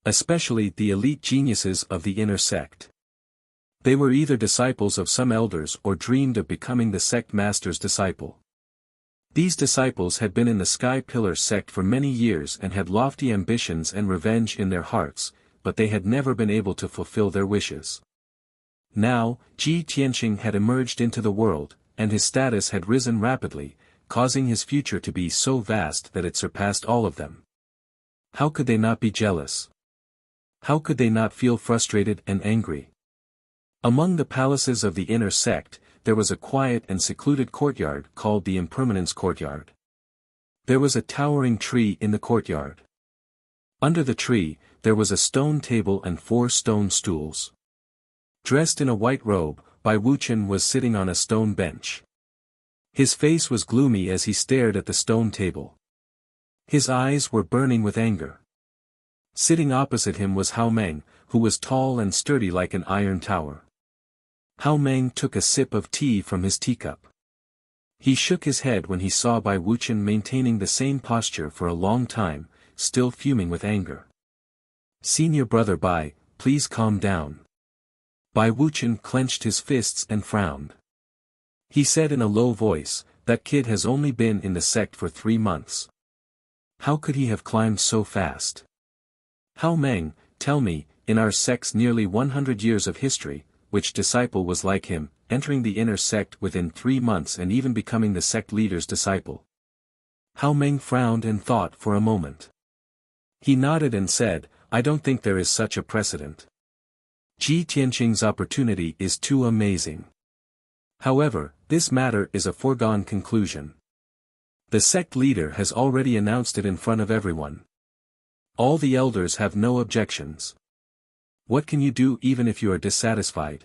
Especially the elite geniuses of the inner sect. They were either disciples of some elders or dreamed of becoming the sect master's disciple. These disciples had been in the Sky Pillar sect for many years and had lofty ambitions and revenge in their hearts, but they had never been able to fulfill their wishes. Now, Ji Tianqing had emerged into the world, and his status had risen rapidly, causing his future to be so vast that it surpassed all of them. How could they not be jealous? How could they not feel frustrated and angry? Among the palaces of the inner sect, there was a quiet and secluded courtyard called the Impermanence Courtyard. There was a towering tree in the courtyard. Under the tree, there was a stone table and 4 stone stools. Dressed in a white robe, Bai Wuchen was sitting on a stone bench. His face was gloomy as he stared at the stone table. His eyes were burning with anger. Sitting opposite him was Hao Meng, who was tall and sturdy like an iron tower. Hao Meng took a sip of tea from his teacup. He shook his head when he saw Bai Wuchen maintaining the same posture for a long time, still fuming with anger. "Senior brother Bai, please calm down." Bai Wuchen clenched his fists and frowned. He said in a low voice, "That kid has only been in the sect for 3 months. How could he have climbed so fast? Hao Meng, tell me, in our sect's nearly 100 years of history, which disciple was like him, entering the inner sect within 3 months and even becoming the sect leader's disciple?" Hao Meng frowned and thought for a moment. He nodded and said, "I don't think there is such a precedent. Ji Tianqing's opportunity is too amazing. However, this matter is a foregone conclusion. The sect leader has already announced it in front of everyone. All the elders have no objections. What can you do even if you are dissatisfied?"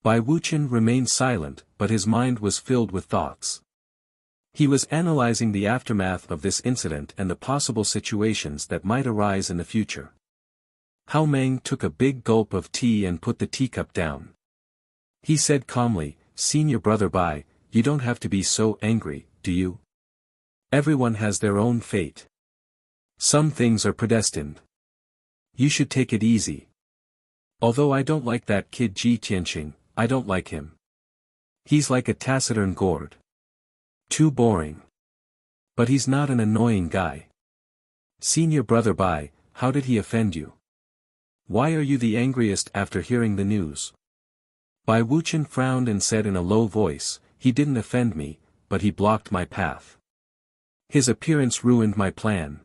Bai Wuchen remained silent, but his mind was filled with thoughts. He was analyzing the aftermath of this incident and the possible situations that might arise in the future. Hao Meng took a big gulp of tea and put the teacup down. He said calmly, "Senior brother Bai, you don't have to be so angry, do you? Everyone has their own fate. Some things are predestined. You should take it easy. Although I don't like that kid Ji Tianqing, I don't like him. He's like a taciturn gourd. Too boring. But he's not an annoying guy. Senior brother Bai, how did he offend you?" Why are you the angriest after hearing the news? Bai Wuqian frowned and said in a low voice, he didn't offend me, but he blocked my path. His appearance ruined my plan.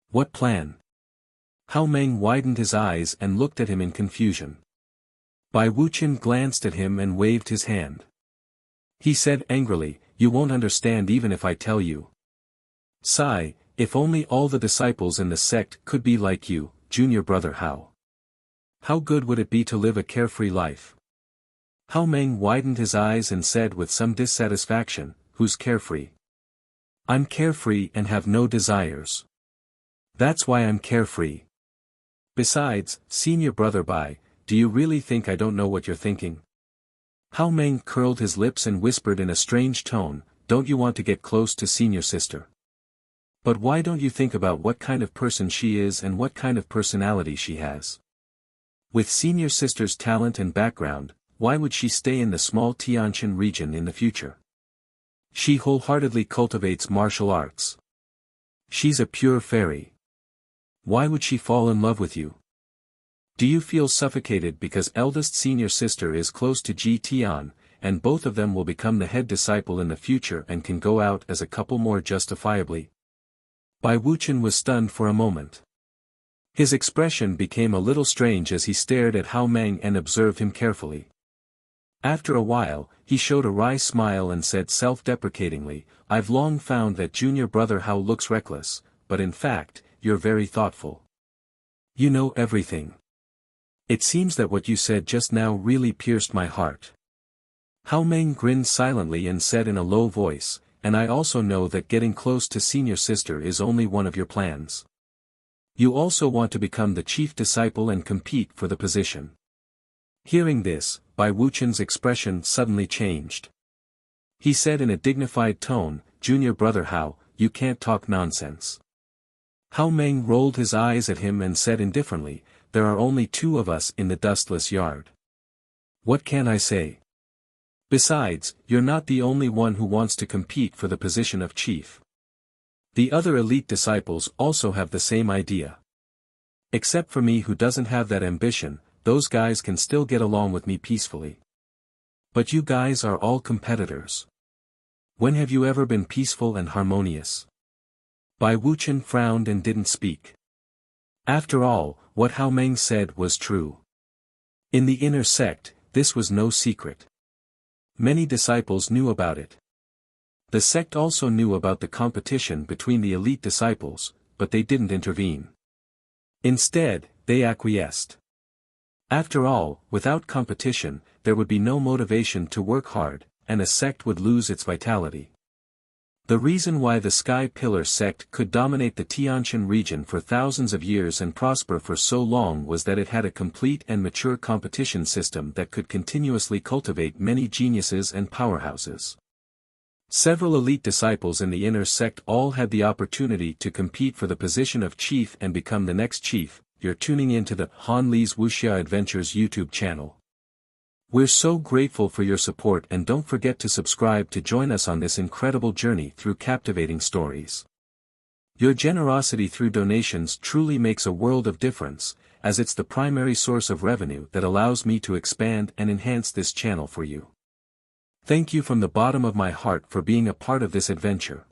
What plan? Hao Meng widened his eyes and looked at him in confusion. Bai Wuqian glanced at him and waved his hand. He said angrily, you won't understand even if I tell you. Sigh, if only all the disciples in the sect could be like you, junior brother Hao. How good would it be to live a carefree life? Hao Meng widened his eyes and said with some dissatisfaction, who's carefree? I'm carefree and have no desires. That's why I'm carefree. Besides, senior brother Bai, do you really think I don't know what you're thinking? Hao Meng curled his lips and whispered in a strange tone, don't you want to get close to senior sister? But why don't you think about what kind of person she is and what kind of personality she has? With senior sister's talent and background, why would she stay in the small Tianjin region in the future? She wholeheartedly cultivates martial arts. She's a pure fairy. Why would she fall in love with you? Do you feel suffocated because eldest senior sister is close to Ji Tian, and both of them will become the head disciple in the future and can go out as a couple more justifiably? Bai Wuqian was stunned for a moment. His expression became a little strange as he stared at Hao Meng and observed him carefully. After a while, he showed a wry smile and said self-deprecatingly, I've long found that junior brother Hao looks reckless, but in fact, you're very thoughtful. You know everything. It seems that what you said just now really pierced my heart. Hao Meng grinned silently and said in a low voice, and I also know that getting close to senior sister is only one of your plans. You also want to become the chief disciple and compete for the position. Hearing this, Bai Wuqian's expression suddenly changed. He said in a dignified tone, junior brother Hao, you can't talk nonsense. Hao Meng rolled his eyes at him and said indifferently, there are only two of us in the dustless yard. What can I say? Besides, you're not the only one who wants to compete for the position of chief. The other elite disciples also have the same idea. Except for me who doesn't have that ambition, those guys can still get along with me peacefully. But you guys are all competitors. When have you ever been peaceful and harmonious? Bai Wuqian frowned and didn't speak. After all, what Hao Meng said was true. In the inner sect, this was no secret. Many disciples knew about it. The sect also knew about the competition between the elite disciples, but they didn't intervene. Instead, they acquiesced. After all, without competition, there would be no motivation to work hard, and a sect would lose its vitality. The reason why the Sky Pillar sect could dominate the Tianjin region for thousands of years and prosper for so long was that it had a complete and mature competition system that could continuously cultivate many geniuses and powerhouses. Several elite disciples in the inner sect all had the opportunity to compete for the position of chief and become the next chief. You're tuning into the Han Li's Wuxia Adventures YouTube channel. We're so grateful for your support and don't forget to subscribe to join us on this incredible journey through captivating stories. Your generosity through donations truly makes a world of difference, as it's the primary source of revenue that allows me to expand and enhance this channel for you. Thank you from the bottom of my heart for being a part of this adventure.